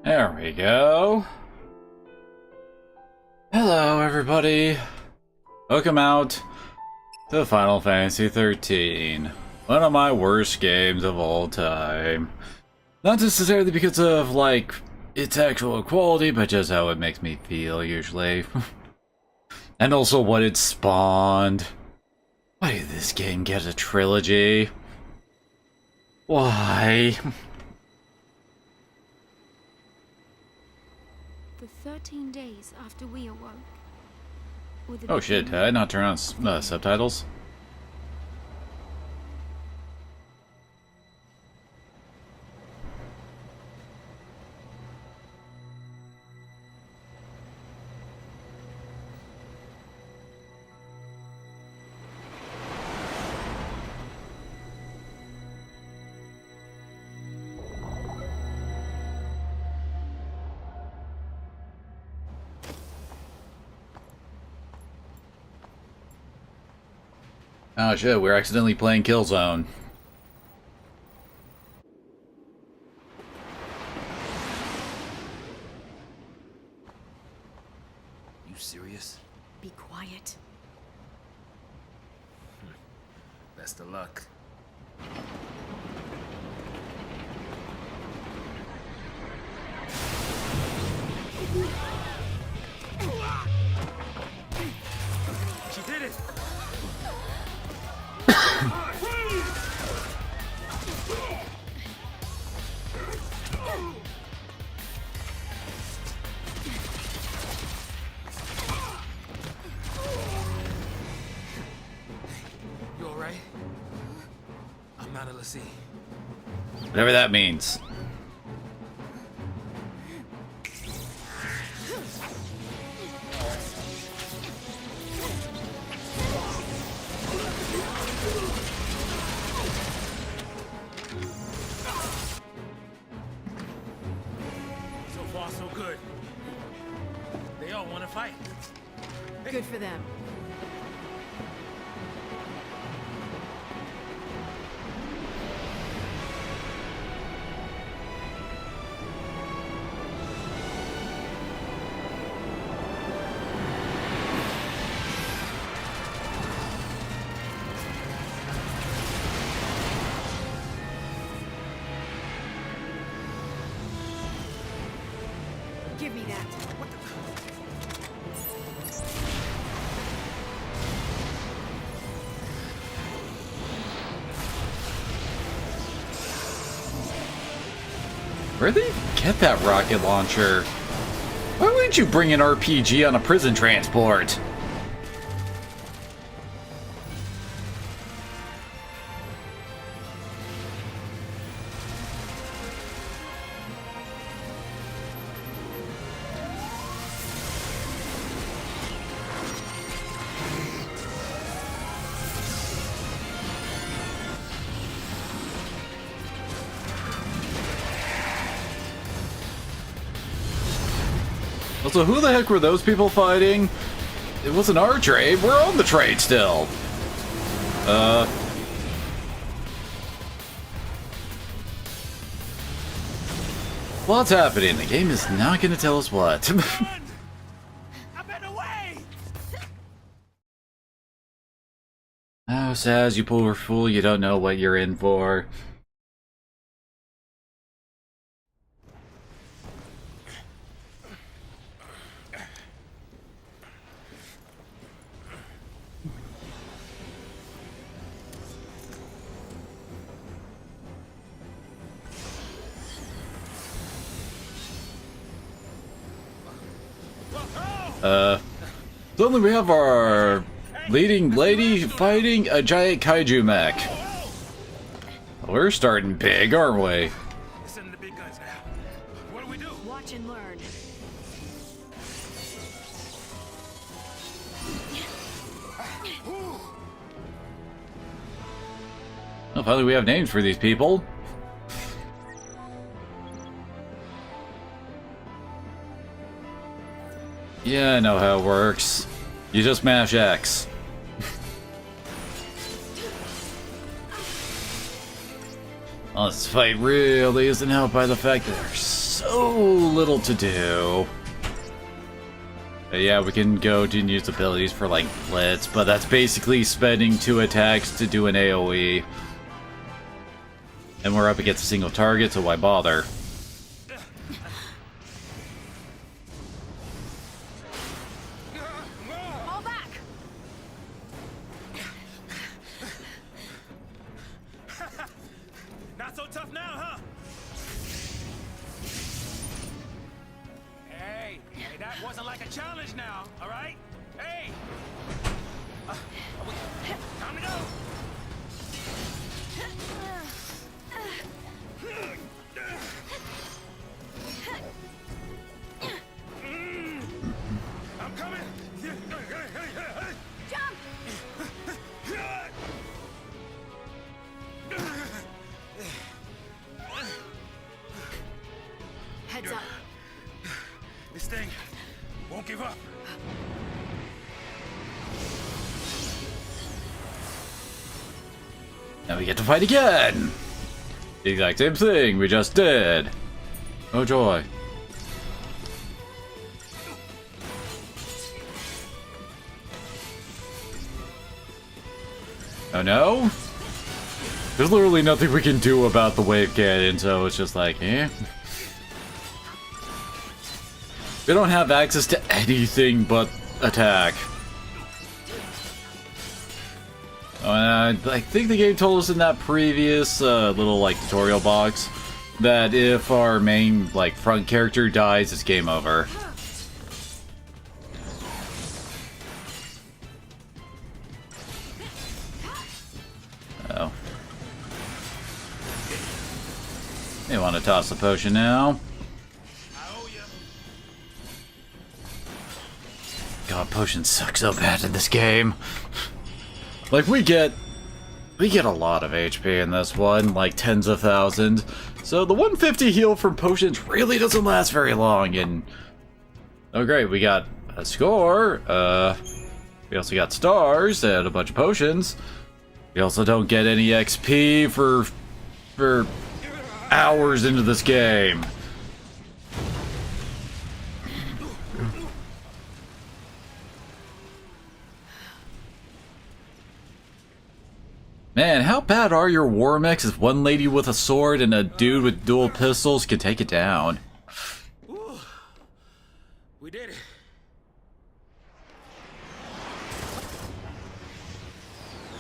There we go. Hello, everybody. Welcome out to Final Fantasy 13. One of my worst games of all time. Not necessarily because of, like, its actual quality, but just how it makes me feel, usually. And also what it spawned. Why did this game get a trilogy? Why? For 13 days after we awoke. Oh shit, did I not turn on subtitles? Oh shit, we're accidentally playing Killzone. You serious? Be quiet. Best of luck. She did it! You alright? I'm out of the sea. Whatever that means. So far, so good. They all want to fight. Good for them. Give me that. What the? Where'd they get that rocket launcher? Why wouldn't you bring an RPG on a prison transport? Also, who the heck were those people fighting? It wasn't our trade. We're on the trade still. What's happening? The game is not gonna tell us what. I'm in the way! Oh, Saz, you poor fool, you don't know what you're in for. Suddenly we have our leading lady fighting a giant kaiju mech. We're starting big, aren't we? Send the big guns now. What do we do? Watch and learn. Well, finally we have names for these people. Yeah, I know how it works. You just mash X. Well, this fight really isn't helped by the fact that there's so little to do. Yeah, we can go and use abilities for like Blitz, but that's basically spending 2 attacks to do an AoE. And we're up against a single target, so why bother? Fall back! Not so tough now, huh? Hey, that wasn't like a challenge now, all right? Hey! Time to go! I'm coming! Jump! Heads up. This thing won't give up. Now we get to fight again! The exact same thing we just did. Oh joy. Oh no? There's literally nothing we can do about the wave cannon, so it's just like, eh. We don't have access to anything but attack. I think the game told us in that previous little like tutorial box that if our main like front character dies, it's game over. Oh. You want to toss the potion now? God, potions suck so bad in this game. Like, we get a lot of HP in this one, like tens of thousands. So the 150 heal from potions really doesn't last very long, and... Oh great, we got a score, we also got stars and a bunch of potions. We also don't get any XP for hours into this game. Man, how bad are your war mechs if one lady with a sword and a dude with dual pistols can take it down? Ooh, we did it.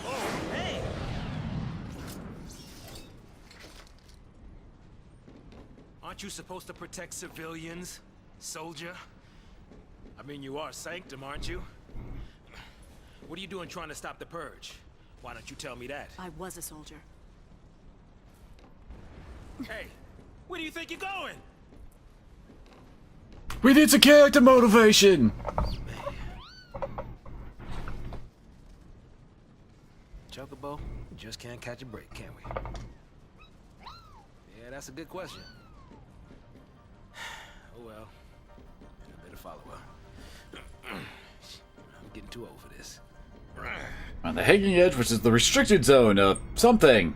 Oh, hey! Aren't you supposed to protect civilians, soldier? I mean, you are Sanctum, aren't you? What are you doing trying to stop the purge? Why don't you tell me that? I was a soldier. Hey, where do you think you're going? We need some character motivation! Chocobo, just can't catch a break, can we? Yeah, that's a good question. Oh well, I better follow her. I'm getting too old for this. On the hanging edge, which is the restricted zone of something.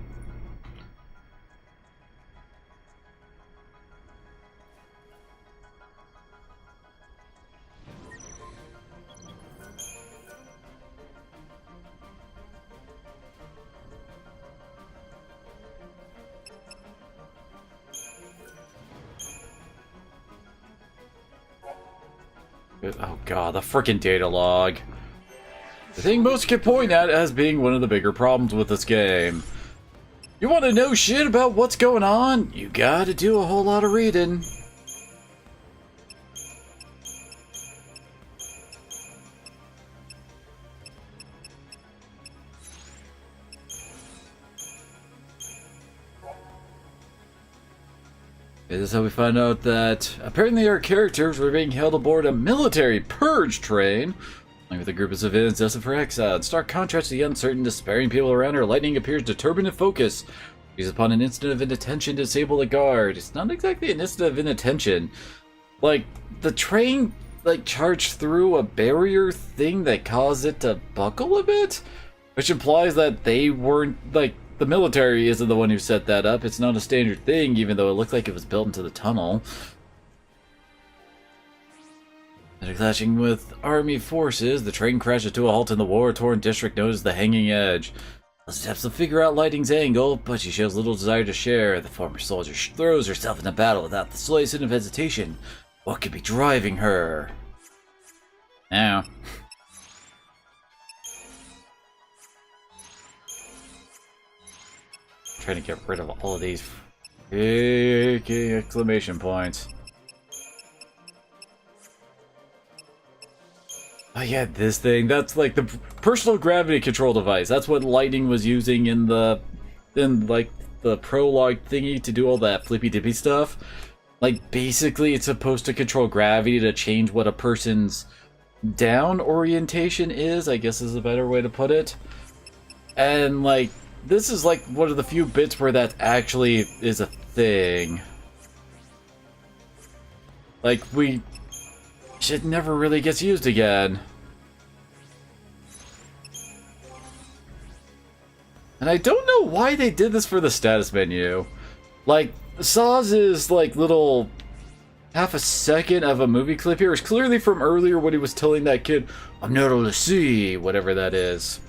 Oh god, the frickin' data log. The thing most can point at as being one of the bigger problems with this game. You want to know shit about what's going on? You gotta do a whole lot of reading. This is how we find out that apparently our characters were being held aboard a military purge train, along with a group of civilians destined for exile. In stark contrast to the uncertain, despairing people around her, Lightning appears determined to focus. She's upon an instant of inattention to disable the guard. It's not exactly an instant of inattention. Like, the train, like, charged through a barrier thing that caused it to buckle a bit? Which implies that they weren't, like, the military isn't the one who set that up. It's not a standard thing, even though it looked like it was built into the tunnel. After clashing with army forces, the train crashes to a halt in the war-torn district known as the Hanging Edge. Elsa attempts to figure out Lightning's angle, but she shows little desire to share. The former soldier throws herself into battle without the slightest hint of hesitation. What could be driving her? Now. Trying to get rid of all of these big exclamation points. Oh yeah, this thing. That's like the personal gravity control device. That's what Lightning was using in like the Prologue thingy to do all that flippy dippy stuff. Like basically it's supposed to control gravity to change what a person's down orientation is, I guess is a better way to put it. And like this is like one of the few bits where that actually is a thing. Like shit never really gets used again. And I don't know why they did this for the status menu. Like, Saz's like little half a second of a movie clip here is clearly from earlier when he was telling that kid, I'm not able to see, whatever that is.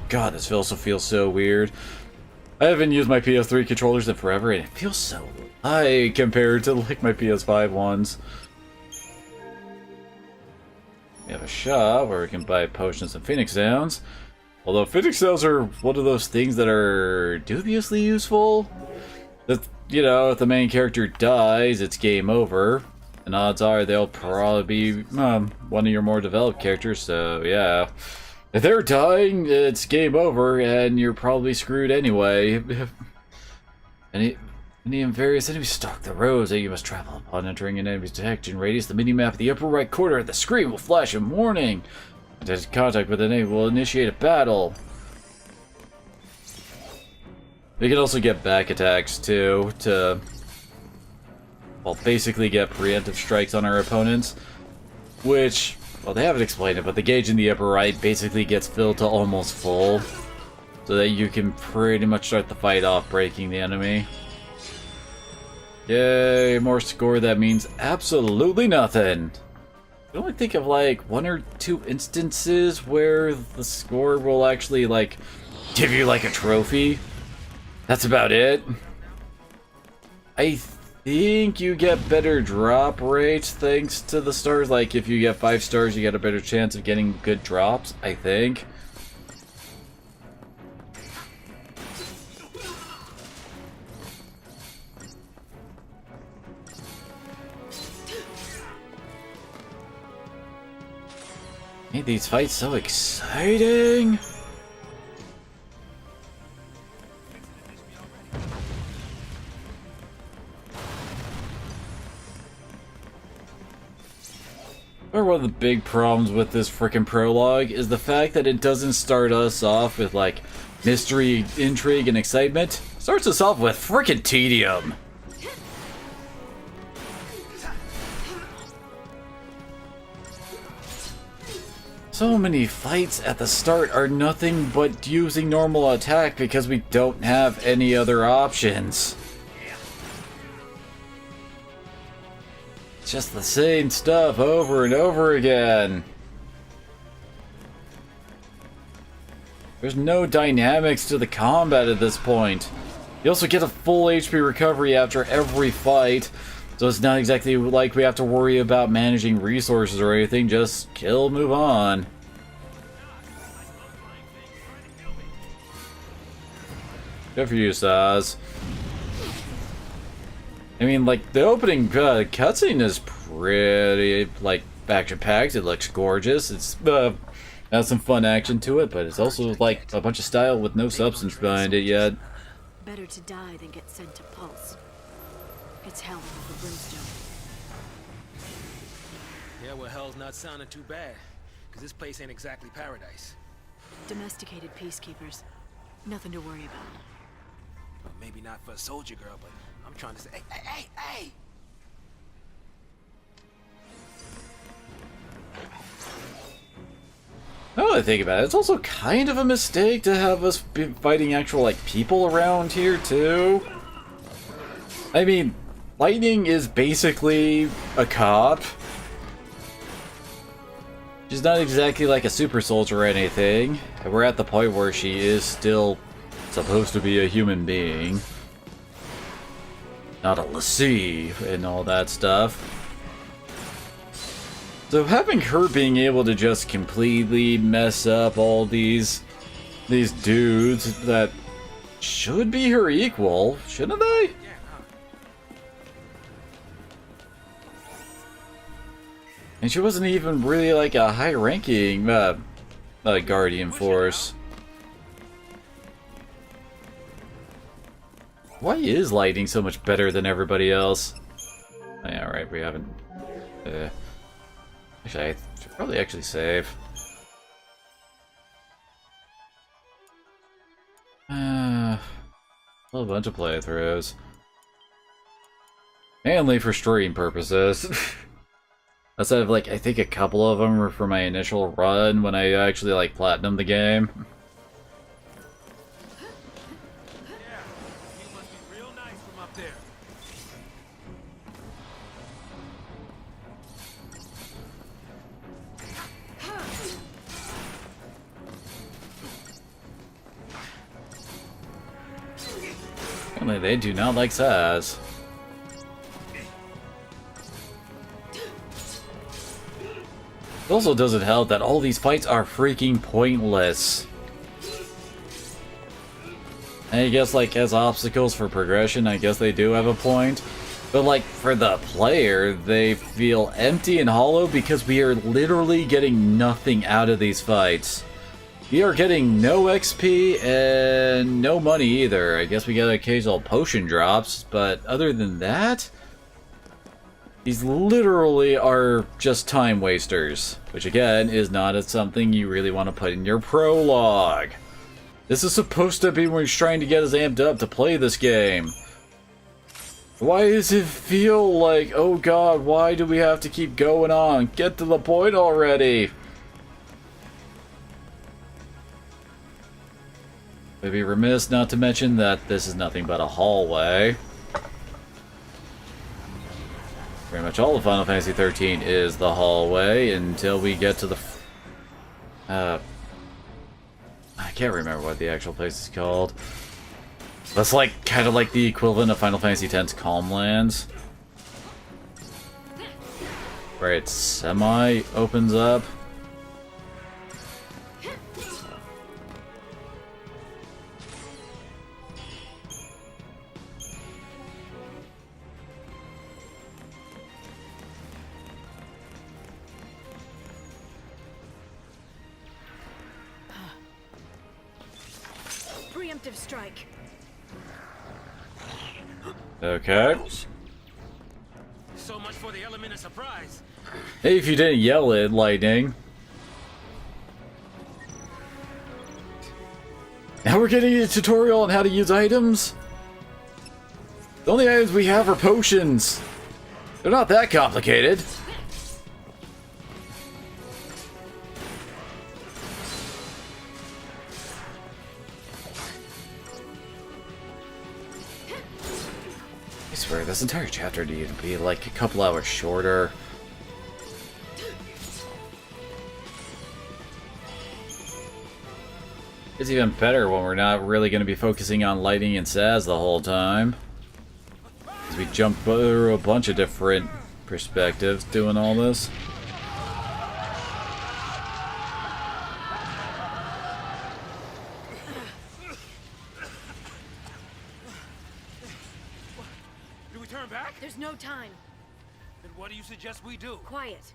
God, this also feels so weird. I haven't used my PS3 controllers in forever, and it feels so light compared to like my PS5 ones. We have a shop where we can buy potions and Phoenix Downs. Although Phoenix Downs are one of those things that are dubiously useful. That, you know, if the main character dies, it's game over. And odds are they'll probably be one of your more developed characters, so yeah. If they're dying, it's game over, and you're probably screwed anyway. Any various enemies stalk the roads that you must travel. Upon entering an enemy's detection radius, the minimap at the upper right corner of the screen will flash a warning. Contact with an enemy will initiate a battle. We can also get back attacks too, to, well, basically get preemptive strikes on our opponents. Which, well, they haven't explained it, but the gauge in the upper right basically gets filled to almost full. So that you can pretty much start the fight off breaking the enemy. Yay, more score, that means absolutely nothing. I only think of like one or two instances where the score will actually like give you like a trophy. That's about it. I think you get better drop rates thanks to the stars. Like if you get 5 stars, you get a better chance of getting good drops, I think. Made these fights so exciting. One of the big problems with this frickin' prologue is the fact that it doesn't start us off with like mystery, intrigue, and excitement. It starts us off with frickin' tedium. So many fights at the start are nothing but using normal attack because we don't have any other options. It's just the same stuff over and over again. There's no dynamics to the combat at this point. You also get a full HP recovery after every fight, so it's not exactly like we have to worry about managing resources or anything, just kill, move on. Good for you, Saz. I mean, like, the opening cutscene is pretty, like, action-packed. It looks gorgeous. It's, has some fun action to it, but it's also, like, a bunch of style with no substance behind it yet. Better to die than get sent to Pulse. It's hell with the brimstone. Yeah, well, hell's not sounding too bad, because this place ain't exactly paradise. Domesticated peacekeepers. Nothing to worry about. Well, maybe not for a soldier girl, but I'm trying to say, hey! Now that I think about it, it's also kind of a mistake to have us be fighting actual, like, people around here, too. I mean, Lightning is basically a cop. She's not exactly like a super soldier or anything. And we're at the point where she is still supposed to be a human being. Not a l'Cie and all that stuff. So having her being able to just completely mess up all these dudes that should be her equal, shouldn't they? And she wasn't even really like a high-ranking Guardian Force. Why is Lightning so much better than everybody else? Oh, yeah, right, we haven't... Actually, I should probably actually save. A whole bunch of playthroughs. Mainly for stream purposes. Outside of, like, I think a couple of them were for my initial run when I actually, like, platinumed the game. Yeah, you must be real nice from up there. Apparently they do not like Saz. It also doesn't help that all these fights are freaking pointless. And I guess, like, as obstacles for progression, I guess they do have a point. But, like, for the player, they feel empty and hollow because we are literally getting nothing out of these fights. We are getting no XP and no money either. I guess we get occasional potion drops, but other than that... These literally are just time wasters, which again is not something you really want to put in your prologue. This is supposed to be when you're trying to get us amped up to play this game. Why does it feel like, oh god, why do we have to keep going on? Get to the point already! I'd be remiss not to mention that this is nothing but a hallway. Pretty much all of Final Fantasy 13 is the hallway until we get to the... I can't remember what the actual place is called. That's like, kind of like the equivalent of Final Fantasy X's Calm Lands. Where it semi-opens up. Preemptive strike. Okay. So much for the element of surprise. Hey, if you didn't yell it, Lightning. Now we're getting a tutorial on how to use items? The only items we have are potions. They're not that complicated. I swear, this entire chapter needed to be like a couple hours shorter. It's even better when we're not really going to be focusing on Lightning and Saz the whole time. As we jump through a bunch of different perspectives doing all this. Do we turn back? There's no time. Then what do you suggest we do? Quiet.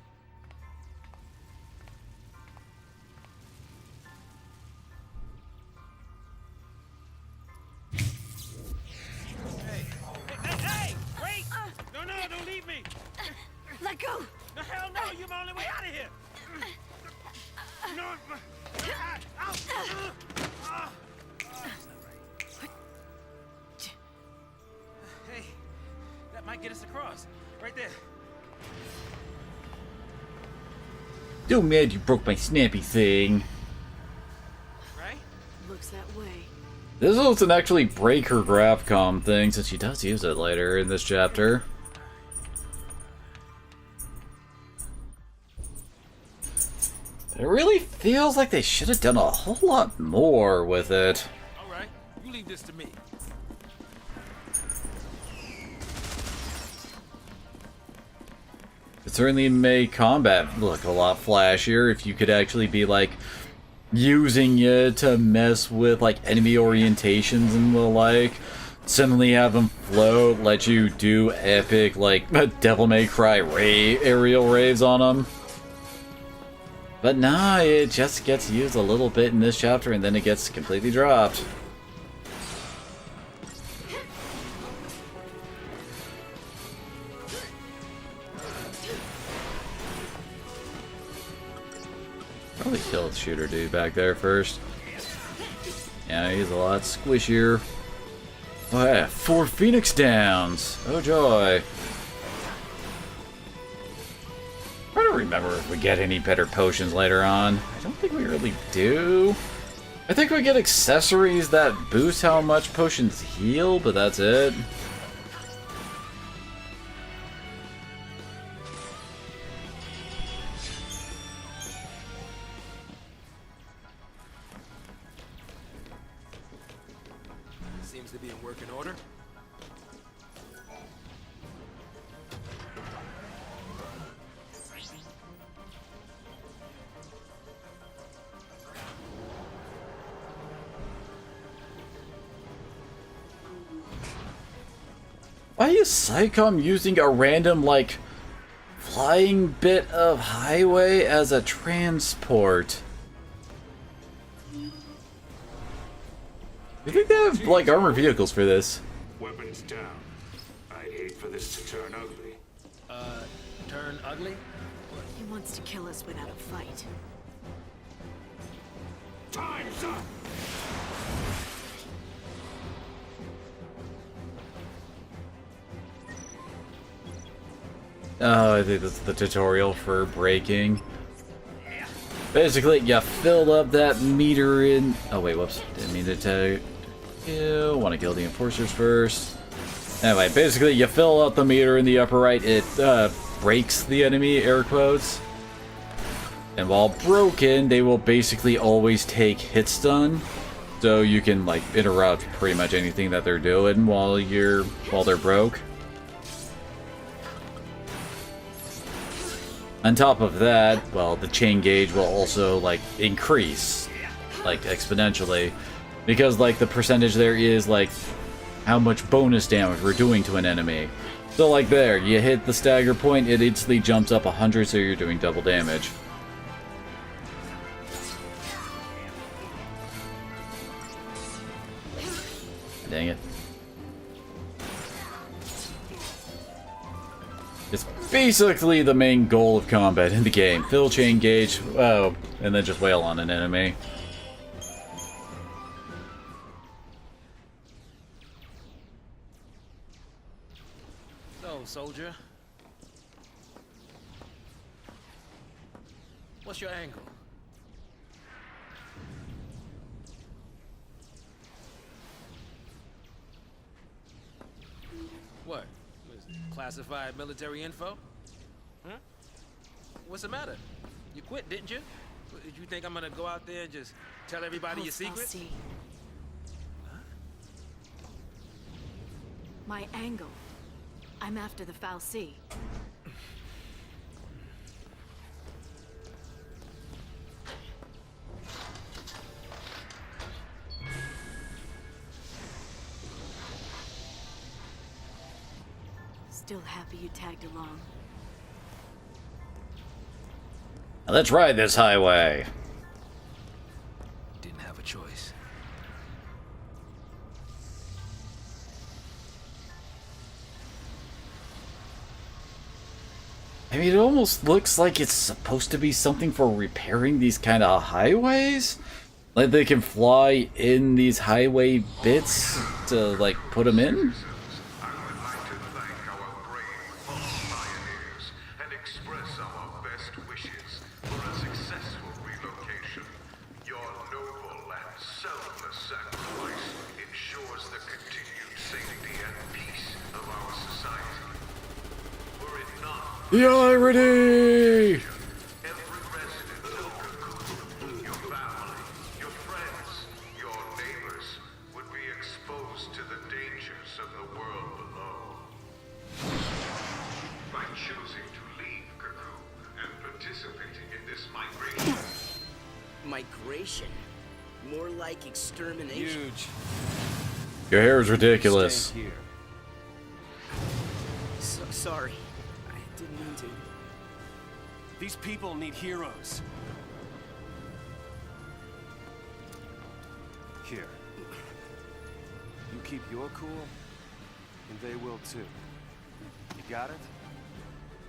Hey! Wait! No, don't leave me! Let go! The hell no! You're my only way out of here! No! Hey, that might get us across. Right there. Don't mad you broke my snappy thing. Right? Looks that way. This doesn't actually break her Gravcom thing, since she does use it later in this chapter. It really feels like they should have done a whole lot more with it. Alright, you leave this to me. It certainly make combat look a lot flashier if you could actually be like using it to mess with like enemy orientations and the like. Suddenly have them float, let you do epic like Devil May Cry aerial raves on them. But nah, it just gets used a little bit in this chapter and then it gets completely dropped. Probably kill the shooter dude back there first. Yeah, he's a lot squishier. Oh yeah, 4 Phoenix Downs! Oh joy! I don't remember if we get any better potions later on. I don't think we really do. I think we get accessories that boost how much potions heal, but that's it. Seems to be in working order. Why is Psycom using a random, like, flying bit of highway as a transport? You think they have, like, armored vehicles for this? Weapons down. I'd hate for this to turn ugly. Turn ugly? He wants to kill us without a fight. Time's up! Oh, I think that's the tutorial for breaking. Basically, you fill up that meter in... Oh, wait, whoops. Didn't mean to tell you. Want to kill the enforcers first. Anyway, basically, you fill up the meter in the upper right. It breaks the enemy, air quotes. And while broken, they will basically always take hit stun. So you can, like, interrupt pretty much anything that they're doing while they're broke. On top of that, well, the chain gauge will also, like, increase, like, exponentially. Because, like, the percentage there is, like, how much bonus damage we're doing to an enemy. So, like, there, you hit the stagger point, it instantly jumps up 100, so you're doing double damage. Dang it. It's basically the main goal of combat in the game. Fill chain gauge, oh, and then just wail on an enemy. So, soldier. What's your angle? What? What is it? Classified military info? Huh? What's the matter? You quit, didn't you? Did you think I'm gonna go out there and just tell everybody your secrets? My angle. I'm after the Foul Sea. Still happy you tagged along. Let's ride this highway. Didn't have a choice. I mean, it almost looks like it's supposed to be something for repairing these kind of highways. Like they can fly in these highway bits to, like, put them in. I would like to thank our brave fallen pioneers and express our best wishes for a successful relocation. Your noble and selfless sacrifice ensures the continued safety and peace of our society. Were it not, The irony! every resident of Cocoon, your family, your friends, your neighbors, would be exposed to the dangers of the world below. By choosing to leave Cocoon and participating in this migration, Migration? More like extermination. Huge. Your hair is ridiculous. Stay here. Sorry. I didn't mean to. These people need heroes. Here. You keep your cool, and they will too. You got it?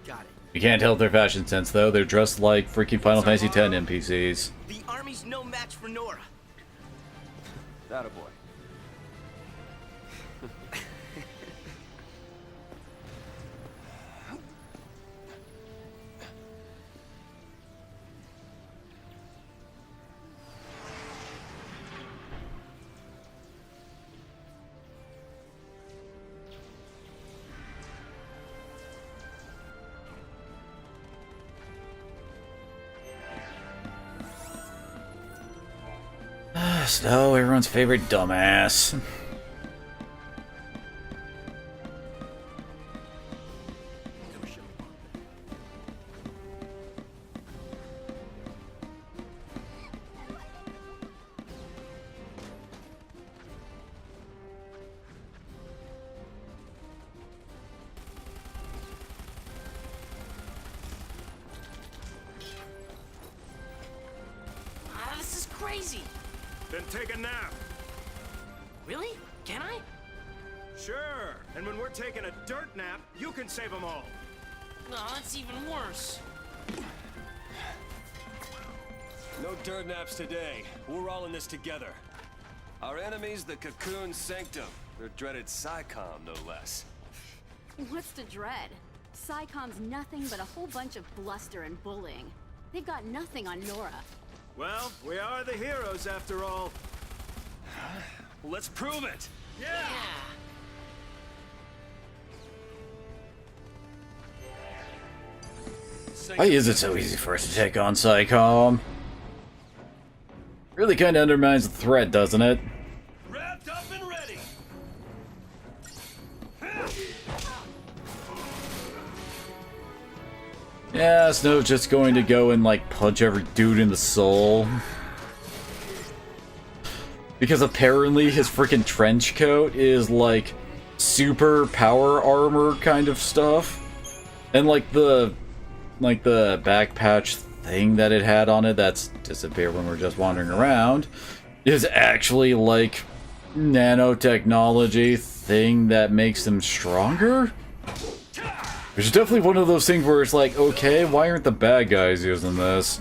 Got it. You can't tell their fashion sense, though. They're dressed like freaking Final Fantasy X NPCs. The army's no match for Nora. That a boy. Snow, everyone's favorite dumbass. This is crazy. Then take a nap. Really? Can I? Sure. And when we're taking a dirt nap, you can save them all. No, that's even worse. No dirt naps today. We're all in this together. Our enemy's the Cocoon Sanctum. Their dreaded Psycom, no less. What's to dread? Psycom's nothing but a whole bunch of bluster and bullying. They've got nothing on Nora. Well, we are the heroes after all. Let's prove it! Yeah! Why is it so easy for us to take on Psycom? Really kind of undermines the threat, doesn't it? Wrapped up and ready! Yeah, Snow's just going to go and, like, punch every dude in the soul. Because apparently his freaking trench coat is, like, super power armor kind of stuff. And, like, the back patch thing that it had on it that's disappeared when we're just wandering around is actually, like, nanotechnology thing that makes them stronger? Which is definitely one of those things where it's like, okay, why aren't the bad guys using this?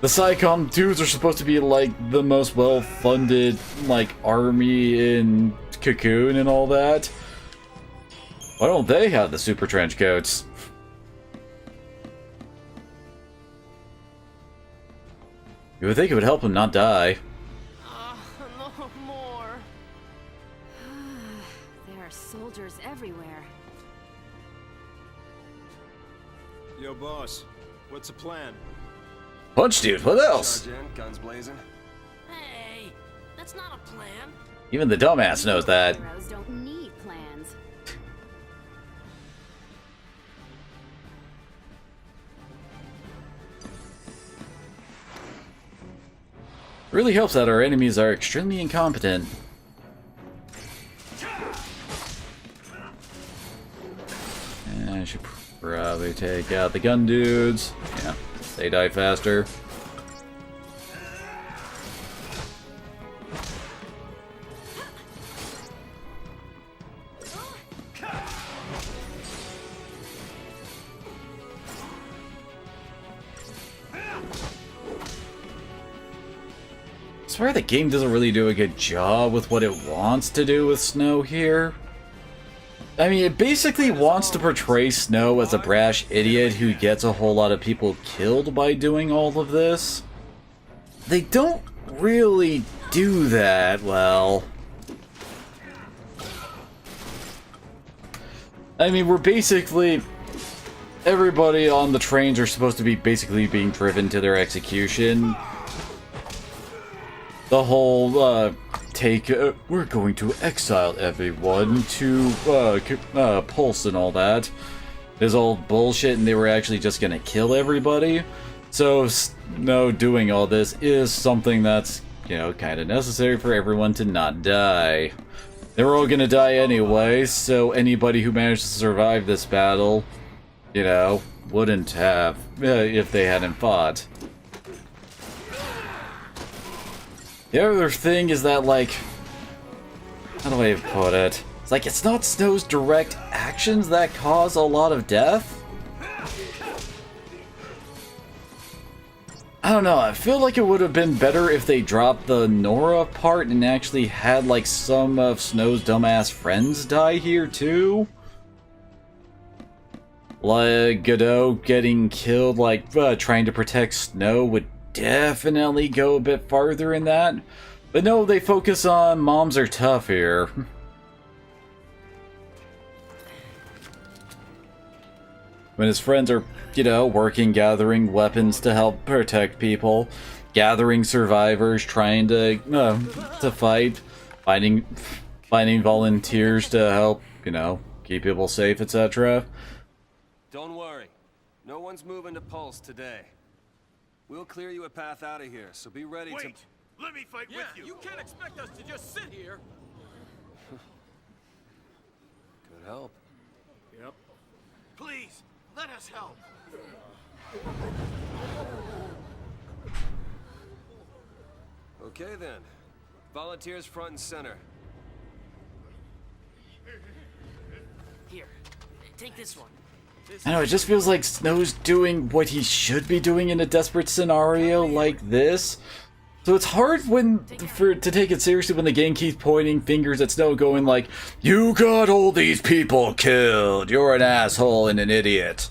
The Psycom dudes are supposed to be, like, the most well-funded, like, army in Cocoon and all that. Why don't they have the super trench coats? You would think it would help them not die. No more. There are soldiers everywhere. Yo, boss. What's the plan? Punch dude, what else? Charge in, guns blazing. Hey, that's not a plan. Even the dumbass knows that. Heroes don't need plans. Really helps that our enemies are extremely incompetent. And I should probably take out the gun dudes. Yeah, they die faster. I swear the game doesn't really do a good job with what it wants to do with Snow here. I mean, it basically wants to portray Snow as a brash idiot who gets a whole lot of people killed by doing all of this. They don't really do that well. I mean, we're basically... Everybody on the trains are supposed to be basically being driven to their execution. The whole, we're going to exile everyone to, Pulse and all that is all bullshit, and they were actually just gonna kill everybody. So, no, doing all this is something that's, you know, kind of necessary for everyone to not die. They were all gonna die anyway, so anybody who managed to survive this battle, you know, wouldn't have if they hadn't fought. The other thing is that, like, how do I put it? It's like, it's not Snow's direct actions that cause a lot of death. I don't know, I feel like it would have been better if they dropped the Nora part and actually had, like, some of Snow's dumbass friends die here, too. Like, Godot getting killed, like, trying to protect Snow would definitely go a bit farther in that. But no, they focus on moms are tough here. When his friends are, you know, working, gathering weapons to help protect people, gathering survivors, trying to fight, finding volunteers to help, you know, keep people safe, etc. Don't worry. No one's moving to Pulse today. We'll clear you a path out of here, so be ready to... Wait! Let me fight with you! You can't expect us to just sit here! Could help. Yep. Please, let us help! Okay then. Volunteers front and center. Here, take this one. I know, it just feels like Snow's doing what he should be doing in a desperate scenario like this. So it's hard to take it seriously when the game keeps pointing fingers at Snow going like, you got all these people killed, you're an asshole and an idiot.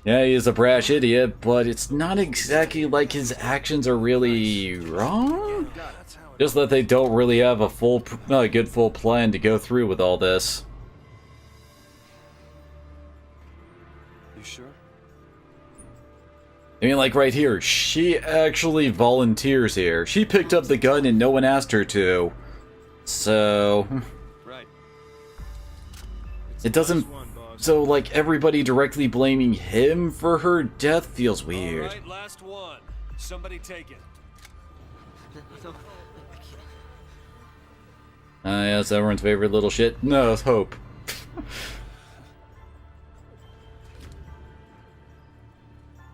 Yeah, he is a brash idiot, but it's not exactly like his actions are really wrong. Just that they don't really have a good full plan to go through with all this. You sure? I mean, like right here, she actually volunteers here. She picked up the gun and no one asked her to. So... Right. It doesn't... So, like, everybody directly blaming him for her death feels weird. Alright, last one. Somebody take it. Yeah, it's everyone's favorite little shit. No, it's Hope.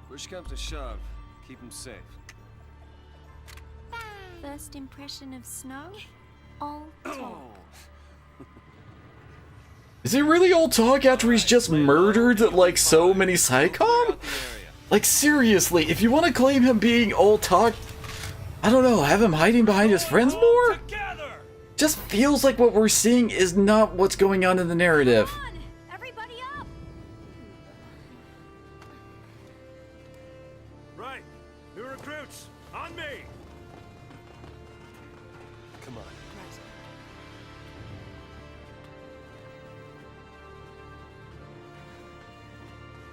Push comes to shove. Keep him safe. First impression of Snow? All talk. Is he really all talk after he's just murdered, like, so many Psychom? Like, seriously, if you want to claim him being all talk, I don't know, have him hiding behind his friends more? Just feels like what we're seeing is not what's going on in the narrative. Come on, everybody up! Right. New recruits, on me! Come on.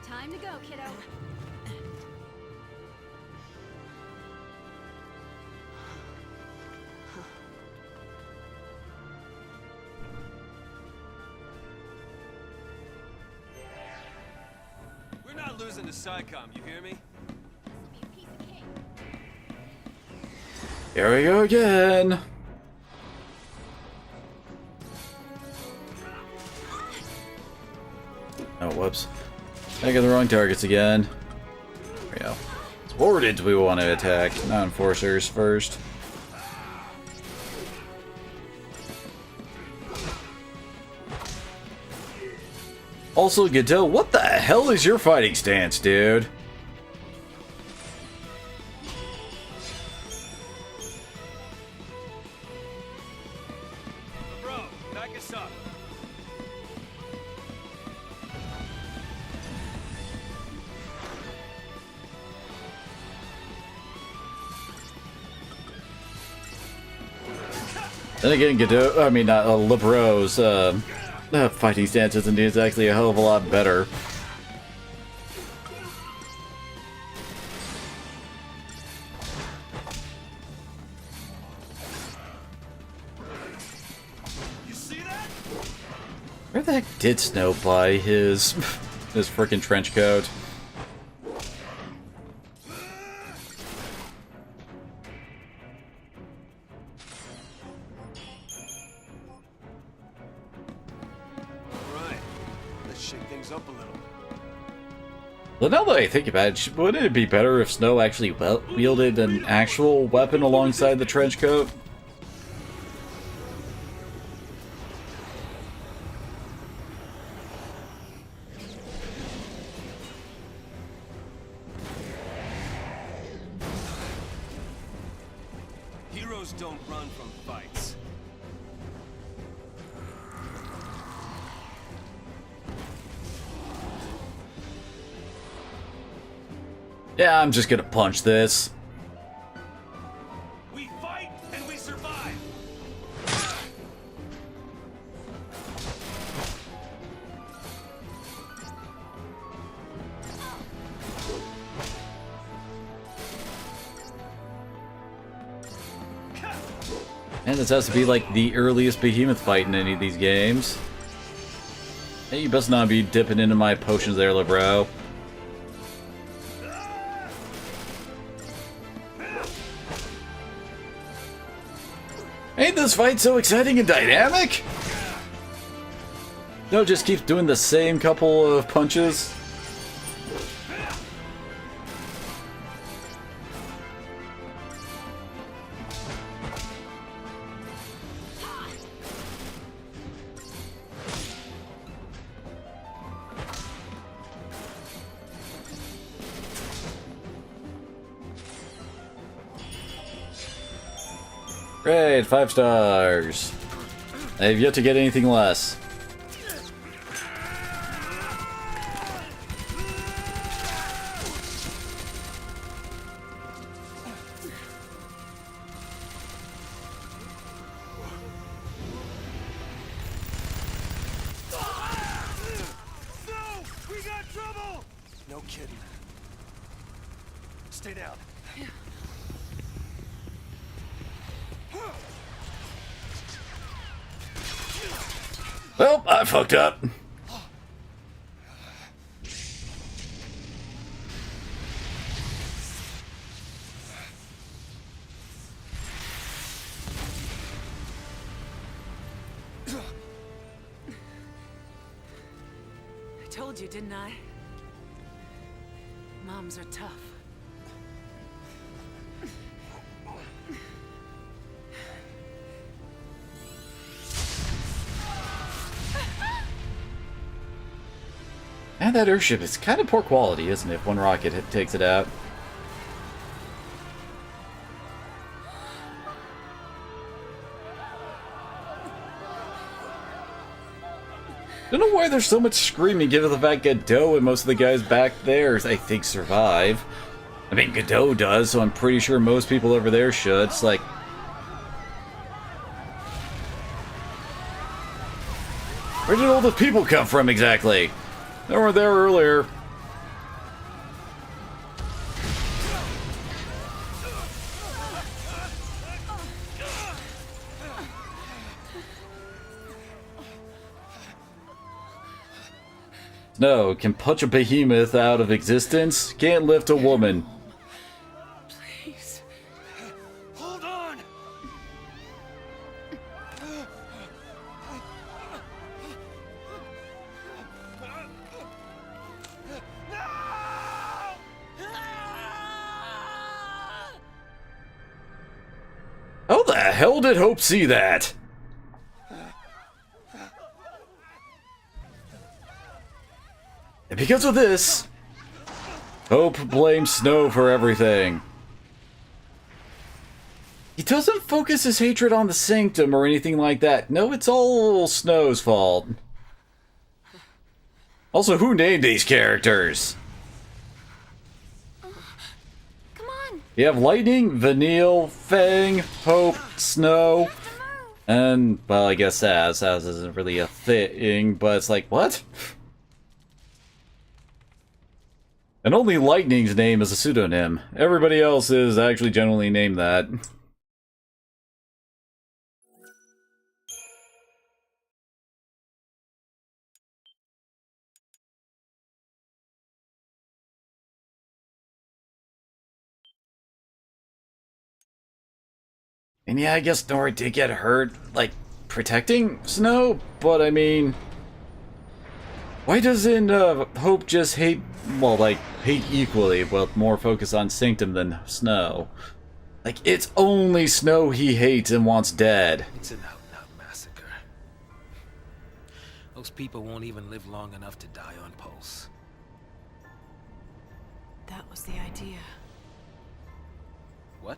Time to go, kiddo. We're not losing to Psychom, you hear me? Here we go again. Oh, whoops. I got the wrong targets again. There we go. It's Warded we want to attack, not Enforcers first. Also, Godot, what the hell is your fighting stance, dude? Bro, back us up. Then again, Godot, I mean, not LeBros, fighting stance isn't exactly a hell of a lot better. You see that? Where the heck did Snow buy his his frickin' trench coat? Alright. Let's shake things up a little. Well, now that I think about it, wouldn't it be better if Snow actually wielded an actual weapon alongside the trench coat? Heroes don't run from fights. Yeah, I'm just gonna punch this. We fight and we survive. And this has to be like the earliest behemoth fight in any of these games. Hey, you best not be dipping into my potions there, bro. Ain't this fight so exciting and dynamic? No, just keep doing the same couple of punches. Great, 5 stars. I have yet to get anything less. No! We got trouble! No kidding. Stay down. Well, I fucked up. I told you, didn't I? Moms are tough. And that airship is kind of poor quality, isn't it, if one rocket takes it out? Don't know why there's so much screaming given the fact Godot and most of the guys back there, I think, survive. I mean, Godot does, so I'm pretty sure most people over there should. It's like... where did all the people come from, exactly? They were there earlier. No, can punch a behemoth out of existence, can't lift a woman. Please. Hold on! How the hell did Hope see that? And because of this, Hope blames Snow for everything. He doesn't focus his hatred on the Sanctum or anything like that. No, it's all Snow's fault. Also, who named these characters? Come on. You have Lightning, Vanille, Fang, Hope, Snow. And, well, I guess Saz isn't really a thing, but it's like, what? And only Lightning's name is a pseudonym. Everybody else is actually generally named that. And yeah, I guess Nora did get hurt, like, protecting Snow, but I mean... Why doesn't Hope just hate, well, like, hate equally, but more focus on Sanctum than Snow? Like, it's only Snow he hates and wants dead. It's an out-and-out massacre. Those people won't even live long enough to die on Pulse. That was the idea. What?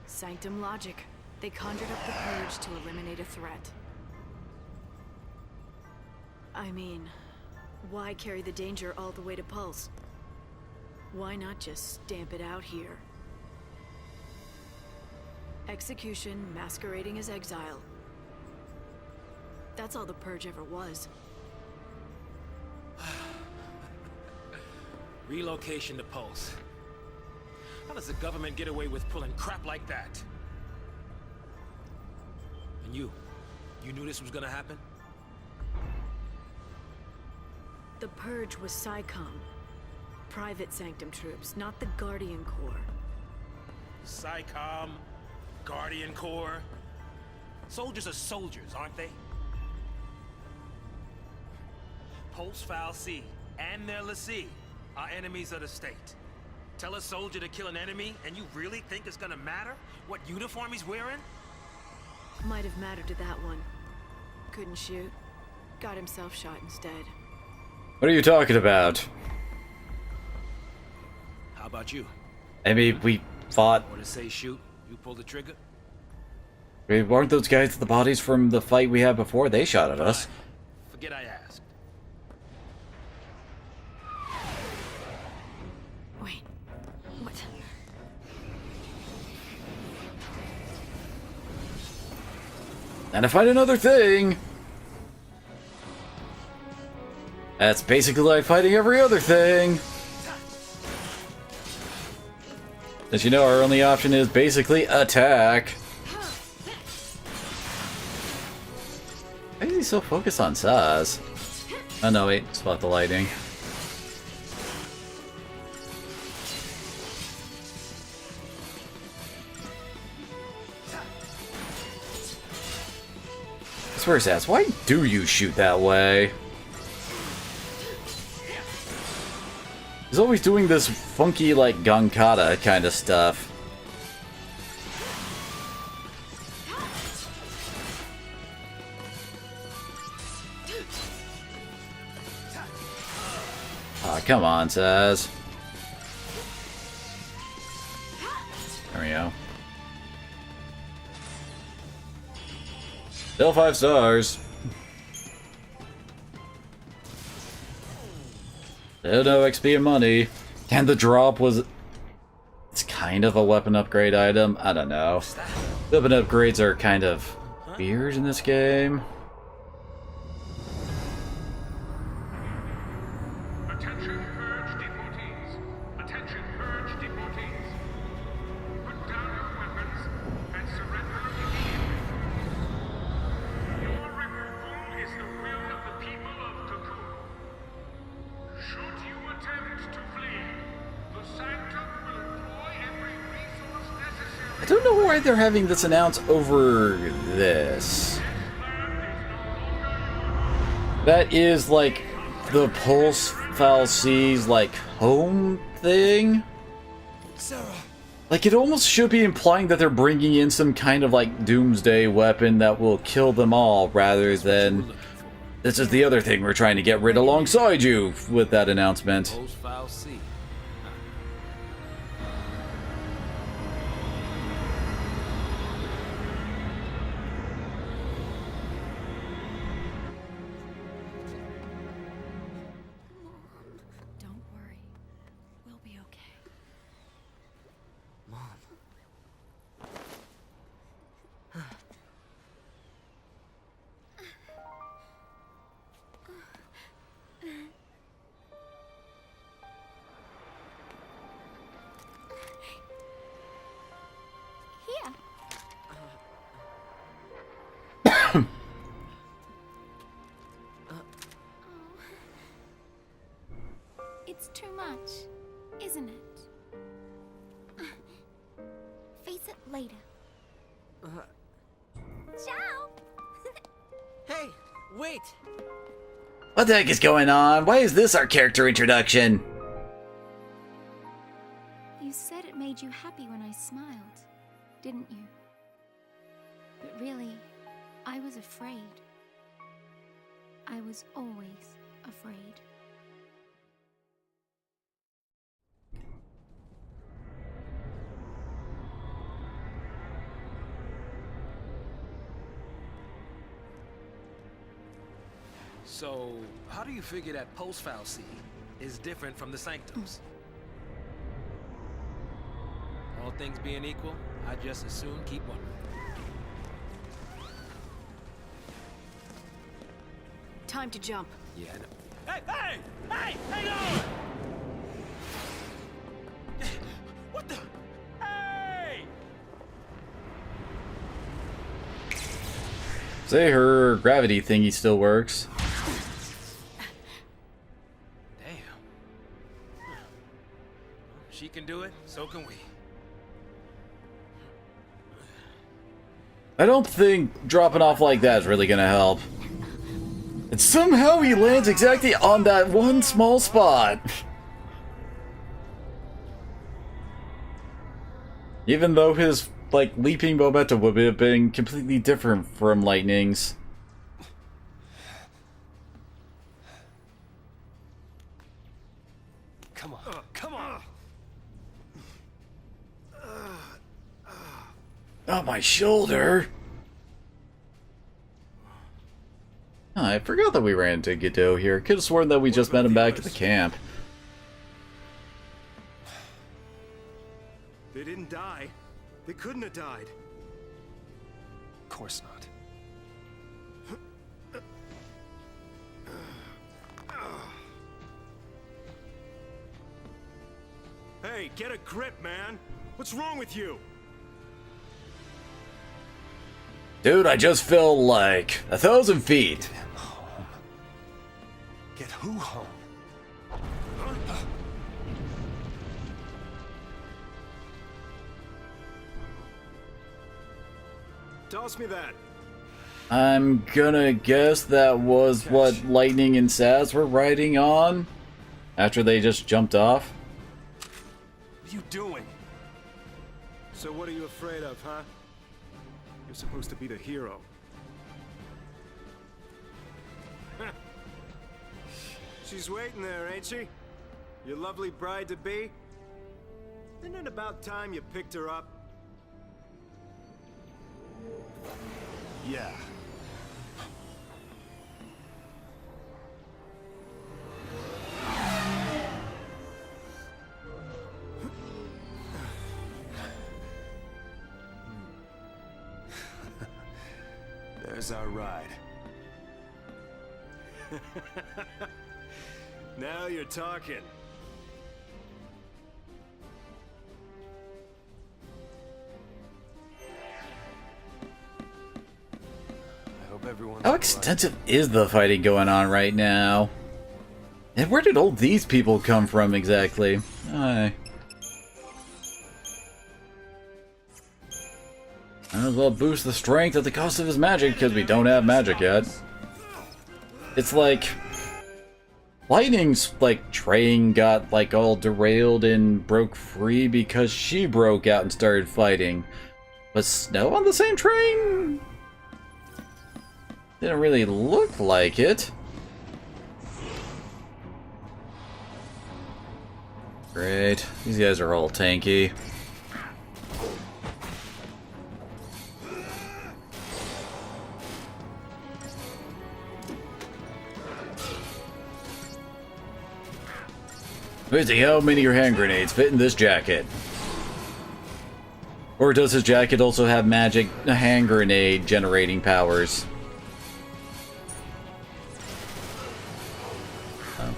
Sanctum logic. They conjured up the Purge to eliminate a threat. I mean, why carry the danger all the way to Pulse? Why not just stamp it out here? Execution masquerading as exile. That's all the Purge ever was. Relocation to Pulse. How does the government get away with pulling crap like that? And you knew this was gonna happen? The Purge was SciComm. Private Sanctum troops, not the Guardian Corps. SciComm, Guardian Corps. Soldiers are soldiers, aren't they? Pulse Foul C and their lessee are enemies of the state. Tell a soldier to kill an enemy, and you really think it's gonna matter what uniform he's wearing? Might have mattered to that one. Couldn't shoot. Got himself shot instead. What are you talking about? How about you? I mean, we fought... Or to say shoot, you pull the trigger? Weren't those guys the bodies from the fight we had before? They shot at us. Forget I asked. Wait, what? And to find another thing... That's basically like fighting every other thing. As you know, our only option is basically attack. Why is he so focused on Saz? Oh no, wait, spot the lighting. I swear, Saz, why do you shoot that way? He's always doing this funky, like, Gankata kind of stuff. Aw, oh, come on, Saz. There we go. Still 5 stars. Still no XP and money. And the drop was... It's kind of a weapon upgrade item. I don't know. Weapon upgrades are kind of weird in this game. Attention, Purge deportees. Attention, Purge deportees. Put down your weapons and surrender immediately. Your removal is the will of the people of Cocoon. Should you attempt to flee, the Sanctum will employ every resource necessary. I don't know why they're having this announced over this. That is like the Pulse Foul C's like home thing. Sarah. Like it almost should be implying that they're bringing in some kind of like doomsday weapon that will kill them all rather than this is the other thing we're trying to get rid alongside you with that announcement. Pulse Foul C. Don't worry. We'll be okay. Mom. It's too much, isn't it? Face it later. Ciao! Hey, wait! What the heck is going on? Why is this our character introduction? You said it made you happy when I smiled, didn't you? But really, I was afraid. I was always afraid. So, how do you figure that post-fal'Cie is different from the sanctums? All things being equal, I just as soon keep wondering. Time to jump. Yeah, I know. Hey! Hey! Hang on! What the? Hey! Say her gravity thingy still works. Damn. She can do it, so can we. I don't think dropping off like that is really gonna help. And somehow he lands exactly on that one small spot. Even though his, like, leaping momentum would have been completely different from Lightning's. Come on, come on! Oh, my shoulder! Oh, I forgot that we ran into Godot here. Could have sworn that we just met him back at the camp. They didn't die. They couldn't have died. Of course not. Hey, get a grip, man! What's wrong with you? Dude, I just feel like 1,000 feet. Get him home. Get who home? Toss me that. I'm gonna guess that was what Lightning and Saz were riding on after they just jumped off. What are you doing? So what are you afraid of, huh? You're supposed to be the hero. She's waiting there, ain't she? Your lovely bride-to-be? Isn't it about time you picked her up? Yeah. There's our ride. Now you're talking. I hope everyone's How extensive is the fighting going on right now? And where did all these people come from exactly? Might as well boost the strength at the cost of his magic, because we don't have magic yet. It's like... Lightning's, like, train got, like, all derailed and broke free because she broke out and started fighting. Was Snow on the same train? Didn't really look like it. Great. These guys are all tanky. Let's see how many hand grenades fit in this jacket. Or does his jacket also have magic hand grenade generating powers?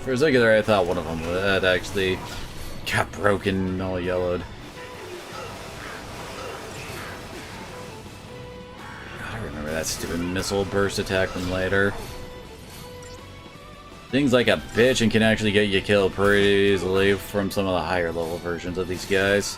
For a second there, I thought one of them had actually got broken and all yellowed. God, I remember that stupid missile burst attack from later. Things like a bitch and can actually get you killed pretty easily from some of the higher level versions of these guys.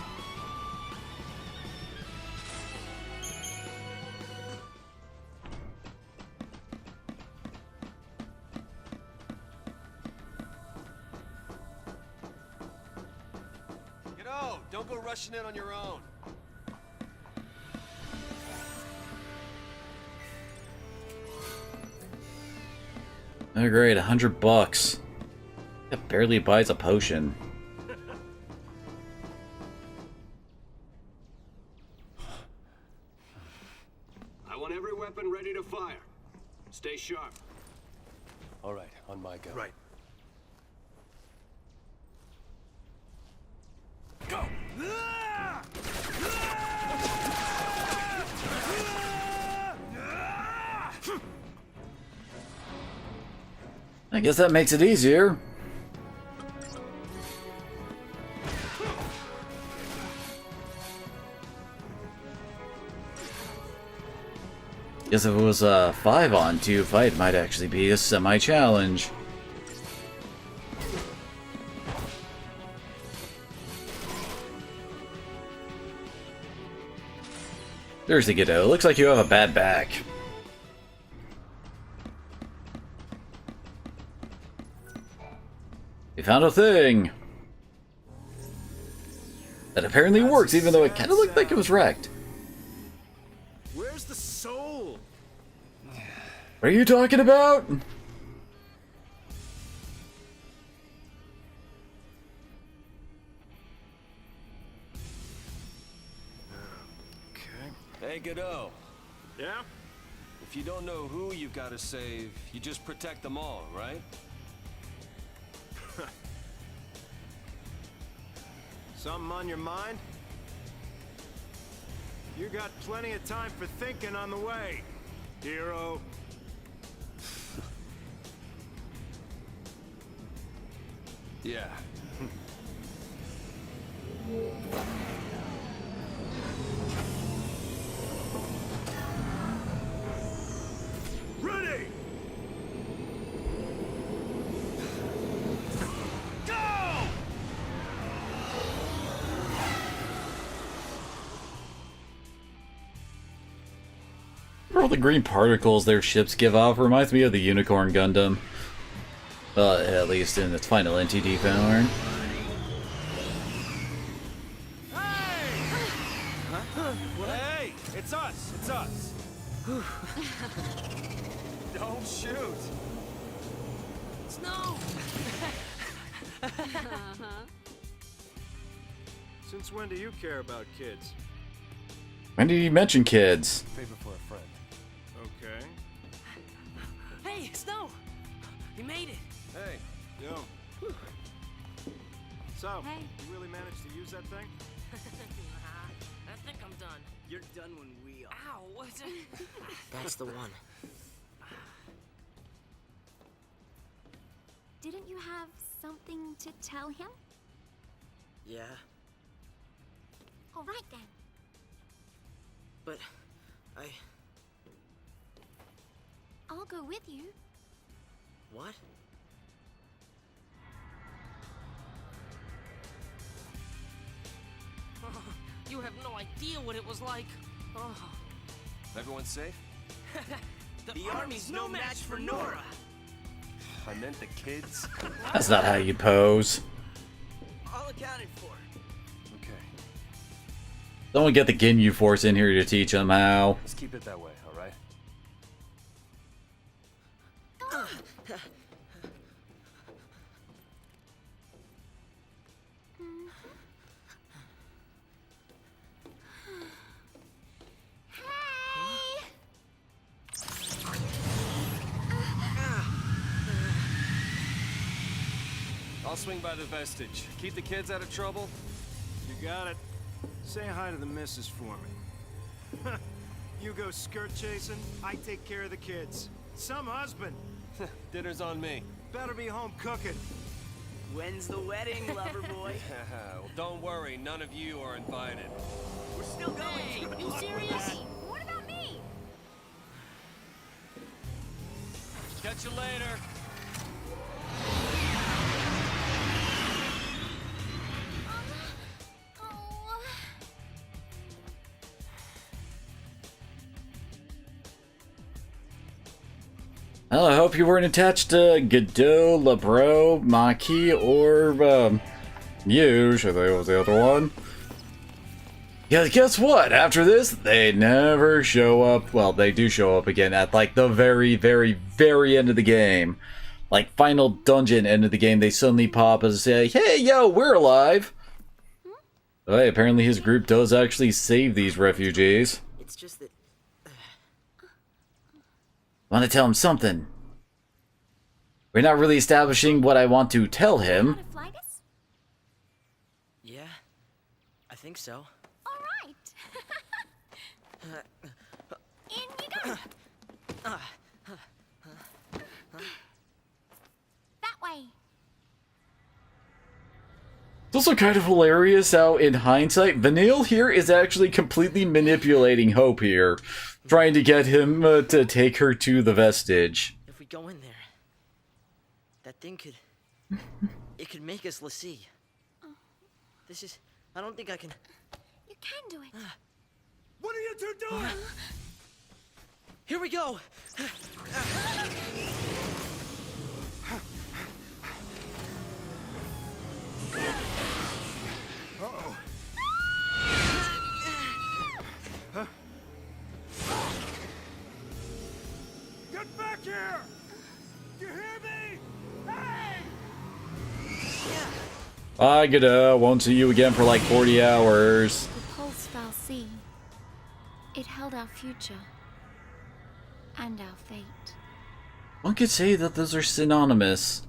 Don't go rushing in on your own. Oh great, $100. That barely buys a potion. I want every weapon ready to fire. Stay sharp. All right, on my go. Right. Go! I guess that makes it easier. Guess if it was a 5-on-2 fight, it might actually be a semi-challenge. Seriously, kiddo, looks like you have a bad back. We found a thing! That apparently works, even though it kind of looked like it was wrecked. Where's the soul? What are you talking about? Hey, Godot. Yeah? If you don't know who you've got to save, you just protect them all, right? Something on your mind? You got plenty of time for thinking on the way, hero. Yeah. Ready! All the green particles their ships give off reminds me of the Unicorn Gundam. At least in its final NTD form. Hey! It's us! It's us! Don't shoot! Snow! Since when do you care about kids? When did you mention kids? Favor for a friend. Okay. Hey, Snow! You made it! Hey. Yo. So, Hey. you really managed to use that thing? I think I'm done. You're done when we are. Ow! What's it? That's the one. Didn't you have something to tell him? Yeah, All right then. but I'll go with you. what? You have no idea what it was like. Oh. Everyone safe? The army's no match for Nora. I meant the kids. That's not how you pose. All accounted for. Okay, Someone get the Ginyu Force in here to teach them how. let's keep it that way, all right? Hey! I'll swing by the vestige. Keep the kids out of trouble. You got it. Say hi to the missus for me. You go skirt chasing, I take care of the kids. Some husband. Dinner's on me. Better be home cooking. When's the wedding, lover boy? Well, don't worry, none of you are invited. We're still going. Hey, you serious? What about me? Catch you later. Well, I hope you weren't attached to Godot, Lebro, Maki, or, Yuge, I think was the other one. Yeah, guess what? After this, they never show up. Well, they do show up again at, like, the very, very, very end of the game. Like, final dungeon end of the game, they suddenly pop and say, hey, yo, we're alive! Oh, hey, apparently his group does actually save these refugees. It's just that... Want to tell him something? We're not really establishing what I want to tell him. Yeah, I think so. Alright. In you go. That way. It's also kind of hilarious how, in hindsight, Vanille here is actually completely manipulating Hope here, trying to get him to take her to the vestige. If we go in there, that thing could... it could make us l'Cie. This is... I don't think I can... You can do it. What are you two doing? Here we go! Uh-oh. Get back here! You hear me? Hey! Bye, Godot. Won't see you again for like 40 hours. The pulse fal'Cie. It held our future. And our fate. One could say that those are synonymous.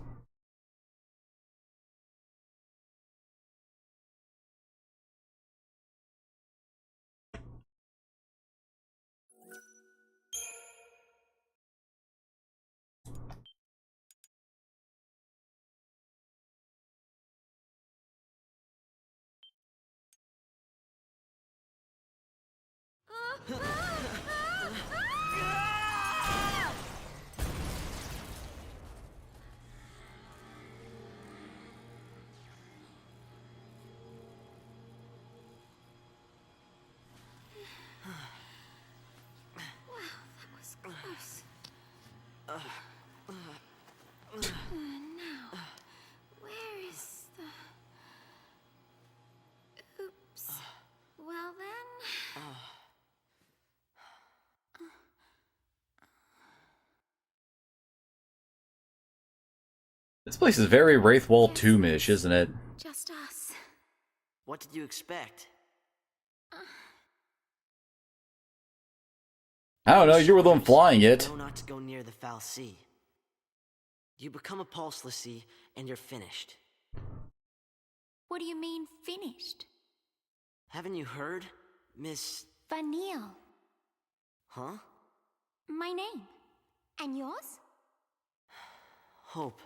Close. Now, where is the... Oops. Well then... This place is very Wraithwall 2-ish, isn't it? Just us. What did you expect? I don't know, you were the one flying it. Know not to go near the fal'Cie. You become a pulse l'Cie, and you're finished. What do you mean, finished? Haven't you heard, Miss... Vanille. Huh? My name. And yours? Hope.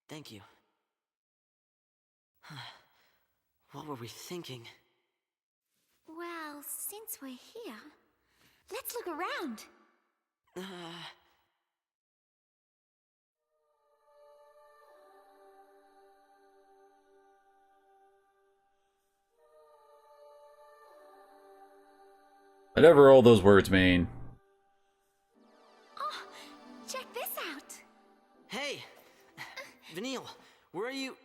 Thank you. What were we thinking? Well, since we're here, let's look around. Whatever all those words mean. Oh, check this out. Hey! Vanille, where are you?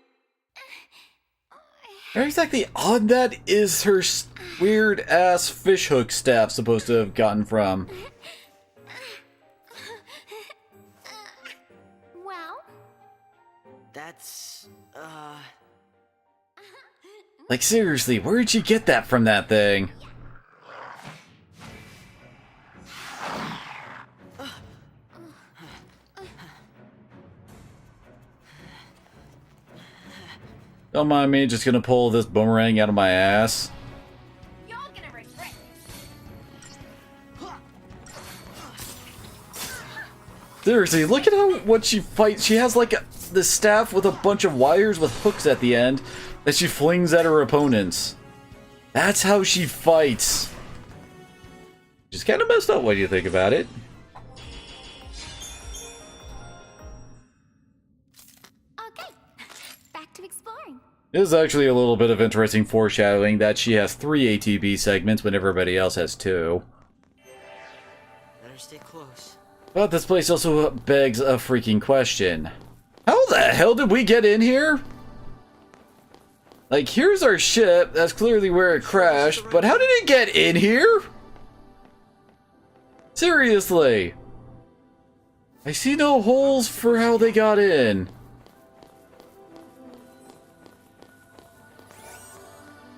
Where exactly on that is her weird-ass fishhook staff supposed to have gotten from? Well? That's... Like, seriously, where'd you get that from that thing? Don't mind me, just gonna pull this boomerang out of my ass. You're gonna regret Seriously, look at what she fights. She has like the staff with a bunch of wires with hooks at the end that she flings at her opponents. That's how she fights. Just kind of messed up. What do you think about it? Okay, back to exploring. It is actually a little bit of interesting foreshadowing that she has 3 ATB segments when everybody else has 2. Better stay close. But this place also begs a freaking question. How the hell did we get in here? Like, here's our ship, that's clearly where it crashed, but how did it get in here? Seriously. I see no holes for how they got in.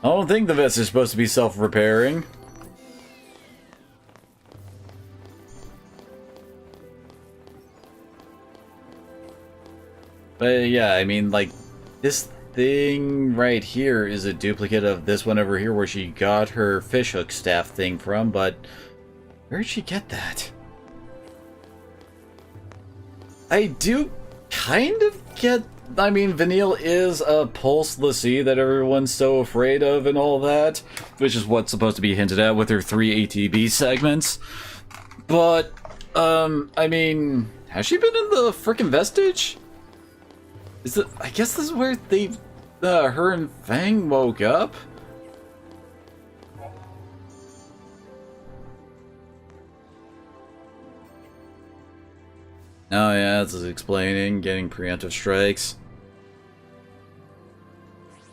I don't think the vest is supposed to be self-repairing. But yeah, I mean, like, this thing right here is a duplicate of this one over here where she got her fishhook staff thing from, but where'd she get that? I do kind of get, I mean, Vanille is a pulse l'Cie that everyone's so afraid of and all that, which is what's supposed to be hinted at with her 3 ATB segments. But, I mean, has she been in the frickin' Vestige? Is it, I guess this is where they, her and Fang woke up? Oh yeah, this is explaining, getting preemptive strikes.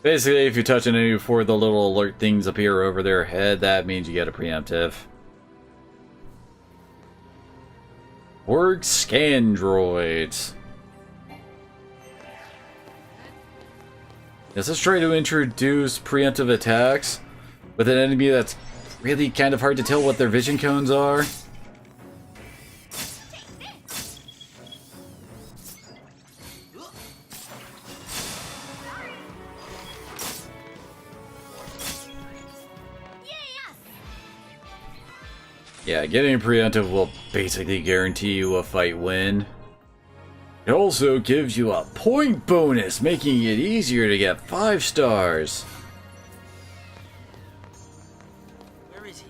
Basically, if you touch an enemy before the little alert things appear over their head, that means you get a preemptive. Org scan droids. Yes, let's try to introduce preemptive attacks with an enemy that's really kind of hard to tell what their vision cones are. Yeah, getting a preemptive will basically guarantee you a fight win. It also gives you a point bonus, making it easier to get 5 stars. Where is he?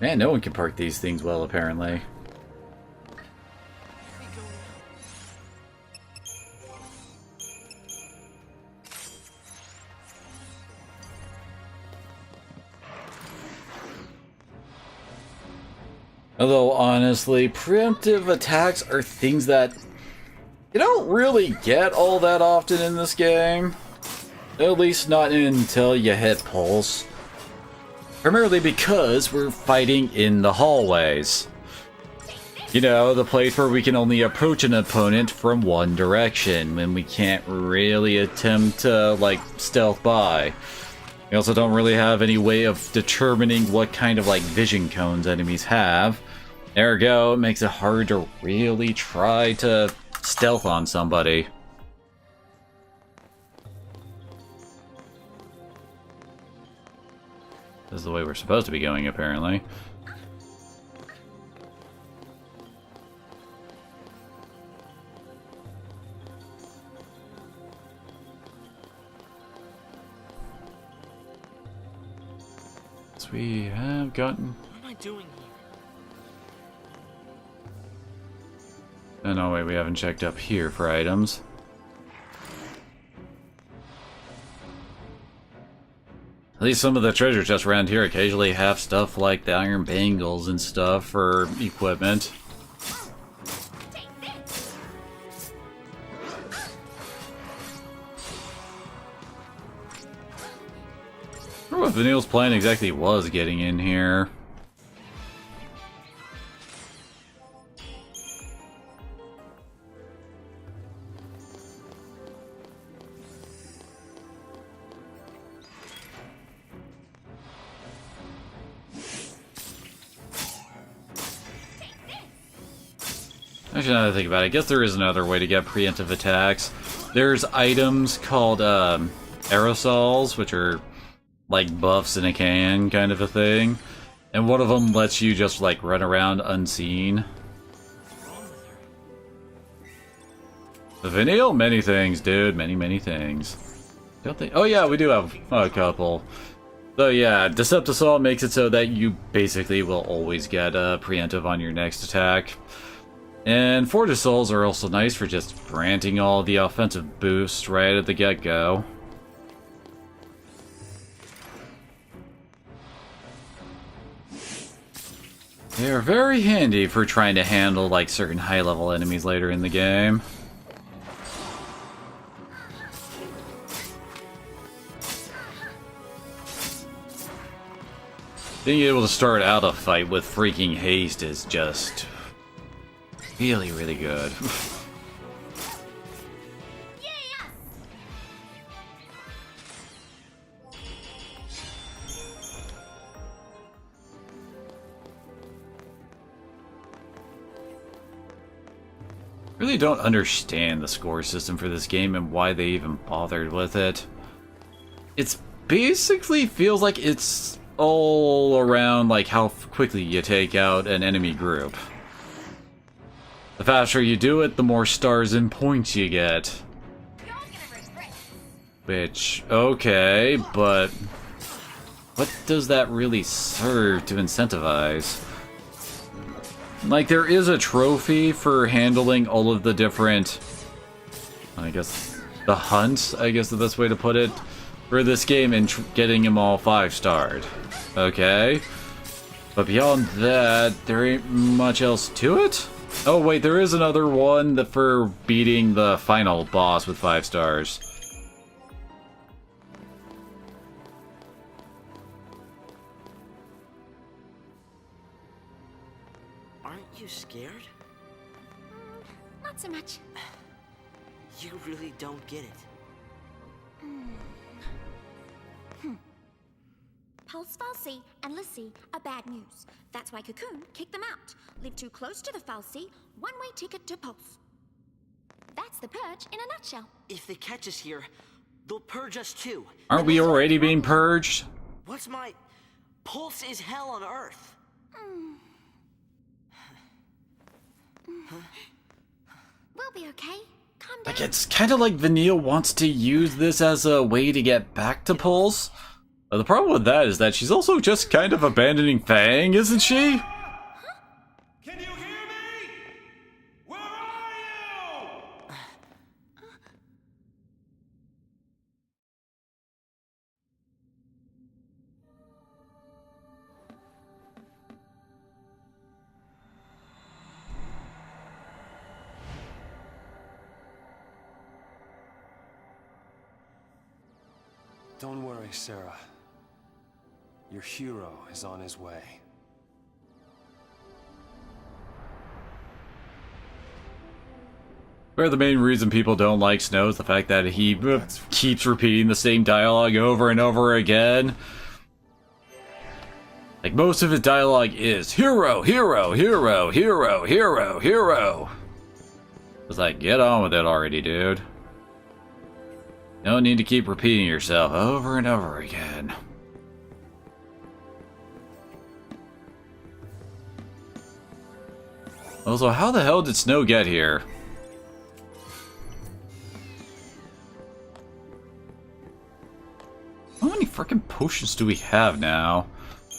Man, no one can park these things well, apparently. Although, honestly, preemptive attacks are things that you don't really get all that often in this game. At least not until you hit Pulse. Primarily because we're fighting in the hallways. You know, the place where we can only approach an opponent from one direction, and we can't really attempt to, like, stealth by. We also don't really have any way of determining what kind of, like, vision cones enemies have. Ergo, it makes it hard to really try to stealth on somebody. This is the way we're supposed to be going, apparently. So we have gotten... What am I doing here? Oh no, wait, we haven't checked up here for items. At least some of the treasure chests around here occasionally have stuff like the iron bangles and stuff for equipment. I wonder what Vanille's plan exactly was getting in here. Actually, now that I think about it, I guess there is another way to get preemptive attacks. There's items called aerosols, which are like buffs in a can kind of a thing. And one of them lets you just like run around unseen. The Vanille? Many things, dude. Many things. Don't they? Oh yeah, we do have a couple. So yeah, Deceptive Assault makes it so that you basically will always get a preemptive on your next attack. And Forge of Souls are also nice for just granting all the offensive boosts right at the get-go. They are very handy for trying to handle like certain high-level enemies later in the game. Being able to start out a fight with freaking haste is just really, really good. Really don't understand the score system for this game and why they even bothered with it. It's basically feels like it's all around like how quickly you take out an enemy group. The faster you do it, the more stars and points you get. Which, okay, but what does that really serve to incentivize? Like, there is a trophy for handling all of the different, I guess, the hunts, I guess the best way to put it, for this game and getting them all 5-starred. Okay. But beyond that, there ain't much else to it? Oh wait, there is another one that for beating the final boss with 5 stars. Aren't you scared? Not so much. You really don't get it. Pulse Falsey and Lissy are bad news. That's why Cocoon kicked them out. Live too close to the Falsey, one-way ticket to Pulse. That's the purge in a nutshell. If they catch us here, they'll purge us too. Aren't we already being purged? What's my... Pulse is hell on Earth. We'll be okay. Calm down. Like, it's kind of like Vanille wants to use this as a way to get back to Pulse. The problem with that is that she's also just kind of abandoning Fang, isn't she? Can you hear me? Where are you? Don't worry, Sarah. Your hero is on his way. Where the main reason people don't like Snow is the fact that he keeps repeating the same dialogue over and over again. Like, most of his dialogue is hero, hero, hero, hero, hero, hero. It's like, get on with it already, dude. No need to keep repeating yourself over and over again. Also, how the hell did Snow get here? How many freaking potions do we have now?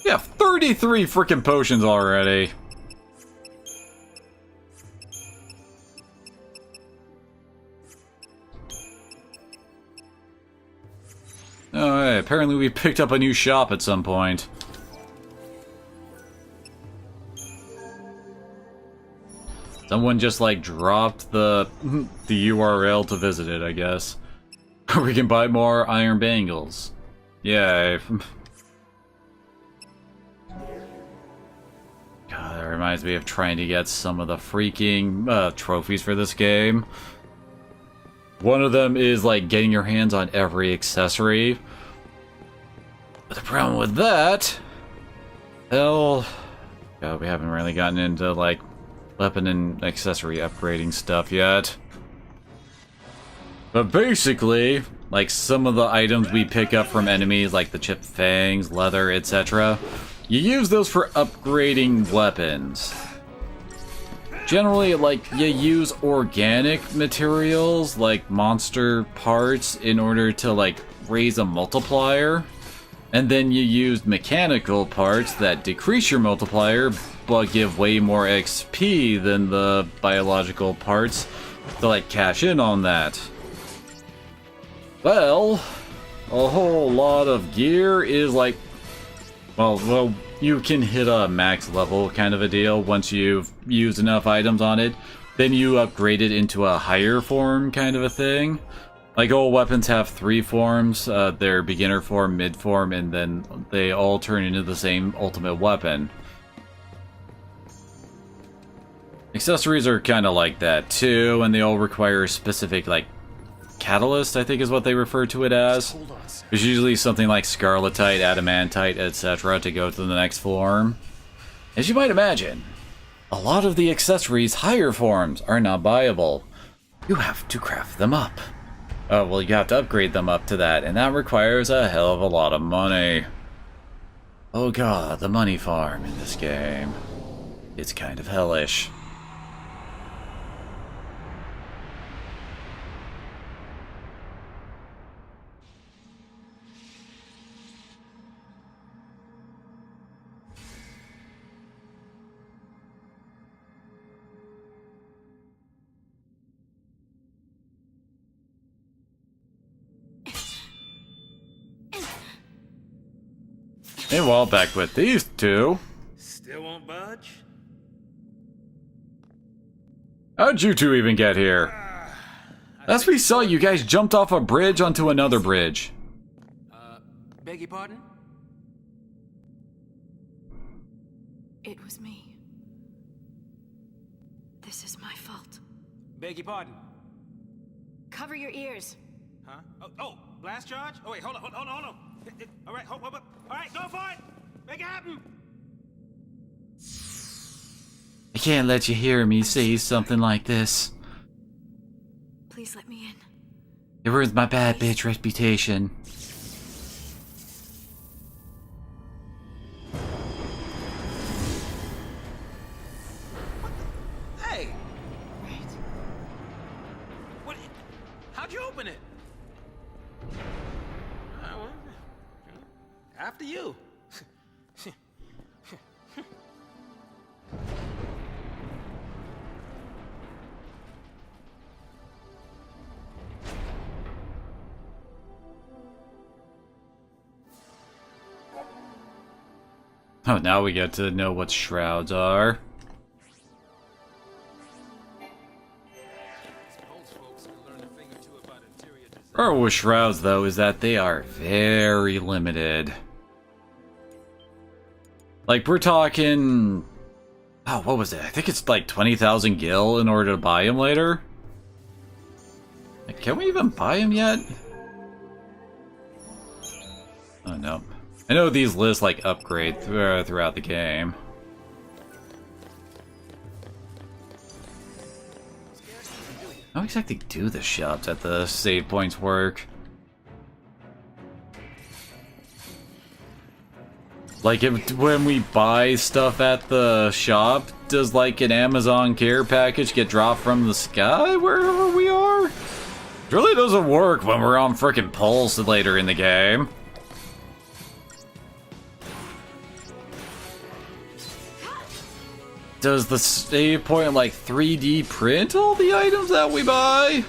We have 33 freaking potions already. Oh, hey, apparently we picked up a new shop at some point. Someone just like dropped the URL to visit it, I guess. We can buy more iron bangles. Yay. God, that reminds me of trying to get some of the freaking trophies for this game. One of them is like getting your hands on every accessory. But the problem with that, hell, God, we haven't really gotten into like weapon and accessory upgrading stuff yet. But basically, like some of the items we pick up from enemies, like the chipped fangs, leather, etc., you use those for upgrading weapons. Generally, like, you use organic materials, like monster parts, in order to, like, raise a multiplier. And then you used mechanical parts that decrease your multiplier, but give way more XP than the biological parts to like cash in on that. Well, a whole lot of gear is like, well, you can hit a max level kind of a deal once you've used enough items on it. Then you upgrade it into a higher form kind of a thing. Like all weapons have 3 forms, their beginner form, mid form, and then they all turn into the same ultimate weapon. Accessories are kind of like that too, and they all require a specific like catalyst, I think is what they refer to it as. There's usually something like scarletite, adamantite, etc. to go to the next form. As you might imagine, a lot of the accessories' higher forms are not buyable. You have to craft them up. Oh, well, you have to upgrade them up to that, and that requires a hell of a lot of money. Oh god, the money farm in this game. It's kind of hellish. Meanwhile, back with these two. Still won't budge? How'd you two even get here? Last we saw, you guys jumped off a bridge onto another bridge. Beg your pardon? It was me. This is my fault. Beg your pardon? Cover your ears. Huh? Oh, blast charge? Oh, wait, hold on. All right, hold. All right, go for it! Make it happen! I can't let you hear me say something like this. Please let me in. It ruins my bad bitch reputation. Hey! Wait. What? How'd you open it? Well, after you. Oh, now we get to know what shrouds are. Problem with shrouds, though, is that they are very limited. Like, we're talking... Oh, what was it? I think it's like 20,000 gil in order to buy them later. Like, can we even buy them yet? Oh, no. I know these lists, like, upgrade throughout the game. How exactly do the shops at the save points work? Like, when we buy stuff at the shop, does, like, an Amazon care package get dropped from the sky wherever we are? It really doesn't work when we're on frickin' Pulse later in the game. Does the save point, like, 3D print all the items that we buy?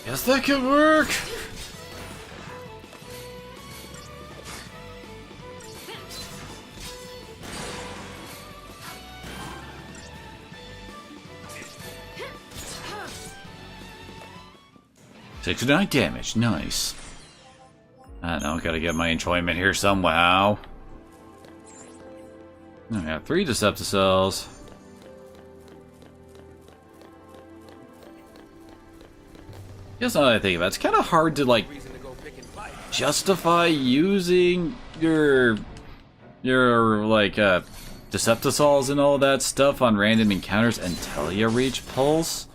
Guess that could work. $69 damage, nice. I don't know, gotta get my enjoyment here somehow. I have 3 Decepticels. Guess now that I think about it, it's kind of hard to, like, justify using your like, Decepticels and all that stuff on random encounters until you reach Pulse.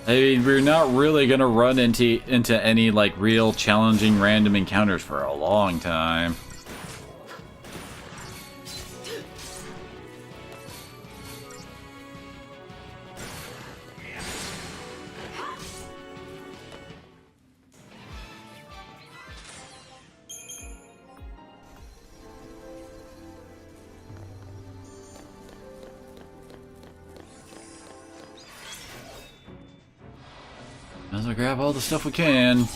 I mean, we're not really gonna run into any, like, real challenging random encounters for a long time. So grab all the stuff we can.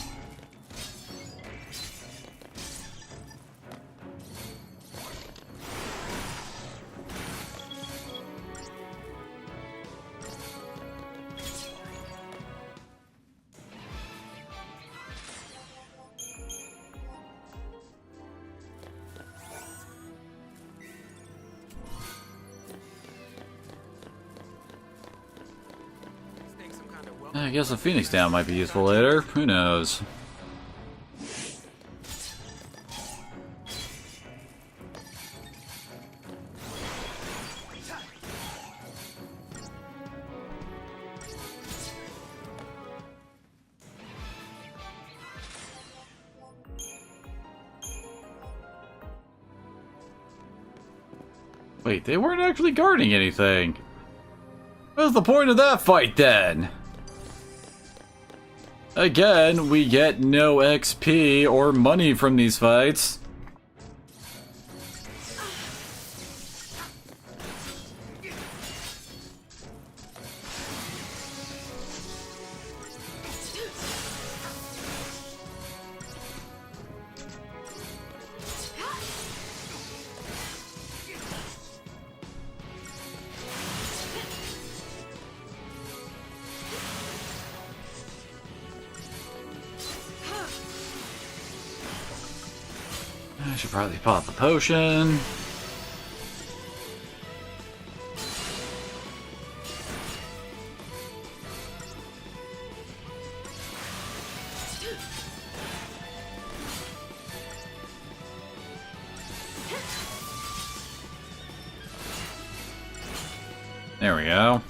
I guess a Phoenix Down might be useful later. Who knows? Wait, they weren't actually guarding anything. What's the point of that fight then? Again, we get no XP or money from these fights. I should probably pop the potion. There we go.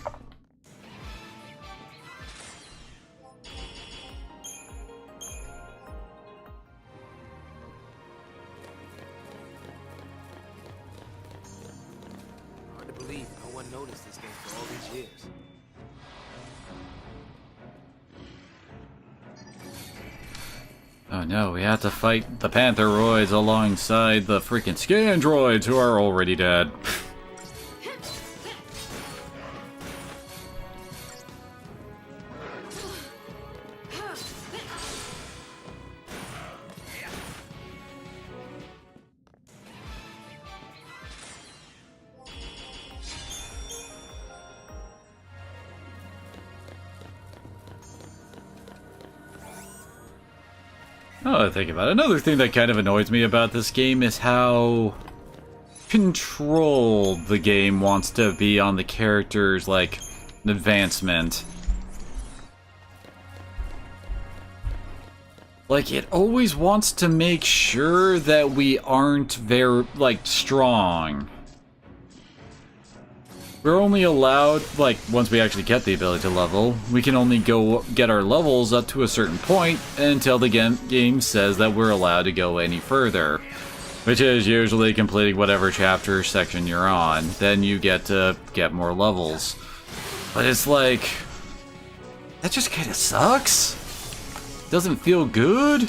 Hard to believe no one noticed this thing for all these years. Oh no, we have to fight the Pantheroids alongside the freaking Scandroids who are already dead. Oh, I think about it. Another thing that kind of annoys me about this game is how controlled the game wants to be on the characters' like advancement. Like, it always wants to make sure that we aren't very, like, strong. We're only allowed, like, once we actually get the ability to level, we can only go get our levels up to a certain point until the game says that we're allowed to go any further. Which is usually completing whatever chapter section you're on. Then you get to get more levels. But it's like, that just kind of sucks. Doesn't feel good.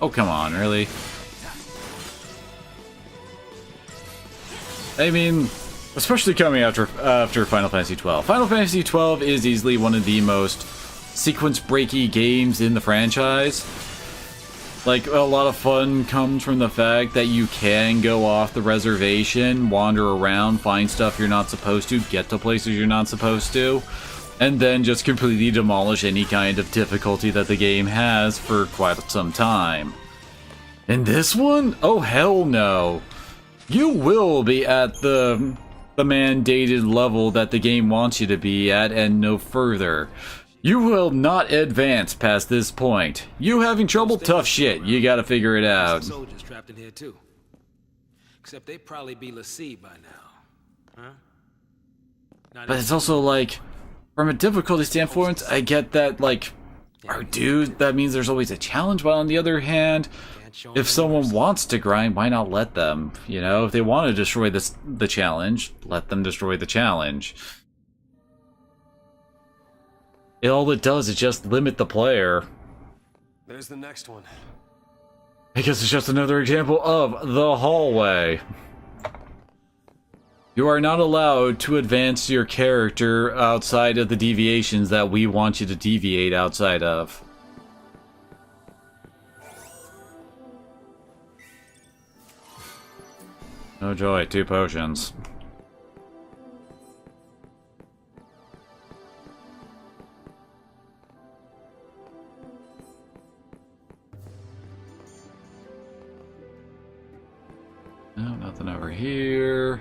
Oh, come on, really? I mean, especially coming after Final Fantasy XII. Final Fantasy XII is easily one of the most sequence-breaky games in the franchise. Like, a lot of fun comes from the fact that you can go off the reservation, wander around, find stuff you're not supposed to, get to places you're not supposed to, and then just completely demolish any kind of difficulty that the game has for quite some time. In this one? Oh, hell no. You will be at the mandated level that the game wants you to be at and no further. You will not advance past this point. You having trouble? Tough shit. You gotta figure it out. Soldiers trapped in here too. Except they'd probably be Lassie by now. Huh? But it's also like, from a difficulty standpoint, I get that, like, oh dude, that means there's always a challenge, but on the other hand, if someone wants to grind, why not let them? You know, if they want to destroy the challenge, let them destroy the challenge. All it does is just limit the player. There's the next one. I guess it's just another example of the hallway. You are not allowed to advance your character outside of the deviations that we want you to deviate outside of. Oh joy, 2 potions. No, nothing over here.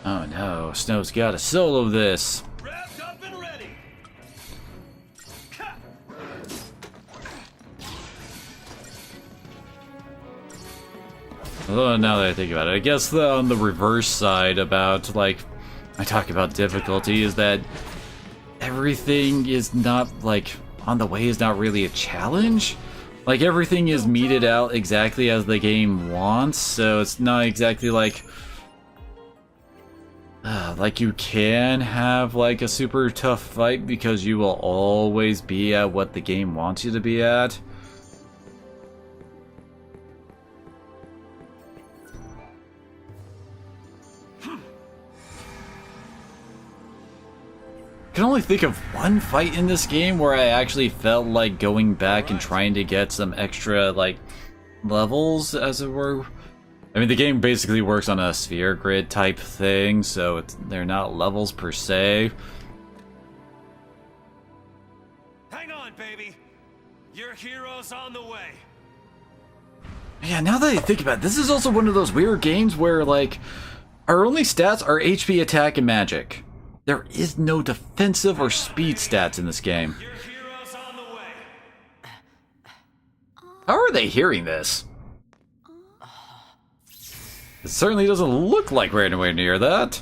Oh no, Snow's got a solo this. Wrapped up and ready. Although now that I think about it, I guess on the reverse side about, like, I talk about difficulty is that everything is not, like, on the way is not really a challenge. Like, everything is meted out exactly as the game wants, so it's not exactly like you can have, like, a super tough fight because you will always be at what the game wants you to be at. I can only think of one fight in this game where I actually felt like going back and trying to get some extra, like, levels, as it were. I mean, the game basically works on a sphere grid type thing, so they're not levels per se. Hang on, baby. Your hero's on the way. Yeah, now that I think about it, this is also one of those weird games where, like, our only stats are HP, attack, and magic. There is no defensive or speed stats in this game. Your hero's on the way. How are they hearing this? It certainly doesn't look like we're anywhere near that.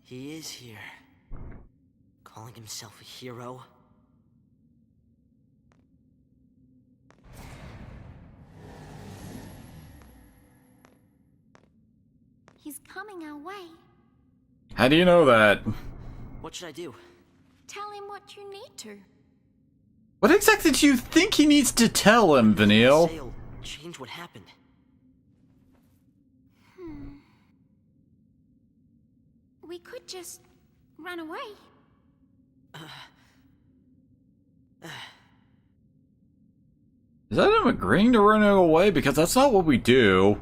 He is here. Calling himself a hero. He's coming our way. How do you know that? What should I do? Tell him what you need to. What exactly do you think he needs to tell him, Vanille? Sale, change what happened. We could just run away. Is that him agreeing to run away? Because that's not what we do.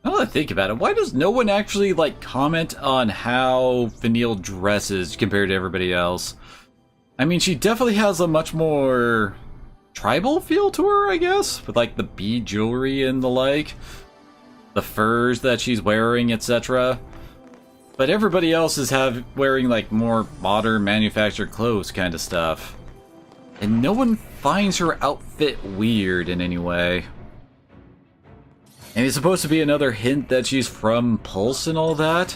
Now that I think about it, why does no one actually, like, comment on how Vanille dresses compared to everybody else? I mean, she definitely has a much more tribal feel to her, I guess, with, like, the bead jewelry and the like, the furs that she's wearing, etc. But everybody else is wearing, like, more modern manufactured clothes kind of stuff. And no one finds her outfit weird in any way. And it's supposed to be another hint that she's from Pulse and all that.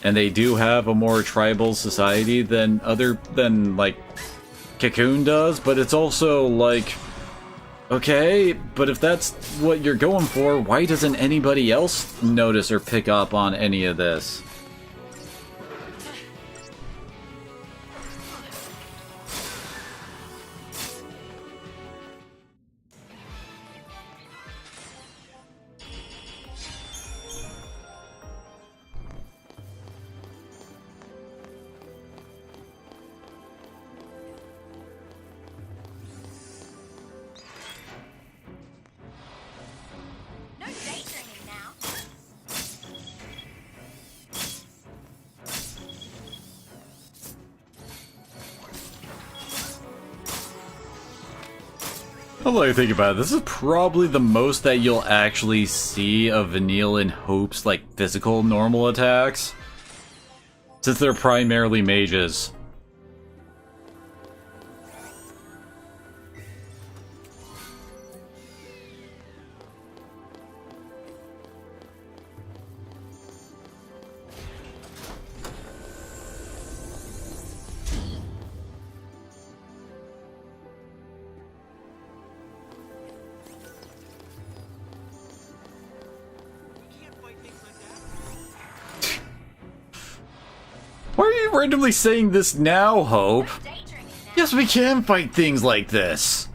And they do have a more tribal society than like Cocoon does, but it's also like, okay, but if that's what you're going for, why doesn't anybody else notice or pick up on any of this? No danger in him now. I'm like thinking about it. This is probably the most that you'll actually see of Vanille and Hope's like physical normal attacks, since they're primarily mages. Why are you randomly saying this now, Hope? Yes, we can fight things like this.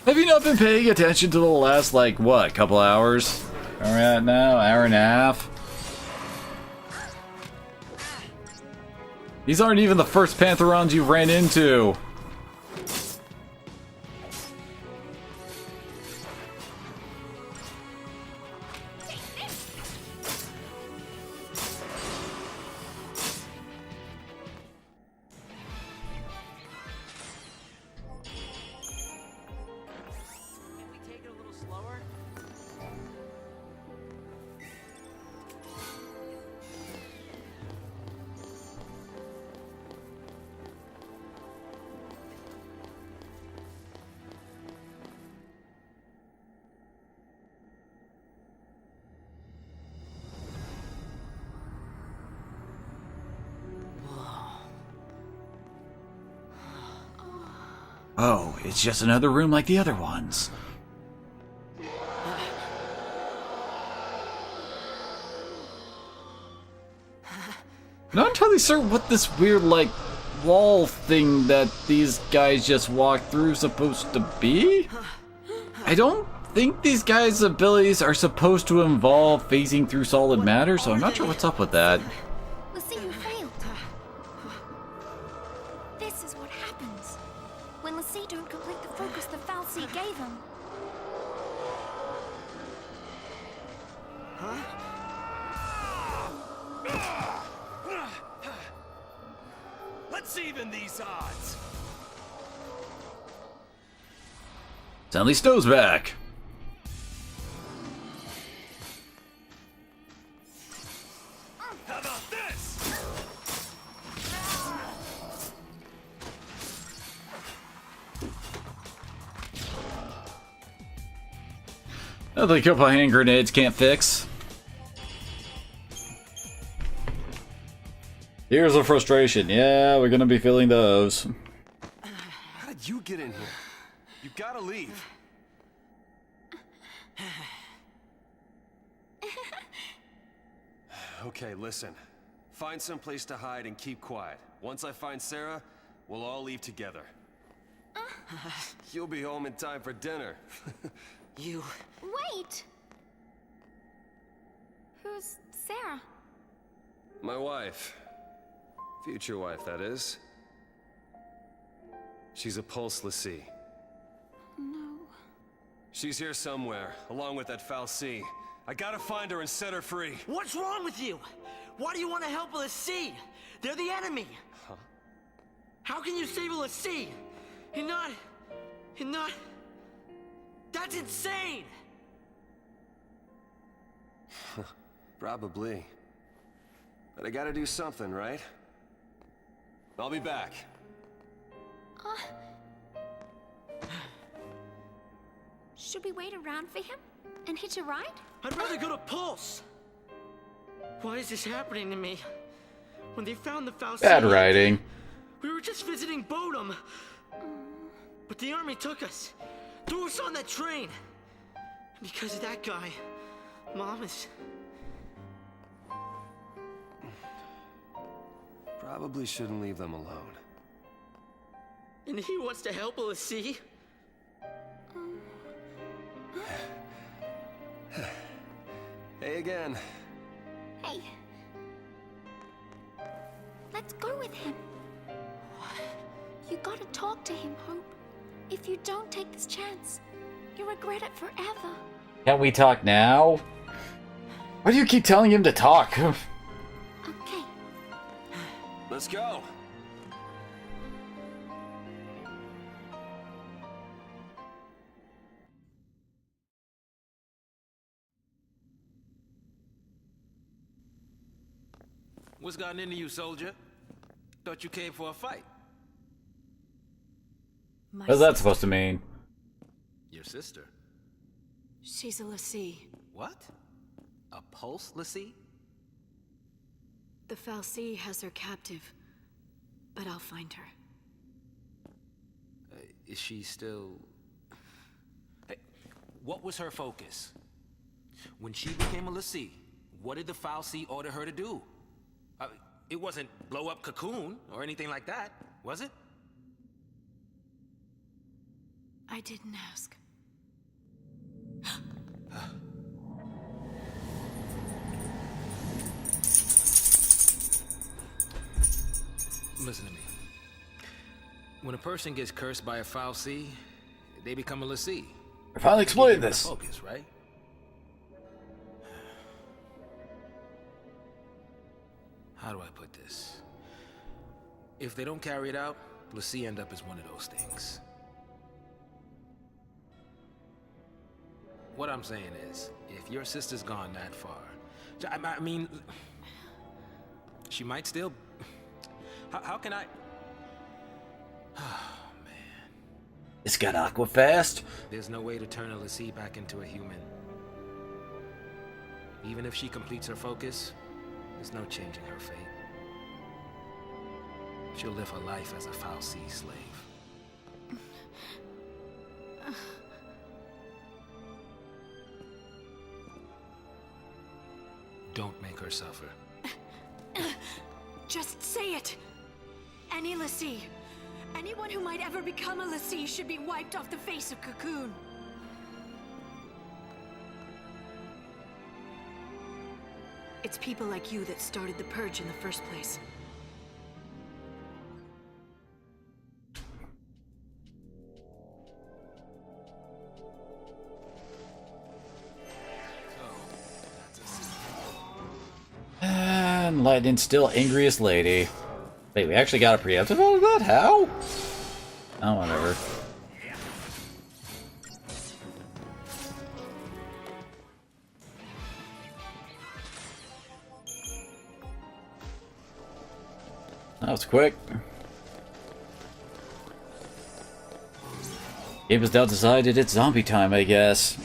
Have you not been paying attention to the last, like, what, couple hours? Where are we at now? Hour and a half? These aren't even the first Pantherons you ran into. Oh, it's just another room like the other ones. Not entirely certain what this weird, like, wall thing that these guys just walked through is supposed to be? I don't think these guys' abilities are supposed to involve phasing through solid matter, so I'm not sure what's up with that. Let's see, you failed. This is what happens when Lassie don't complete the focus the Fal'Cie gave him. Let's even these odds. Stanley Stowe's back. How about this? Nothing a couple of hand grenades can't fix. Here's a frustration. Yeah, we're gonna be feeling those. How did you get in here? You gotta leave. Okay, listen. Find some place to hide and keep quiet. Once I find Sarah, we'll all leave together. You'll be home in time for dinner. You... Wait! Who's Sarah? My wife. Future wife, that is. She's a Pulse Lassie. No. She's here somewhere, along with that Fal'Cie. I gotta find her and set her free. What's wrong with you? Why do you want to help Lassie? They're the enemy. Huh? How can you save Lassie? You're not... That's insane! Probably. But I gotta do something, right? I'll be back. Should we wait around for him and hitch a ride? I'd rather go to Pulse. Why is this happening to me? When they found the Fal'Cie... Bad writing. We were just visiting Bodum. But the army took us. Threw us on that train. And because of that guy, Mom is... Probably shouldn't leave them alone. And he wants to help Lassie. Hey again. Hey. Let's go with him. You gotta talk to him, Hope. If you don't take this chance, you'll regret it forever. Can't we talk now? Why do you keep telling him to talk? Okay. Let's go. What's gotten into you, soldier? Thought you came for a fight. What's that supposed to mean? Your sister. She's a Lassie. What? A pulse Lassie? The Fal'Cie has her captive, but I'll find her. Is she still... Hey, what was her focus? When she became a Lassie, what did the Fal'Cie order her to do? It wasn't blow up Cocoon or anything like that, was it? I didn't ask. Listen to me. When a person gets cursed by a Fal'Cie, they become a Lassie. I finally explained this. Focus, right? How do I put this? If they don't carry it out, Lassie end up as one of those things. What I'm saying is, if your sister's gone that far, I mean, she might still... How can I... Oh, man. It's got Aqua fast. There's no way to turn a Lassie back into a human. Even if she completes her focus, there's no changing her fate. She'll live her life as a Fal'Cie slave. Don't make her suffer. Just say it! Any Lassie, anyone who might ever become a Lassie should be wiped off the face of Cocoon. It's people like you that started the Purge in the first place. And Lightning's still angriest lady. Wait, we actually got a preemptive out of that? How? Oh, whatever. That was quick. Game has now decided it's zombie time, I guess.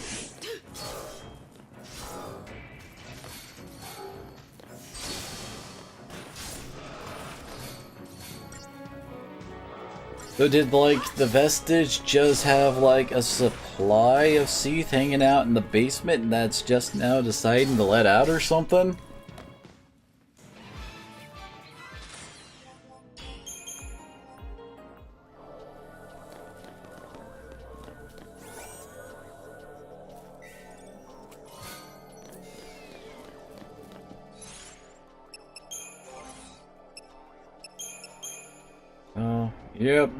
So did, like, the Vestige just have, like, a supply of Seath hanging out in the basement and that's just now deciding to let out or something? Oh, yep.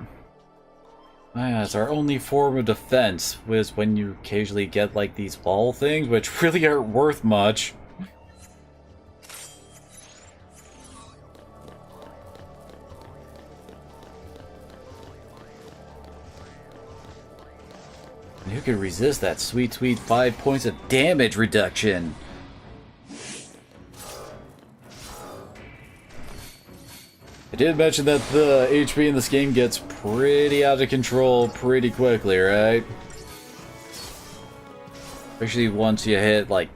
Ah, it's our only form of defense, was when you occasionally get like these ball things, which really aren't worth much. And who can resist that sweet, sweet 5 points of damage reduction? I did mention that the HP in this game gets pretty out of control pretty quickly, right? Especially once you hit, like,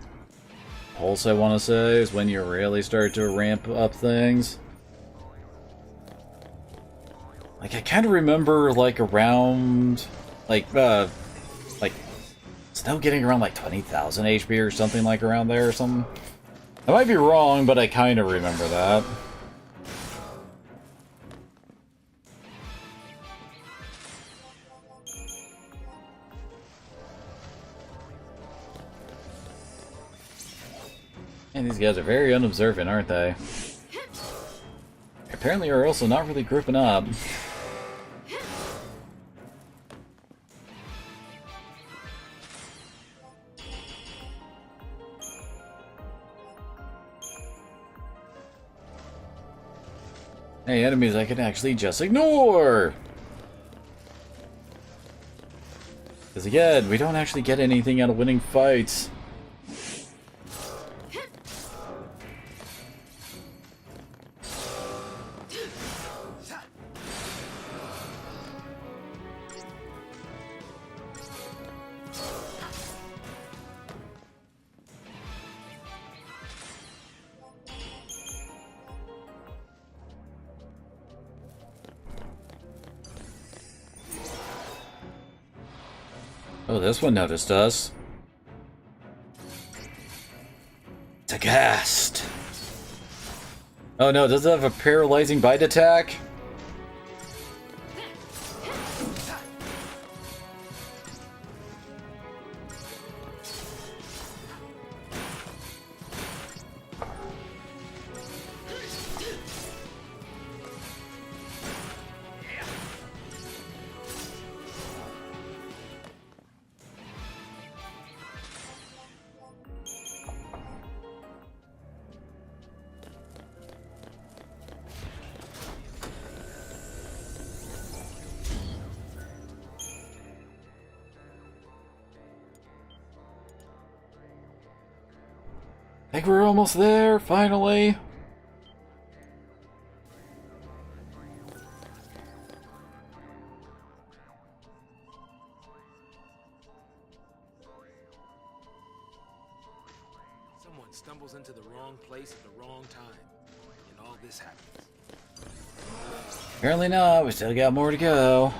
Pulse, I want to say, is when you really start to ramp up things. Like, I kind of remember, like, around, like, Snow getting around, like, 20,000 HP or something, like, around there or something. I might be wrong, but I kind of remember that. And these guys are very unobservant, aren't they? Apparently are also not really grouping up. Hey, enemies I can actually just ignore! Because again, we don't actually get anything out of winning fights. Oh, this one noticed us. It's a ghast. Oh no, does it have a paralyzing bite attack? I think we're almost there, finally. Someone stumbles into the wrong place at the wrong time, and all this happens. Apparently not, we still got more to go.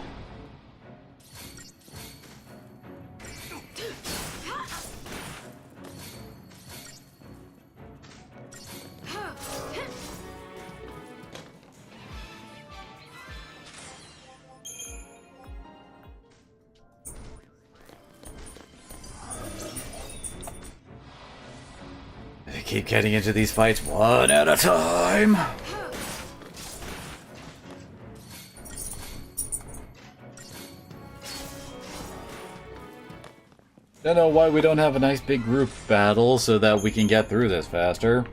They keep getting into these fights one at a time. Don't know why we don't have a nice big group battle so that we can get through this faster.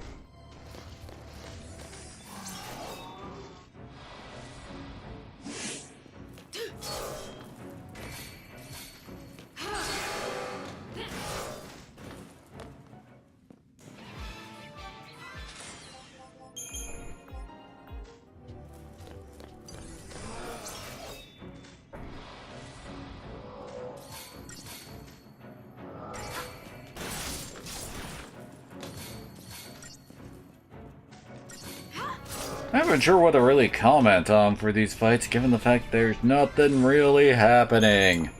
I'm not sure what to really comment on for these fights, given the fact there's nothing really happening.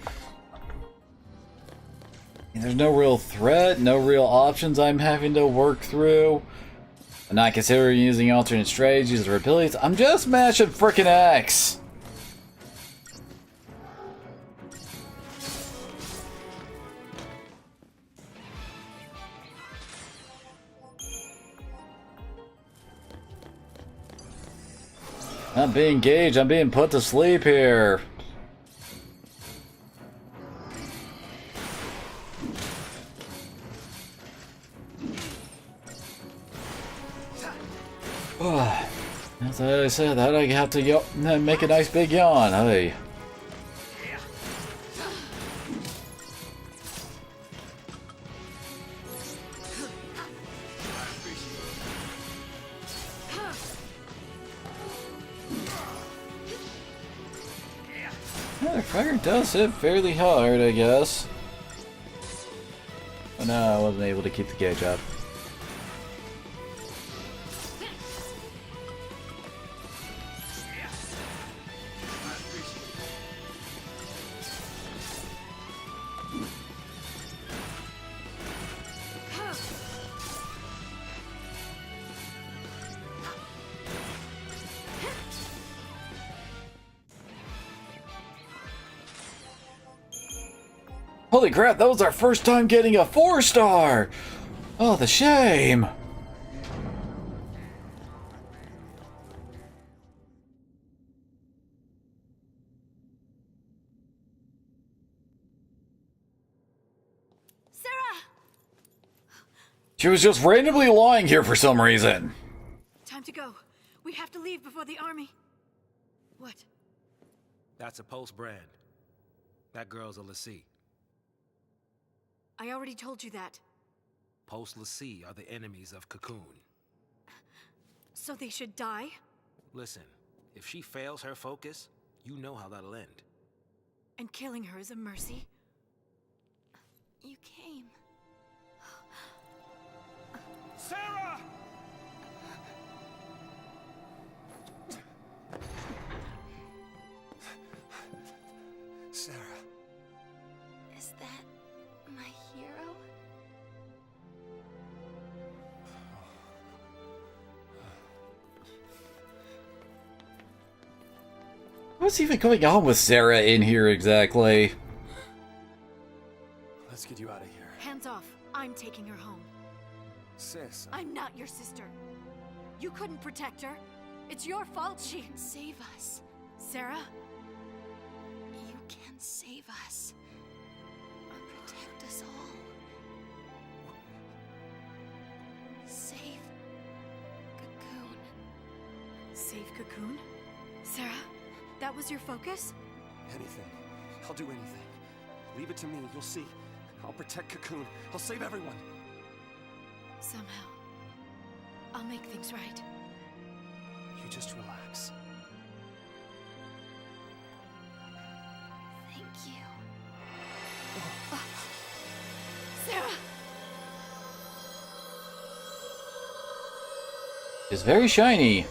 There's no real threat, no real options I'm having to work through. I'm not considering using alternate strategies or abilities. I'm just mashing frickin' X. I'm being engaged, I'm being put to sleep here. As I said, that I have to make a nice big yawn. Hey. The fire does hit fairly hard, I guess. Oh no, I wasn't able to keep the gauge up. Holy crap, that was our first time getting a 4-star! Oh, the shame! Sarah! She was just randomly lying here for some reason. Time to go. We have to leave before the army. What? That's a Pulse brand. That girl's a Lassie. I already told you that. Pulse Lassie are the enemies of Cocoon. So they should die? Listen, if she fails her focus, you know how that'll end. And killing her is a mercy? You came. Sarah! Sarah. Is that my hero? What's even going on with Sarah in here exactly? Let's get you out of here. Hands off. I'm taking her home. Sis, I'm not your sister. You couldn't protect her. It's your fault she... Save us. Sarah? You can save us. Protect us all. Save Cocoon. Save Cocoon? Sarah? That was your focus? anything. I'll do anything. Leave it to me, you'll see. I'll protect Cocoon. I'll save everyone. Somehow, I'll make things right. You just relax. Thank you. Sarah! It's very shiny.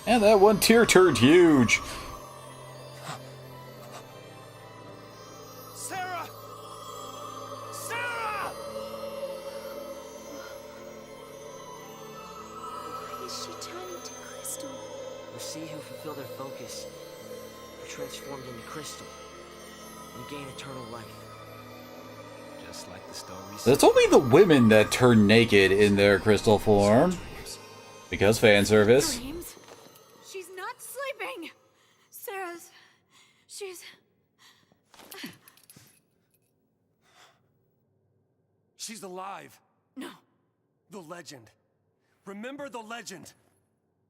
And that one tear turned huge. Sarah! Sarah! Why is she turning to crystal? The sea who fulfill their focus are transformed into crystal and gain eternal life. Just like the stories. It's only the women that turn naked in their crystal form. Because fan service. Dreams? She's not sleeping! Sarah's... she's... She's alive. No. The legend. Remember the legend.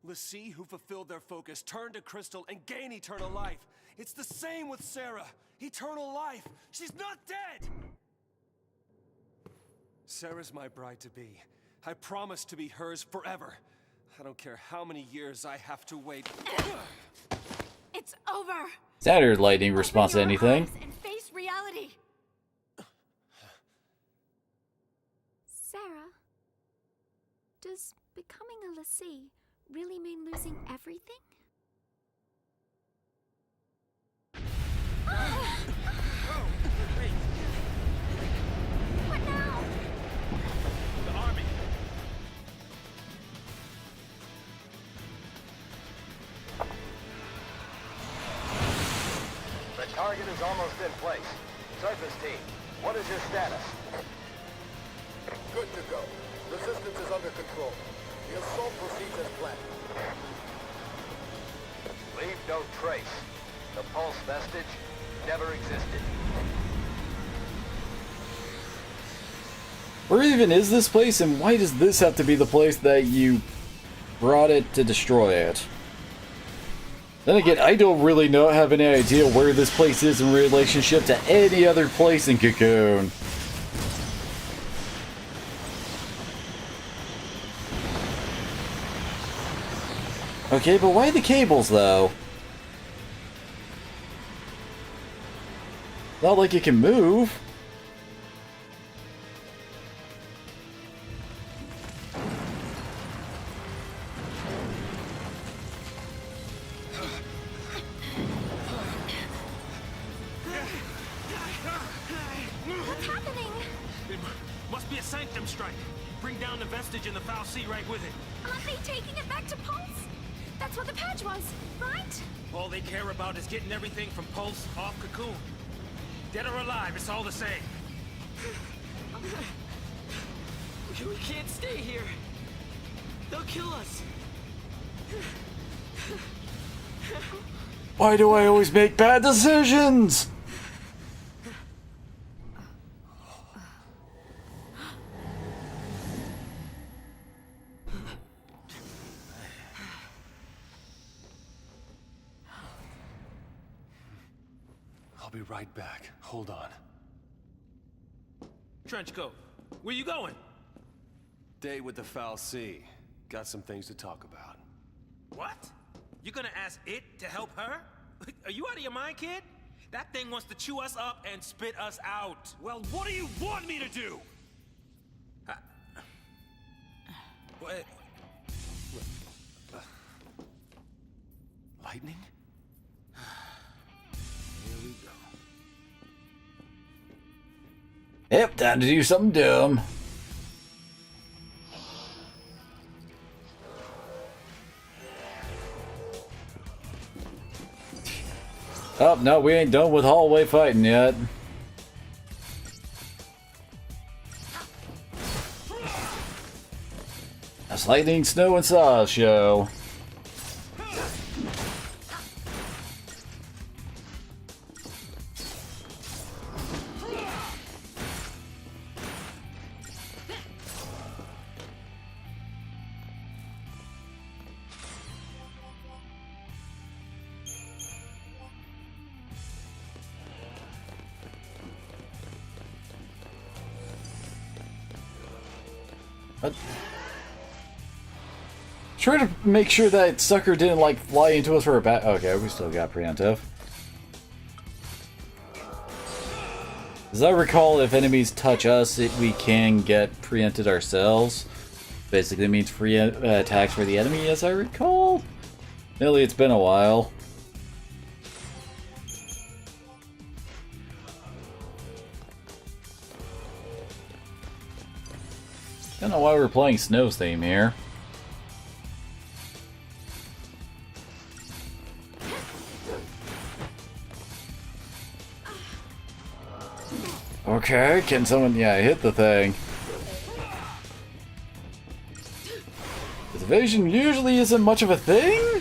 Lassie, who fulfilled their focus, turned to crystal and gained eternal life. It's the same with Sarah. Eternal life. She's not dead! Sarah's my bride-to-be. I promise to be hers forever. I don't care how many years I have to wait. It's over! Standard lightning response to Open your anything. eyes and face reality! Sarah, does becoming a Lassie really mean losing everything? What now? The army. The target is almost in place. Surface team, what is your status? Good to go. Resistance is under control. The assault proceeds as planned. Leave no trace. The pulse vestige never existed. Where even is this place, and why does this have to be the place that you brought it to destroy it? Then again, I don't really have any idea where this place is in relationship to any other place in Cocoon. Okay, but why the cables, though? Not like it can move. What's happening? It must be a sanctum strike. Bring down the vestige in the foul sea right with it. Aren't they taking it back to Pulse? That's what the purge was, right? All they care about is getting everything from Pulse off Cocoon. Dead or alive, it's all the same. We can't stay here. They'll kill us. Why do I always make bad decisions? I'll be right back. Hold on. Trenchcoat, where you going? Date with the Foul Sea. Got some things to talk about. What? You're gonna ask it to help her? Are you out of your mind, kid? That thing wants to chew us up and spit us out. Well, what do you want me to do? What? Lightning? Here we go. Yep, time to do something dumb. Oh, no, we ain't done with hallway fighting yet. That's lightning, snow, and saw show. Try to make sure that sucker didn't like fly into us for a bat. Okay, we still got preemptive. As I recall, if enemies touch us, we can get preempted ourselves. Basically means free attacks for the enemy, as I recall. Nearly, it's been a while. I don't know why we're playing Snow's theme here. Okay, can someone... yeah, hit the thing. This evasion usually isn't much of a thing?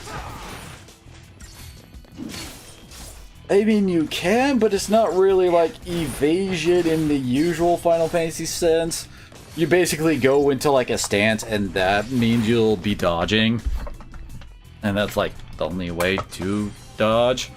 I mean, you can, but it's not really like evasion in the usual Final Fantasy sense. You basically go into like a stance and that means you'll be dodging. And that's like the only way to dodge.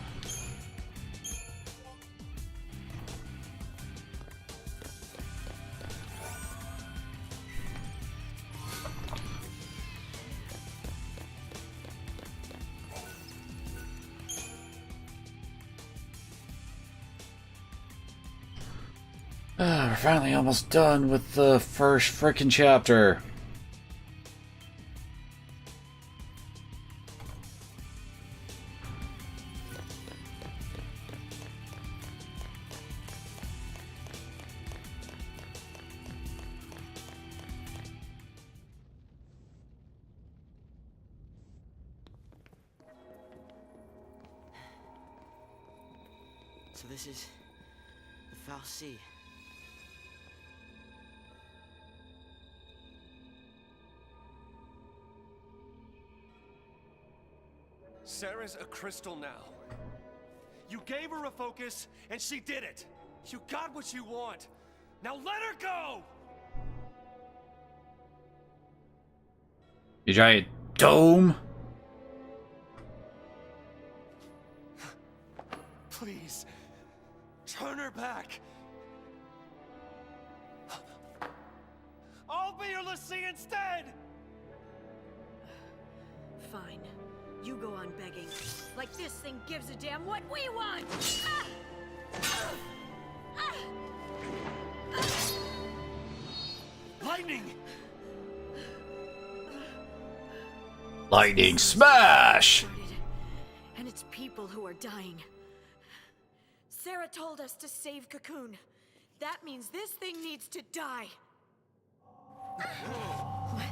We're finally almost done with the first frickin' chapter. So this is the Foul Sea. Sarah's a crystal now. You gave her a focus, and she did it. You got what you want. Now let her go! You giant dome? Please, turn her back. I'll be your Lassie instead! Fine. You go on begging. Like this thing gives a damn what we want! Lightning! Lightning smash! And it's people who are dying. Sarah told us to save Cocoon. That means this thing needs to die. What?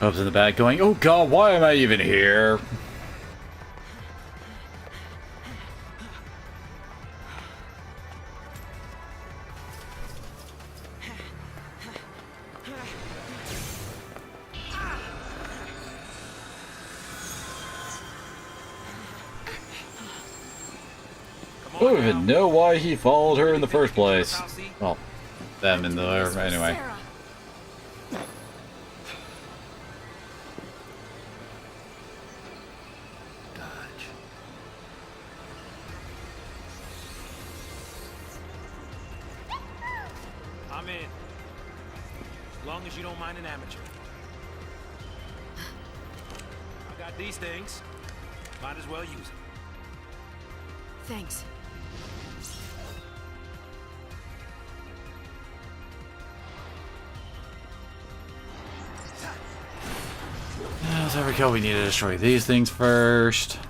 Hub's in the back going, oh god, why am I even here? don't even know why he followed her in the first place. Well, them in the anyway. Sarah. I'm in. As long as you don't mind an amateur. I got these things. Might as well use them. Thanks. There we go, we need to destroy these things first.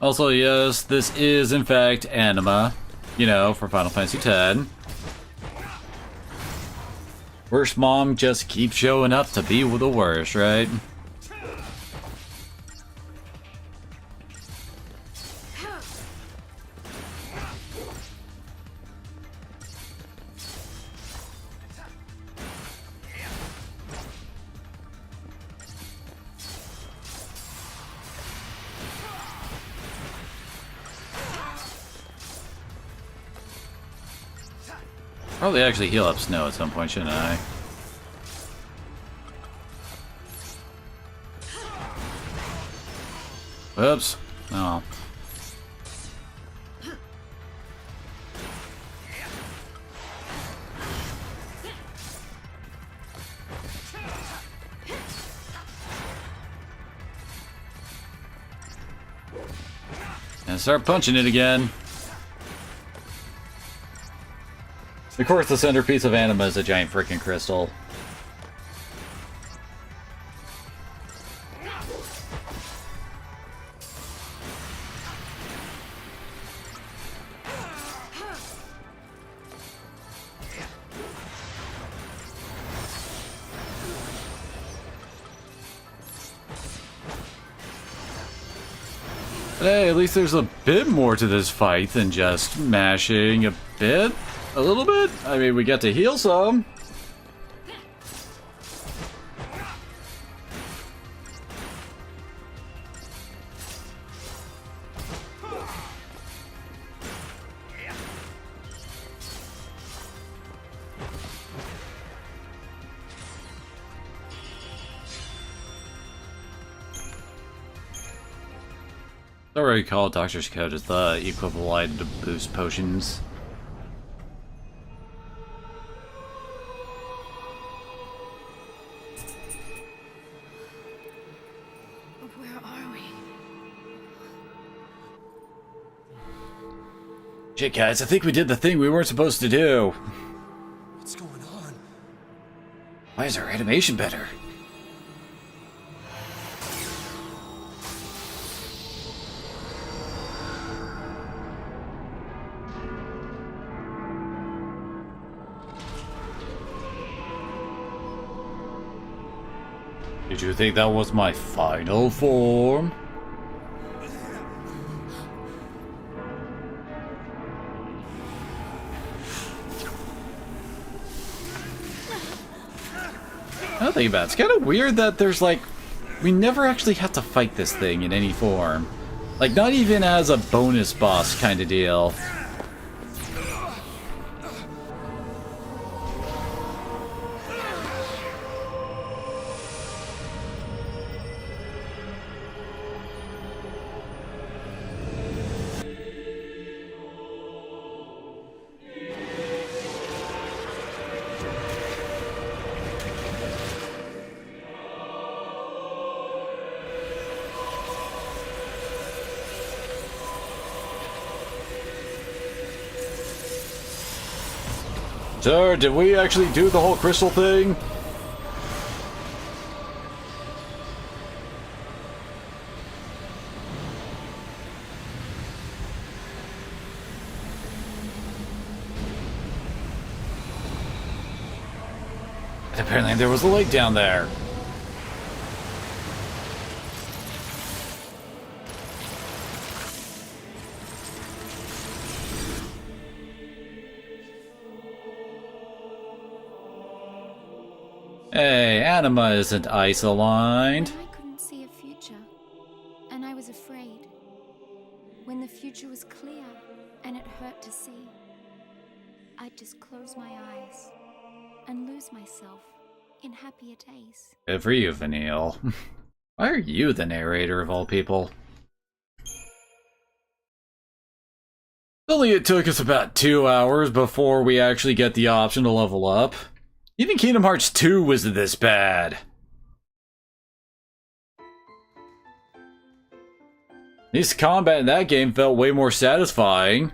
Also, yes, this is in fact Anima, you know, from Final Fantasy X. Worst mom just keeps showing up to be the worst, right? Probably actually heal up Snow at some point, shouldn't I? Whoops. Oh. And start punching it again. Of course, the centerpiece of Anima is a giant freaking crystal. But hey, at least there's a bit more to this fight than just mashing a bit. A little bit? I mean, we get to heal some. I already call Doctor's Code as the equivalent to boost potions. Shit, guys, I think we did the thing we weren't supposed to do. What's going on? Why is our animation better? Did you think that was my final form? I think about it. It's kind of weird that there's like, we never actually had to fight this thing in any form. Like, not even as a bonus boss kind of deal. Sir, did we actually do the whole crystal thing? And apparently there was a lake down there. Hey, Anima isn't ice aligned. I couldn't see a when I was afraid, when the future was clear and it hurt to see, I'd just close my eyes and lose myself in happier days. Good for you, Vanille. Why are you the narrator of all people? Only it took us about 2 hours before we actually get the option to level up. Even Kingdom Hearts 2 was this bad. At least combat in that game felt way more satisfying.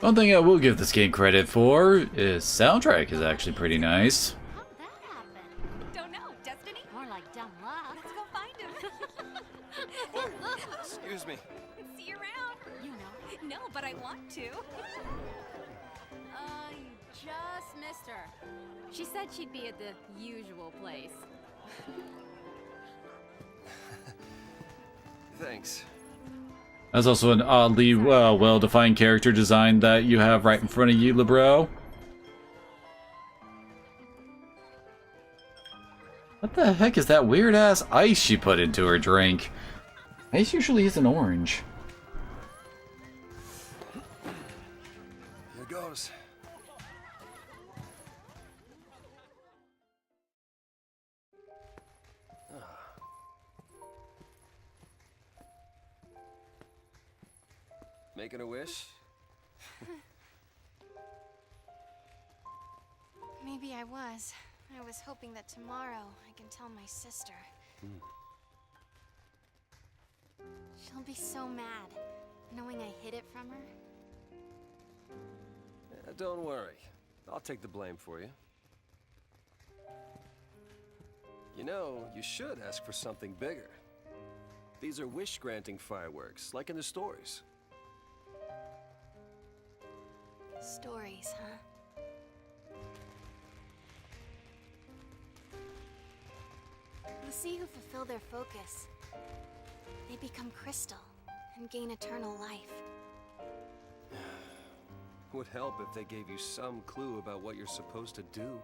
One thing I will give this game credit for is soundtrack is actually pretty nice. How'd that happen? Don't know. Destiny? More like dumb luck. Let's go find him. Excuse me. See you around. You know. No, but I want to. You just missed her. She said she'd be at the usual place. Thanks. That's also an oddly well-defined character design that you have right in front of you, LeBro. What the heck is that weird-ass ice she put into her drink? Ice usually isn't orange. Here goes. Making a wish? Maybe I was. I was hoping that tomorrow I can tell my sister. She'll be so mad, knowing I hid it from her. Don't worry. I'll take the blame for you. You know, you should ask for something bigger. These are wish-granting fireworks, like in the stories. Stories, huh? The sea who fulfill their focus, they become crystal and gain eternal life. Would help if they gave you some clue about what you're supposed to do.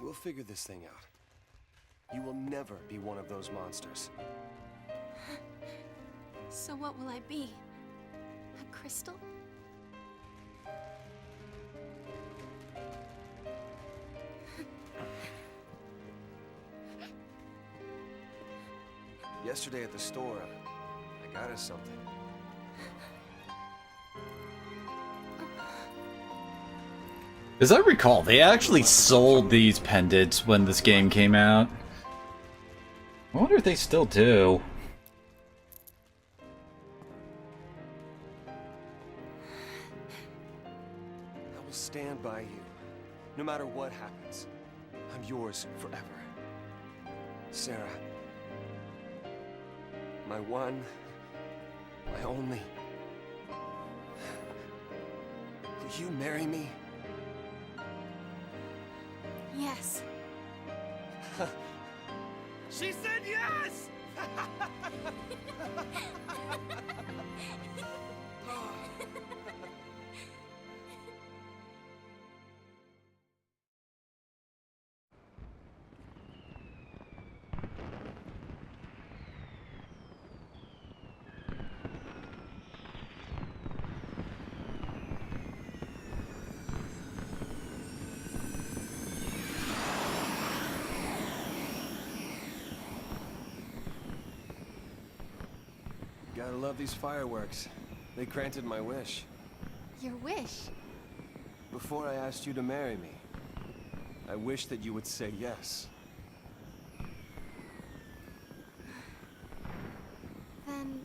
We'll figure this thing out. You will never be one of those monsters. So what will I be? A crystal? Yesterday at the store, I got us something. As I recall, they actually sold these pendants when this game came out. I wonder if they still do. I will stand by you, no matter what happens. I'm yours forever. Sarah. My one, my only. Will you marry me? Yes. She said yes! Gotta love these fireworks. They granted my wish. Your wish? Before I asked you to marry me, I wish that you would say yes. Then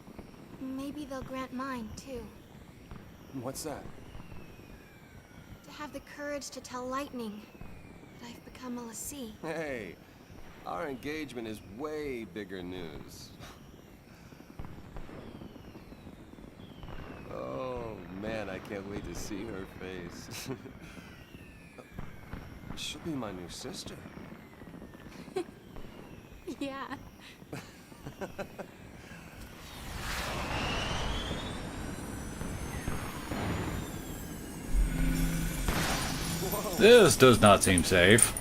maybe they'll grant mine, too. What's that? To have the courage to tell Lightning that I've become a Lassie. Hey, our engagement is way bigger news. Can't wait to see her face. She'll be my new sister. Yeah. This does not seem safe.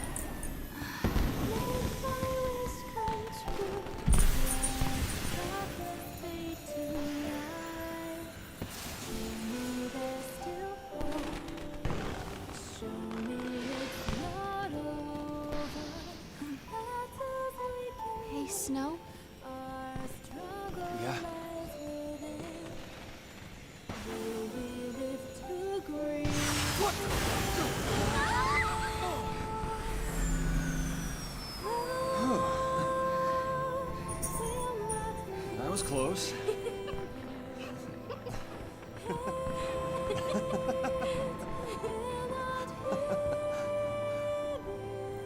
Hey, Snow? Yeah. That was close.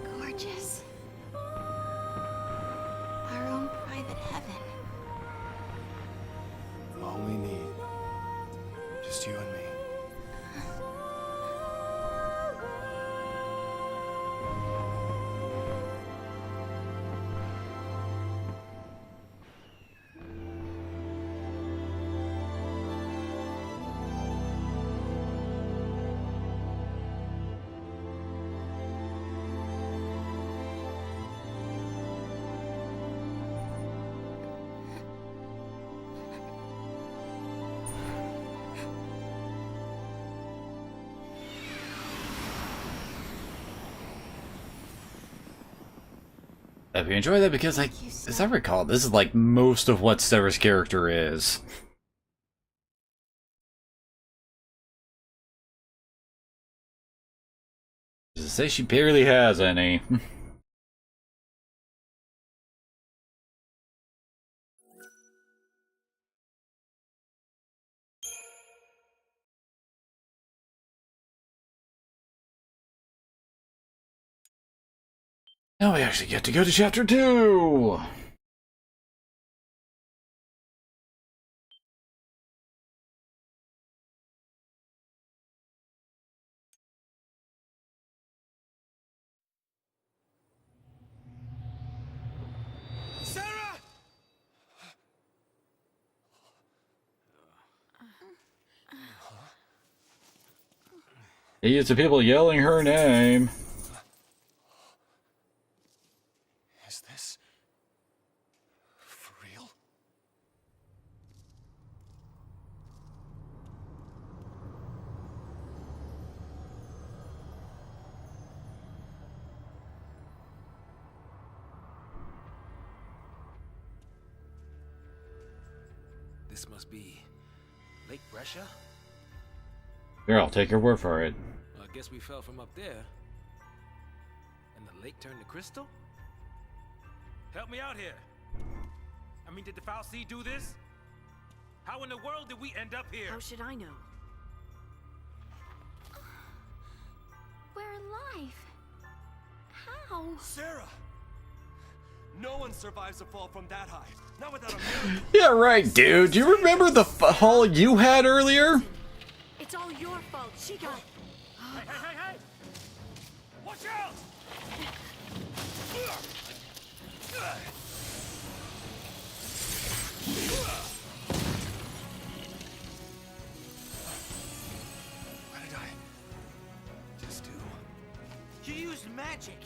Gorgeous. Our own private heaven. All we need. Just you and me. I hope you enjoy that because, like, as I recall, this is like most of what Sarah's character is. Just to say she barely has any. Now we actually get to go to chapter 2! Sarah! He used to people yelling her name. Is this for real? This must be Lake Brescia? Here, I'll take your word for it. Well, I guess we fell from up there. And the lake turned to crystal? Help me out here. I mean, did the Foul Sea do this? How in the world did we end up here? How should I know? We're alive. How? Sarah! No one survives a fall from that high. Not without a miracle. Yeah, right, dude. Do you remember the fall you had earlier? It's all your fault. She got... Hey, hey, hey, hey! Watch out! What did I just do? You used magic.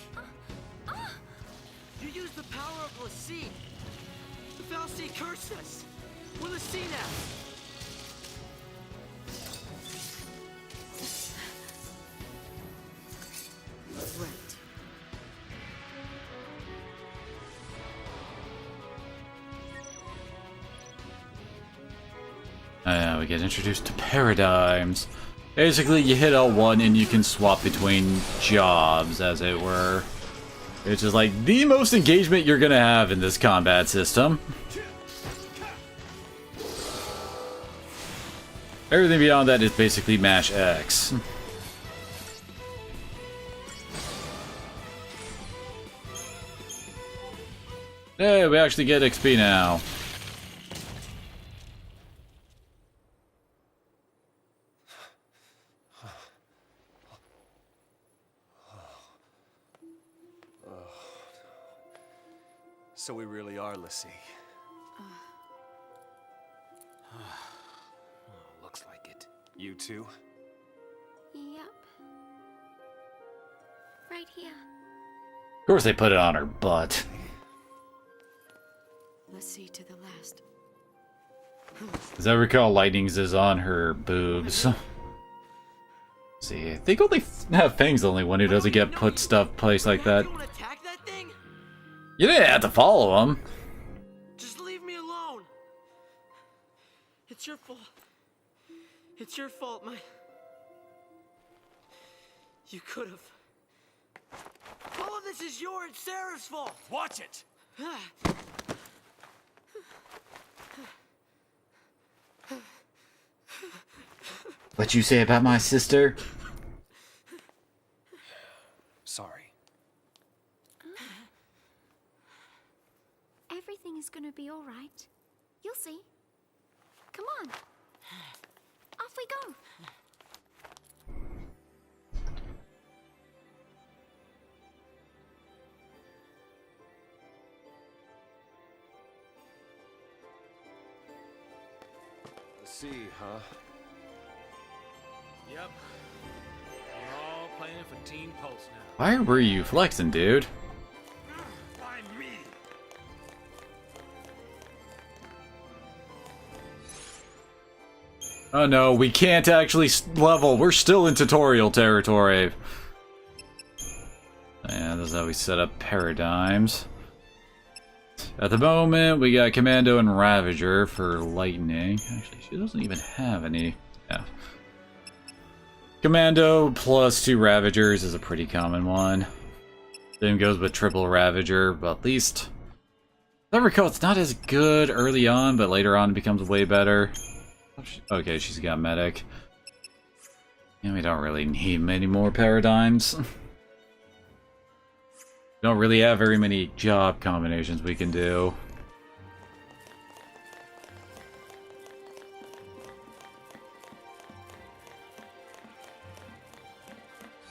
You used the power of Lassie. The Fal'Cie cursed us. We're Lassie now. Right. We get introduced to paradigms. Basically, you hit L1 and you can swap between jobs, as it were. Which is like the most engagement you're gonna have in this combat system. Everything beyond that is basically mash X. Hey, we actually get XP now. So we really are Lassie. Looks like it. You too? Yep. Right here. Of course they put it on her butt. Let's see to the last. As I recall, Lightning's is on her boobs. See, I think only Fang's the only one who doesn't get put stuff placed like that. Attack that thing? You didn't have to follow him. Just leave me alone. It's your fault. It's your fault, You could have. All of this is your and Sarah's fault. Watch it! What you say about my sister? Sorry. Everything is gonna be all right. You'll see. Come on. Off we go. See, huh? Yep. We're all playing for Team Pulse now. Why were you flexing, dude? Why me? Oh no, we can't actually level. We're still in tutorial territory. Yeah, this is how we set up paradigms. At the moment, we got Commando and Ravager for Lightning. Actually, she doesn't even have any. Yeah. Commando plus 2 Ravagers is a pretty common one. Same goes with triple Ravager, but at least... I recall it's not as good early on, but later on it becomes way better. Okay, she's got Medic. And we don't really need many more paradigms. Don't really have very many job combinations we can do.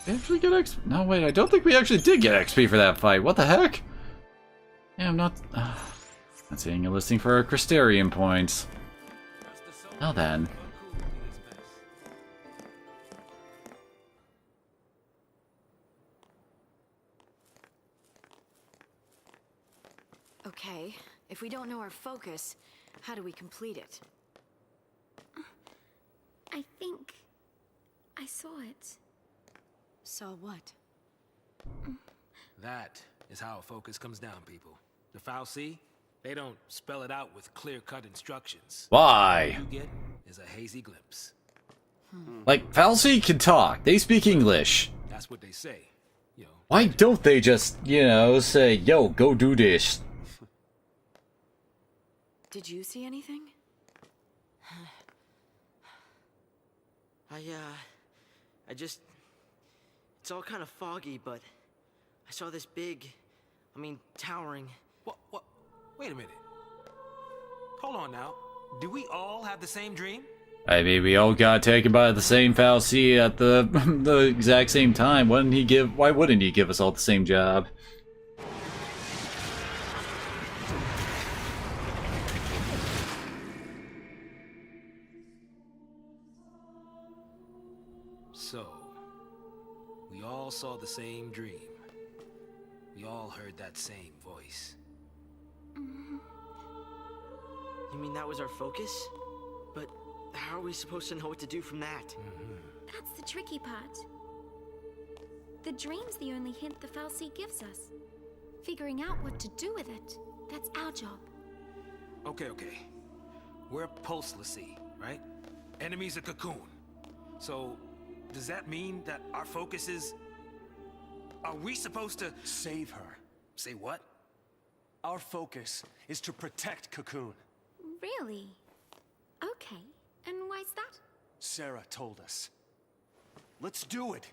We actually get XP? No, wait, I don't think we actually did get XP for that fight. What the heck? Yeah, I'm not seeing a listing for our Crystarium points. Now then. Okay, if we don't know our focus, how do we complete it? I think I saw it. Saw what? That is how a focus comes down, people. The Fal'Cie, they don't spell it out with clear-cut instructions. Why? All you get is a hazy glimpse. Like, Fal'Cie can talk. They speak English. That's what they say. You know. Why don't they just, you know, say, yo, go do this? Did you see anything? I just... It's all kind of foggy, but I saw this big, towering... What? Wait a minute. Hold on now. Do we all have the same dream? I mean, we all got taken by the same Fal'Cie at the exact same time. Why wouldn't he give us all the same job? So, we all saw the same dream. We all heard that same voice. You mean that was our focus? But how are we supposed to know what to do from that? That's the tricky part. The dream's the only hint the Fal'Cie gives us. Figuring out what to do with it, that's our job. Okay. We're Pulse Lassie, right? Enemy's a Cocoon. So, does that mean that our focus is... Are we supposed to... Save her. Say what? Our focus is to protect Cocoon. Really? Okay. And why's that? Sarah told us. Let's do it.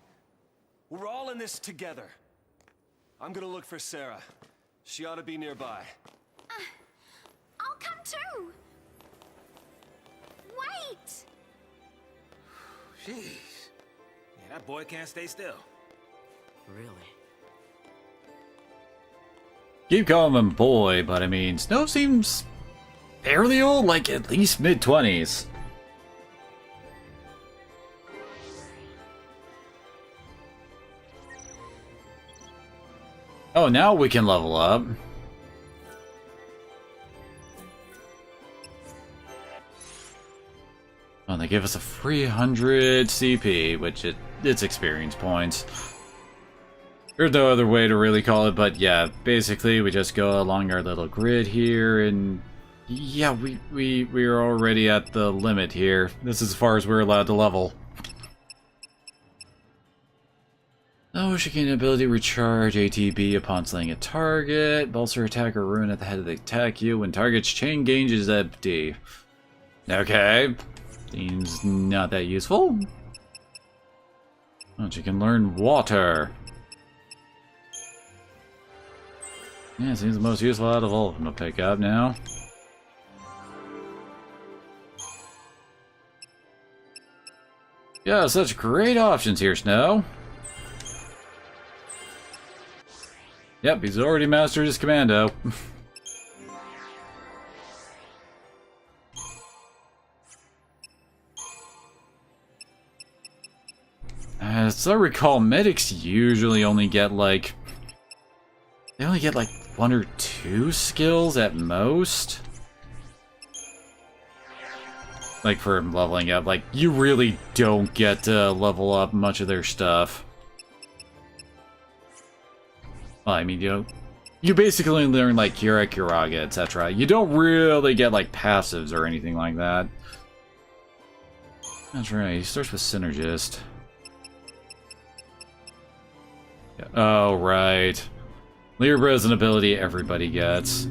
We're all in this together. I'm gonna look for Sarah. She ought to be nearby. I'll come too! Wait! Jeez. Yeah, that boy can't stay still. Really? keep calling him boy, but I mean, Snow seems fairly old, like at least mid-20s. Oh, now we can level up. Oh, they give us a free 100 CP, which it's experience points. There's no other way to really call it, but yeah, basically we just go along our little grid here, and yeah, we're already at the limit here. This is as far as we're allowed to level. Oh, she can ability recharge ATB upon slaying a target. Bolster attack or ruin at the head of the attack you when target's chain gauge is empty. Okay. Seems not that useful. Oh, she can learn water. Yeah, seems the most useful out of all of them to pick up now. Yeah, such great options here, Snow. Yep, he's already mastered his commando. As I recall, medics usually only get like... They only get like 1 or 2 skills at most. Like for leveling up, like you really don't get to level up much of their stuff. Well, I mean, you basically learn like Kira, Kiraga, etc. You don't really get like passives or anything like that. That's right, he starts with Synergist. Yeah. Oh, right. Libra is an ability everybody gets.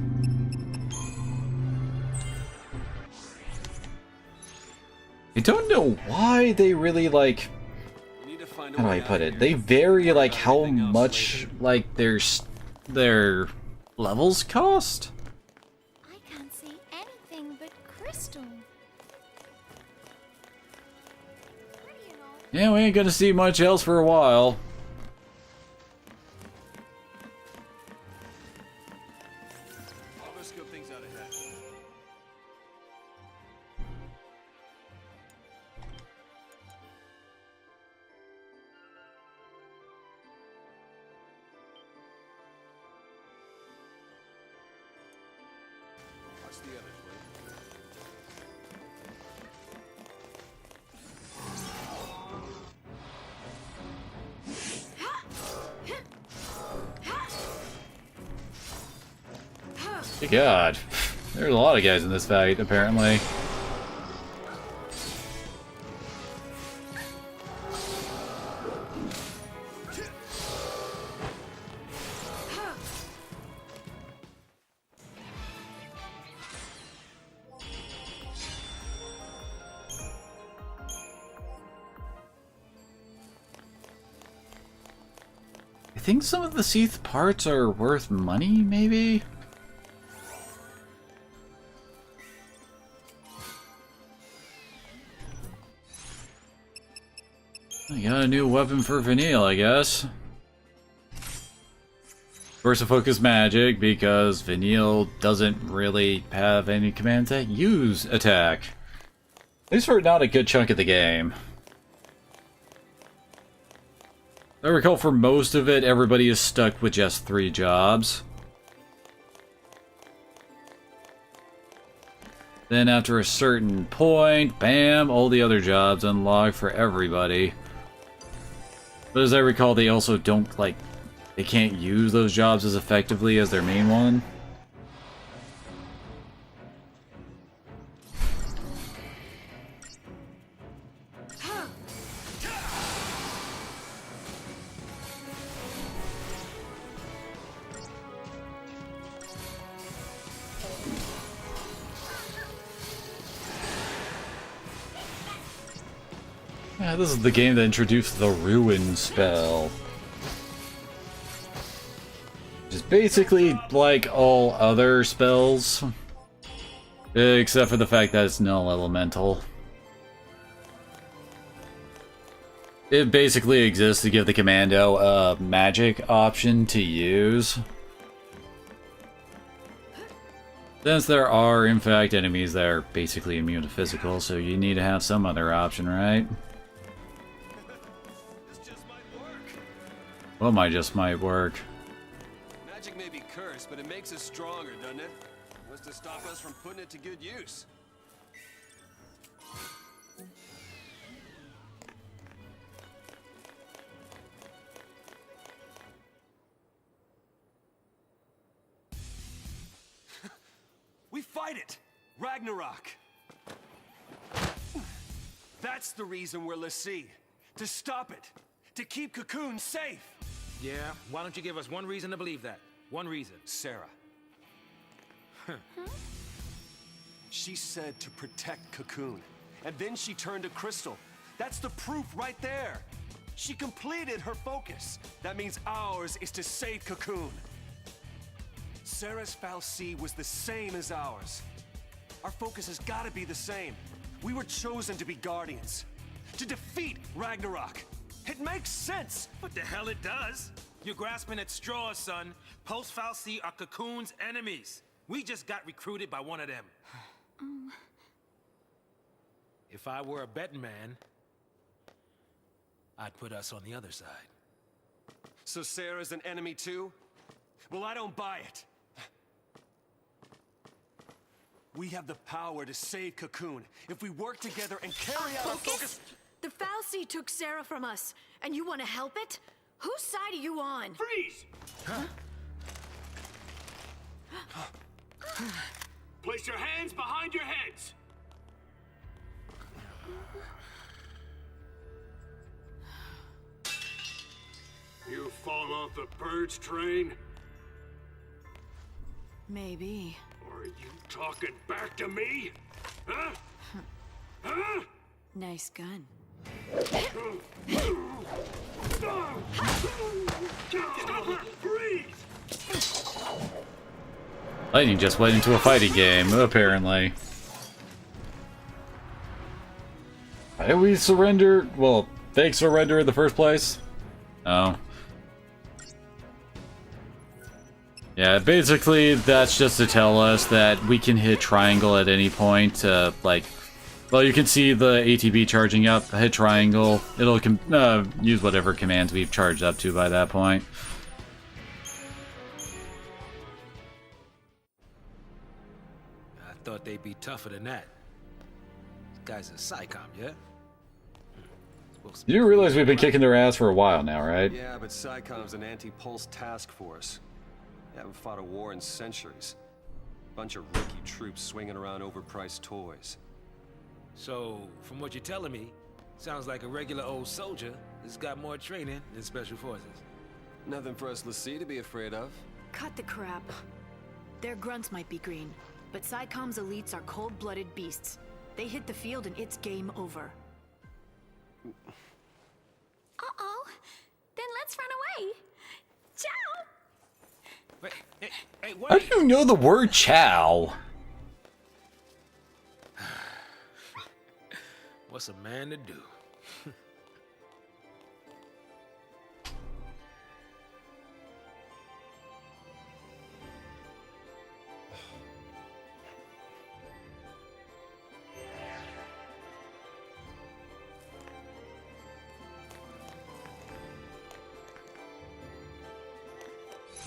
I don't know why they really like... How do I put it? They vary like how much like their levels cost. I can't see anything but crystal. Yeah, we ain't gonna see much else for a while. God, there's a lot of guys in this fight, apparently. I think some of the Seath parts are worth money, maybe? I got a new weapon for Vanille, I guess. Versa-focus magic, because Vanille doesn't really have any commands that use attack. At least for not a good chunk of the game. I recall for most of it, everybody is stuck with just 3 jobs. Then after a certain point, bam, all the other jobs unlock for everybody. But as I recall, they also don't, like, they can't use those jobs as effectively as their main one. Yeah, this is the game that introduced the Ruin spell. Which is basically like all other spells. Except for the fact that it's null elemental. It basically exists to give the commando a magic option to use. Since there are, in fact, enemies that are basically immune to physical, so you need to have some other option, right? This just might work. Well, might just might work. Magic may be cursed, but it makes us stronger, doesn't it? What's to stop us from putting it to good use? We fight it! Ragnarok! That's the reason we're Lassie. To stop it. To keep Cocoon safe. Yeah, why don't you give us one reason to believe that? One reason. Sarah. She said to protect Cocoon. And then she turned to Crystal. That's the proof right there. She completed her focus. That means ours is to save Cocoon. Sarah's fal'Cie was the same as ours. Our focus has got to be the same. We were chosen to be guardians. To defeat Ragnarok. It makes sense. What the hell it does? You're grasping at straws, son. Post fal'Cie are Cocoon's enemies. We just got recruited by one of them. If I were a betting man, I'd put us on the other side. So Sarah's an enemy too? Well, I don't buy it. We have the power to save Cocoon if we work together and carry out our focus. The fal'Cie took Sarah from us, and you want to help it? Whose side are you on? Freeze! Huh? Place your hands behind your heads! You fallen off the purge train? Maybe. Are you talking back to me? Huh? Huh? Nice gun. Stop her! Freeze! Lightning just went into a fighting game, apparently. Why did we surrender? Well, fake surrender in the first place? Oh. Yeah, basically that's just to tell us that we can hit triangle at any point, like... Well, you can see the ATB charging up, hit triangle, it'll use whatever commands we've charged up to by that point. I thought they'd be tougher than that. This guy's a Psycom, yeah? You realize we've been kicking their ass for a while now, right? Yeah, but SciCom's an anti-pulse task force. They haven't fought a war in centuries. Bunch of rookie troops swinging around overpriced toys. So, from what you're telling me, sounds like a regular old soldier that's got more training than special forces. Nothing for us Lassie to be afraid of. Cut the crap. Their grunts might be green, but SciCom's elites are cold-blooded beasts. They hit the field and it's game over. Uh-oh. Then let's run away. Ciao! Wait, hey, what? How do you know the word chow? What's a man to do?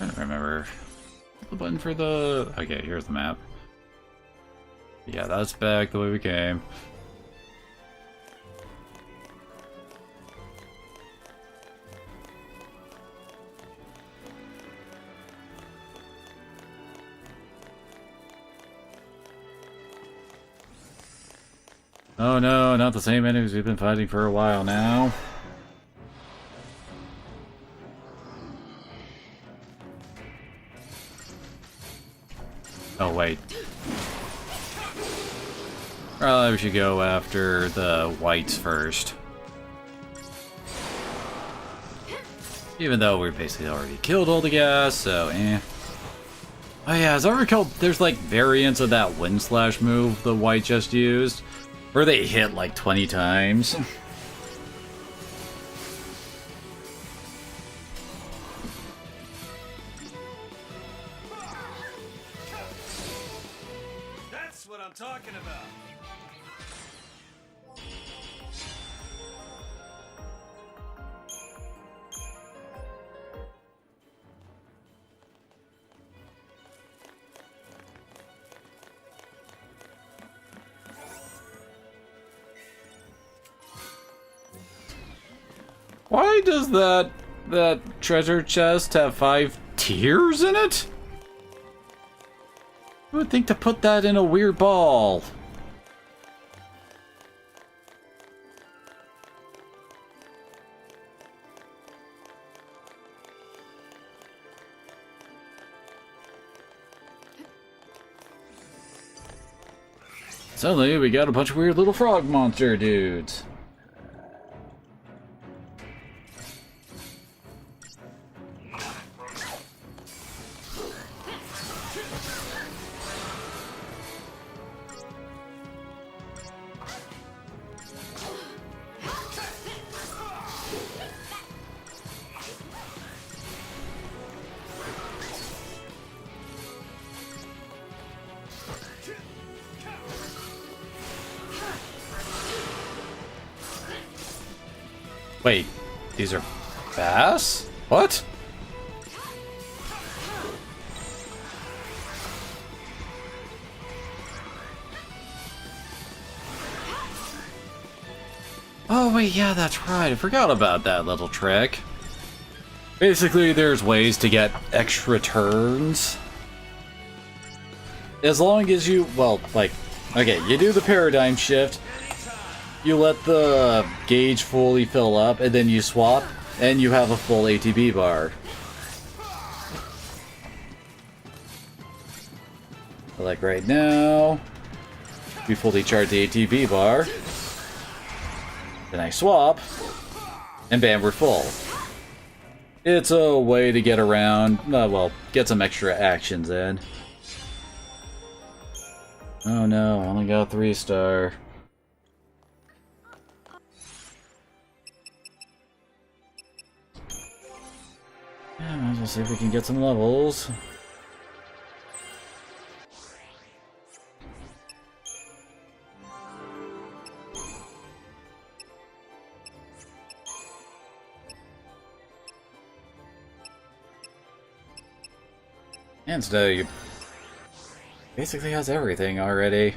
I don't remember the button for the... Okay, here's the map. Yeah, that's back the way we came. Oh no, not the same enemies we've been fighting for a while now. Oh wait. Probably we should go after the whites first. Even though we're basically already killed all the guys, so eh. Oh yeah, as I recall, there's like variants of that wind slash move the white just used, where they hit like 20 times. Why does that treasure chest have 5 tiers in it? Who would think to put that in a weird ball? Suddenly, we got a bunch of weird little frog monster dudes. Wait, these are bass? What? Oh wait, yeah, that's right. I forgot about that little trick. Basically, there's ways to get extra turns. As long as you, well, like, okay, you do the paradigm shift, you let the gauge fully fill up, and then you swap, and you have a full ATB bar. Like right now, we fully charge the ATB bar, then I swap, and bam, we're full. It's a way to get around, well, get some extra actions in. Oh no, I only got 3-star. Yeah, might as well see if we can get some levels. And today basically has everything already.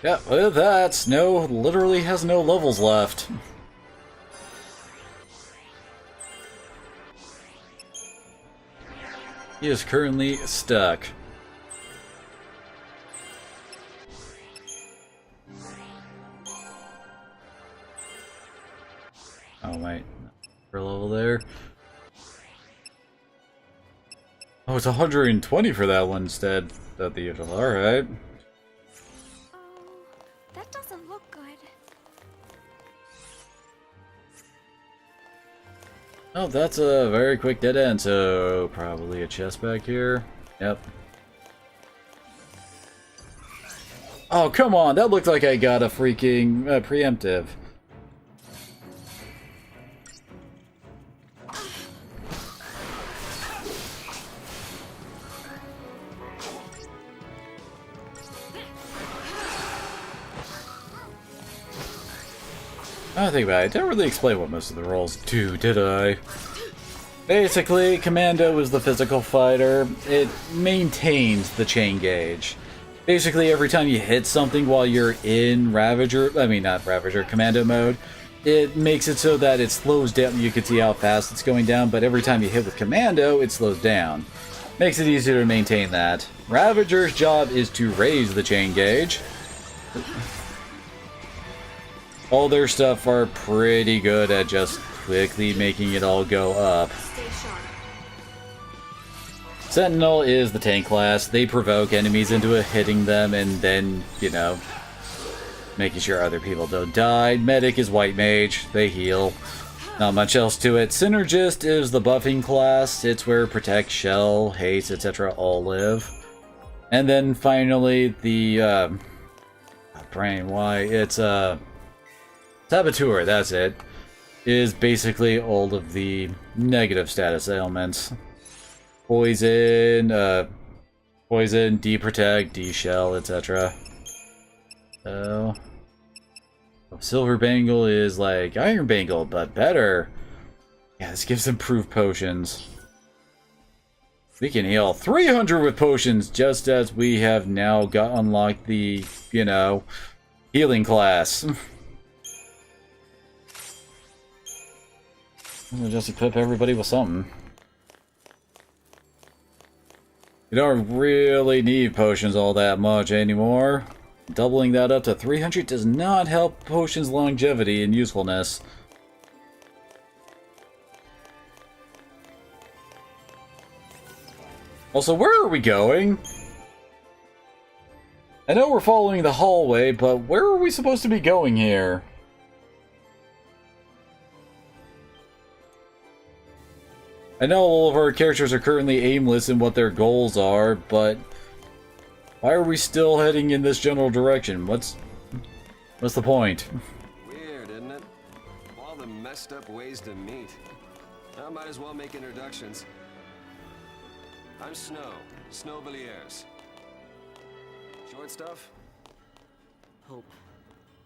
Yeah, with that, literally has no levels left. He is currently stuck. Oh wait, for level there. Oh, it's 120 for that one instead of the usual. Alright. That doesn't look good. Oh, that's a very quick dead end, so probably a chest back here. Yep. Oh, come on, that looked like I got a freaking preemptive. I think about it, I didn't really explain what most of the roles do, did I? Basically, Commando is the physical fighter. It maintains the chain gauge. Basically, every time you hit something while you're in Commando mode, it makes it so that it slows down. You can see how fast it's going down, but every time you hit with Commando, it slows down. Makes it easier to maintain that. Ravager's job is to raise the chain gauge. All their stuff are pretty good at just quickly making it all go up. Sentinel is the tank class. They provoke enemies into hitting them and then, you know, making sure other people don't die. Medic is White Mage. They heal. Not much else to it. Synergist is the buffing class. It's where Protect, Shell, Haste, etc. all live. And then finally the brain. Why? It's Saboteur, that's it, is basically all of the negative status ailments. Poison, de-protect, de-shell, etc. So, Silver Bangle is like Iron Bangle, but better. Yeah, this gives improved potions. We can heal 300 with potions, just as we have now got unlocked the, you know, healing class. We'll just equip everybody with something. You don't really need potions all that much anymore. Doubling that up to 300 does not help potions' longevity and usefulness. Also, where are we going? I know we're following the hallway, but where are we supposed to be going here? I know all of our characters are currently aimless in what their goals are, but why are we still heading in this general direction? What's the point? Weird, isn't it? All the messed up ways to meet. I might as well make introductions. I'm Snow, Snow Villiers. Short stuff? Hope.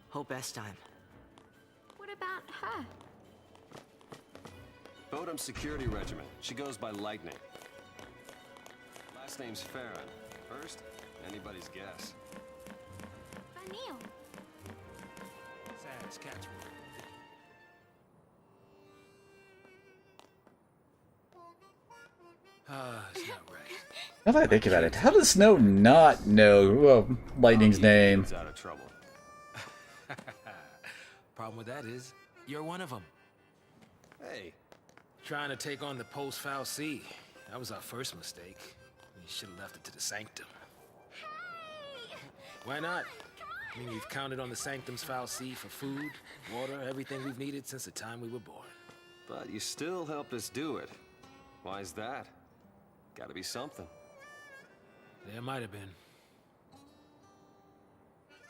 Hope Estime. What about her? Bodum Security Regiment. She goes by Lightning. Last name's Farron. First, anybody's guess. Neil. Sass, catch me. Ah, it's not right. Now that I think about it, how does Snow not know Lightning's name? Out of trouble. Problem with that is, you're one of them. Hey. Trying to take on the Post Foul Sea. That was our first mistake. We should have left it to the Sanctum. Hey! Why not? I mean, we've counted on the Sanctum's Foul Sea for food, water, everything we've needed since the time we were born. But you still helped us do it. Why is that? Gotta be something. There might have been.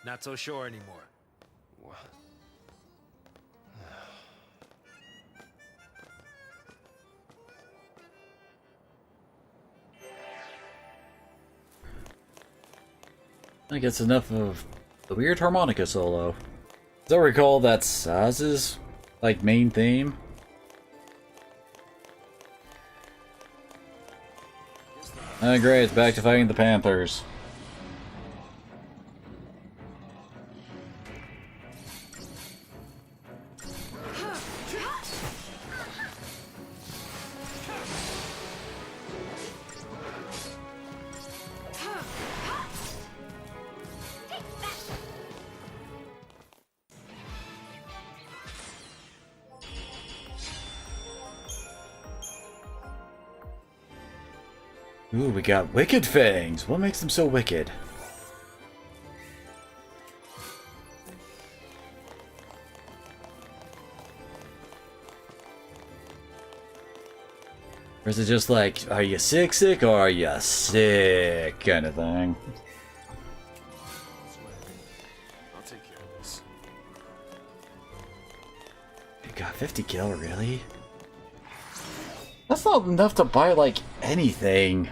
Not so sure anymore. What? I think it's enough of the weird harmonica solo. As I recall, that's Saz's, like, main theme. Great, it's back to fighting the Panthers. Ooh, we got Wicked Fangs. What makes them so wicked? Or is it just like, are you sick, or are you sick kind of thing? I'll take care of this. You got 50 kill, really? That's not enough to buy, like, anything.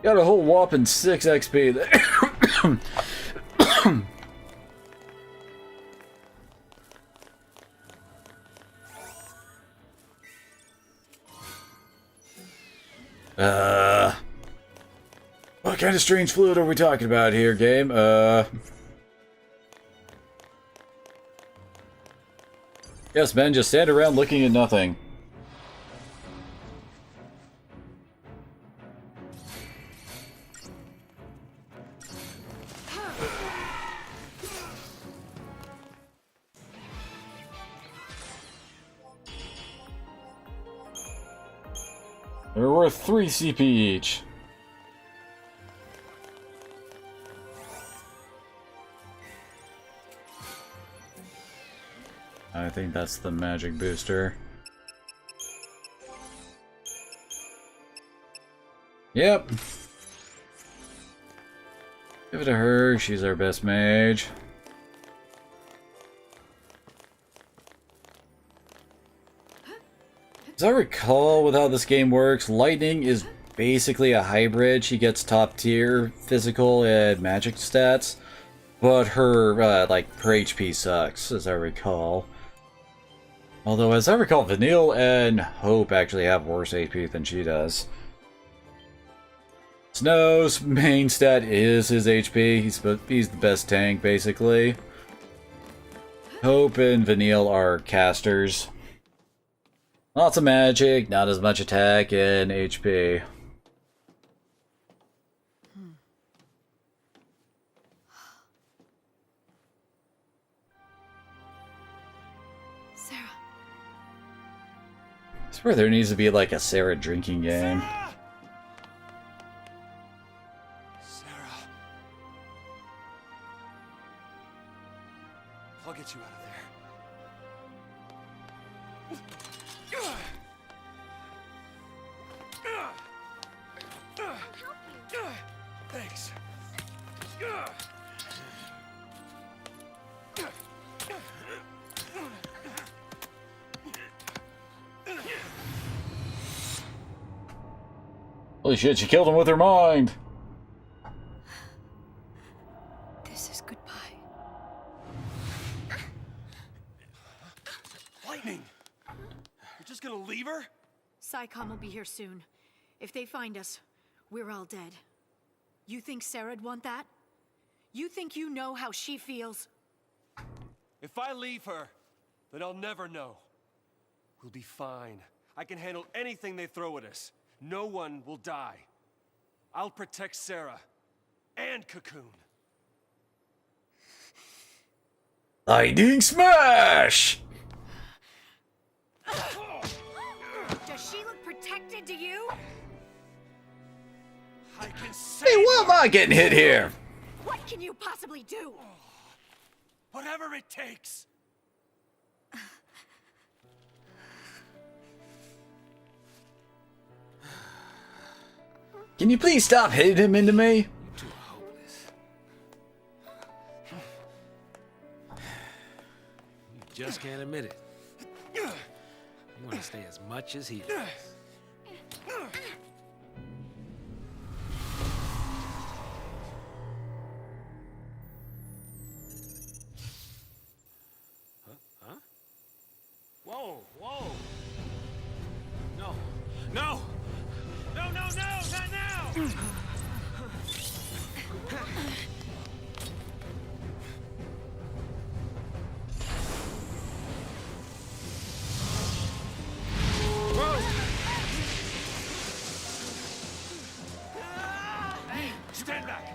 Got a whole whopping 6 XP there. What kind of strange fluid are we talking about here, game? Yes, men, just stand around looking at nothing. They're worth 3 CP each. I think that's the magic booster. Yep. Give it to her, she's our best mage. As I recall with how this game works, Lightning is basically a hybrid. She gets top tier physical and magic stats, but her her HP sucks, as I recall. Although, as I recall, Vanille and Hope actually have worse HP than she does. Snow's main stat is his HP. He's the best tank, basically. Hope and Vanille are casters. Lots of magic, not as much attack and HP. Sarah. I swear there needs to be like a Sarah drinking game. I'll get you out of there. Thanks. Holy shit, she killed him with her mind! This is goodbye. Lightning! You're just gonna leave her? SciComm will be here soon. If they find us, we're all dead. You think Sarah'd want that? You think you know how she feels? If I leave her, then I'll never know. We'll be fine. I can handle anything they throw at us. No one will die. I'll protect Sarah and Cocoon. Lightning Smash! Does she look protected to you? I can Hey, why am I getting hit here? What can you possibly do? Whatever it takes. Can you please stop hitting him into me? Too hopeless. You just can't admit it. You want to stay as much as he does. Huh? Whoa, whoa. No, no! No, no, no, not now! Hey, stand back!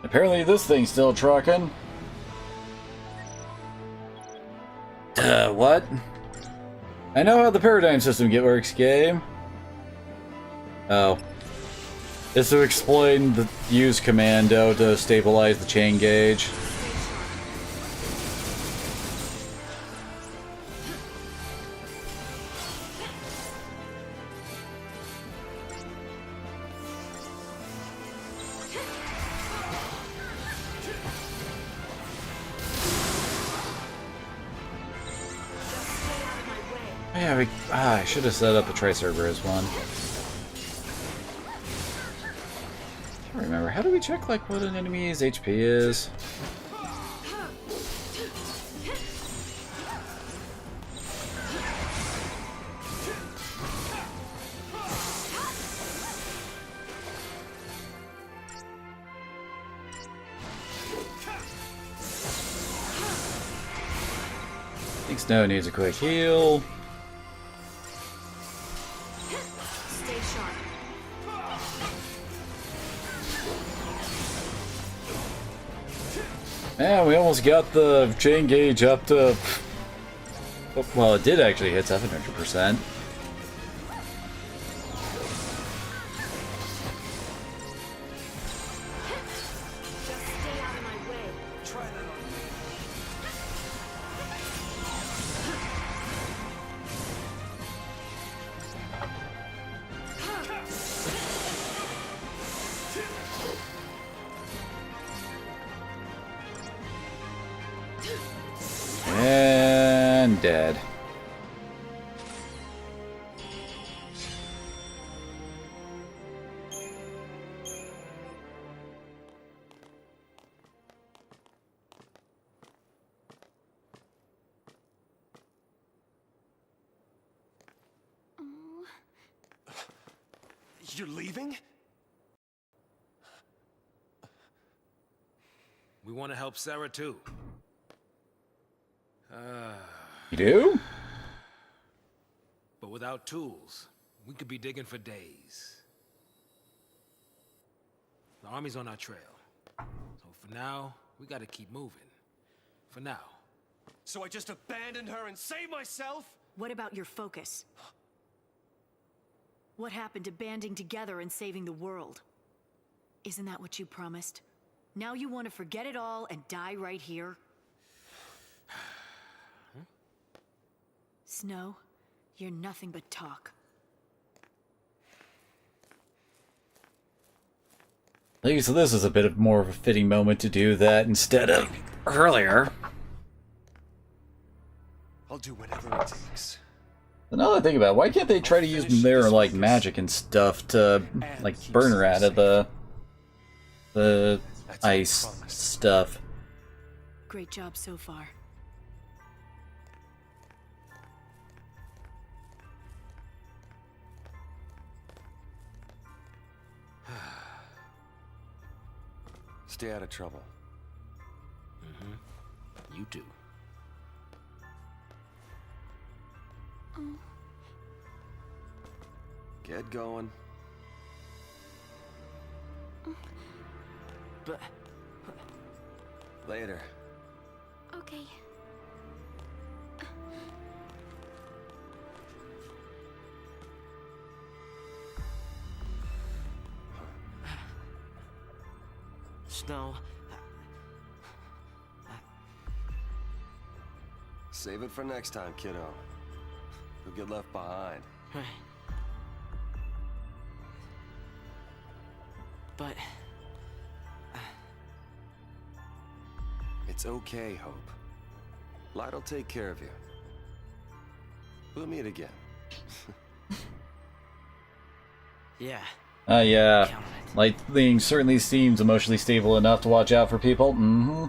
Apparently this thing's still trucking. What? I know how the paradigm system works, game. Oh. It's to explain the use commando to stabilize the chain gauge. Yeah, I should have set up a tri-server as one. I don't remember. How do we check like what an enemy's HP is? I think Snow needs a quick heal. Stay sharp. Man, we almost got the chain gauge up to... Well, it did actually hit 700%. dead. You're leaving? We want to help Sarah too. You do? But without tools, we could be digging for days. The army's on our trail. So for now, we gotta keep moving. For now. So I just abandoned her and saved myself? What about your focus? What happened to banding together and saving the world? Isn't that what you promised? Now you want to forget it all and die right here? Snow, you're nothing but talk. I think so this is a bit of more of a fitting moment to do that instead of earlier. I'll do whatever it takes. Another thing about it, why can't they try to use their like magic and stuff to like burn her out of the ice stuff? Great job so far. Stay out of trouble. You too. Get going. But... Later. Okay. Snow... Save it for next time, kiddo. You'll get left behind. Right. But... It's okay, Hope. Light'll take care of you. We'll meet again. Yeah. Yeah. Lightning certainly seems emotionally stable enough to watch out for people. Mm-hmm.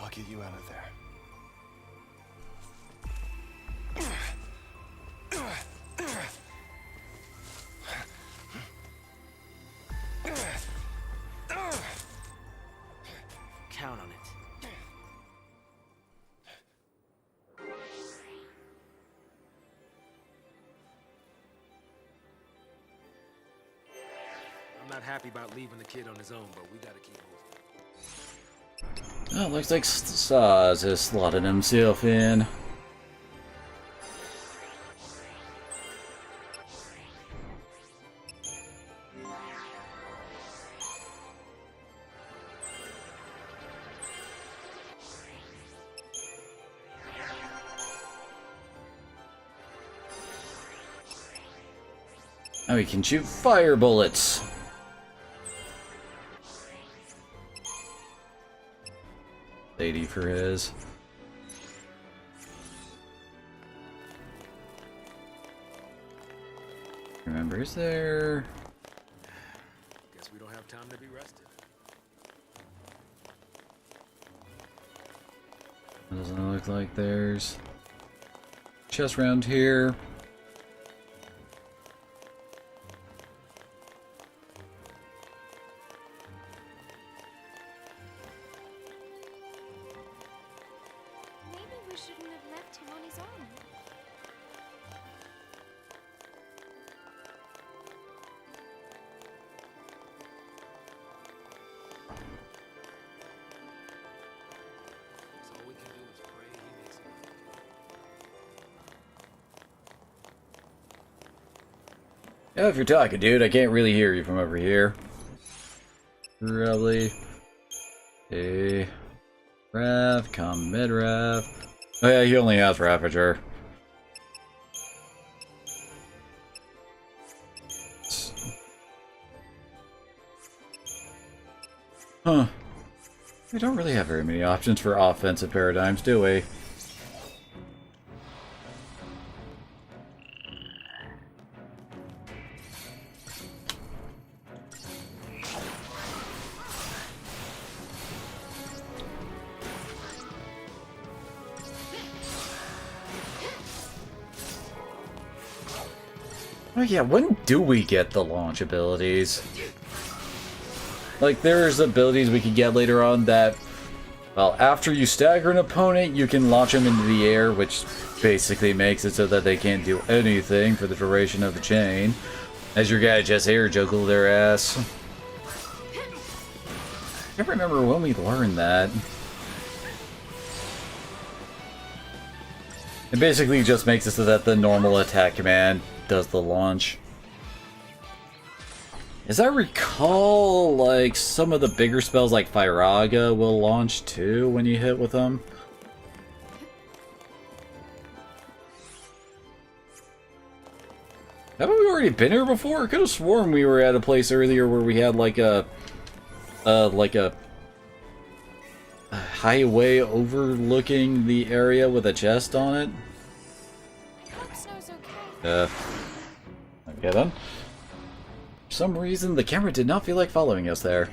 I'll get you out of there. Count on it. I'm not happy about leaving the kid on his own, but we gotta keep moving. Oh, looks like Saz has slotted himself in. Now we can shoot fire bullets. 80 for his. Remember, is there? Guess we don't have time to be rested. Doesn't look like there's chest round here. Shouldn't have left him on his own. So all we can do is pray he makes it. Yeah, if you're talking, dude, I can't really hear you from over here. Probably. Hey. Rav, come mid-Rav. Oh yeah, he only has Ravager. Huh. We don't really have very many options for offensive paradigms, do we? Oh yeah, when do we get the launch abilities? Like, there's abilities we could get later on that, well, after you stagger an opponent, you can launch them into the air, which basically makes it so that they can't do anything for the duration of the chain. As your guy just air juggle their ass. I can't remember when we learned that. It basically just makes it so that the normal attack command does the launch. As I recall, like, some of the bigger spells like Firaga will launch too when you hit with them. Haven't we already been here before? I could have sworn we were at a place earlier where we had like a highway overlooking the area with a chest on it. Okay then. For some reason, the camera did not feel like following us there.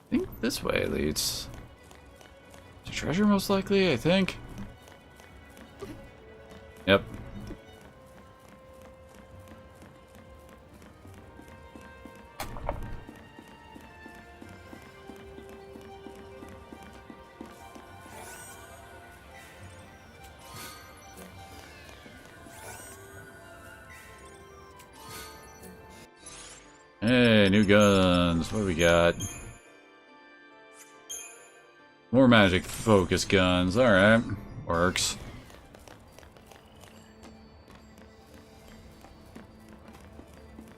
I think this way leads to treasure, most likely, I think. Yep. Hey, new guns. What do we got? More magic focus guns. Alright. Works.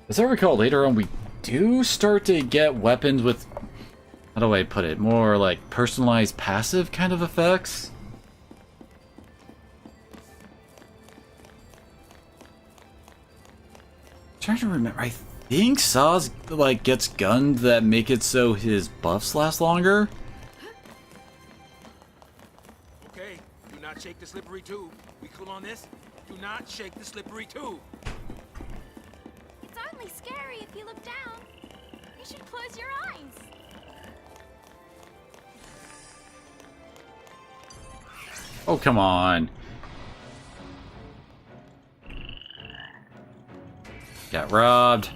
As I recall, later on we do start to get weapons with, how do I put it, more like personalized passive kind of effects. I'm trying to remember. I think Saz like gets guns that make it so his buffs last longer. Shake the slippery tube. We cool on this? Do not shake the slippery tube. It's only scary if you look down. You should close your eyes. Oh, come on. Got robbed.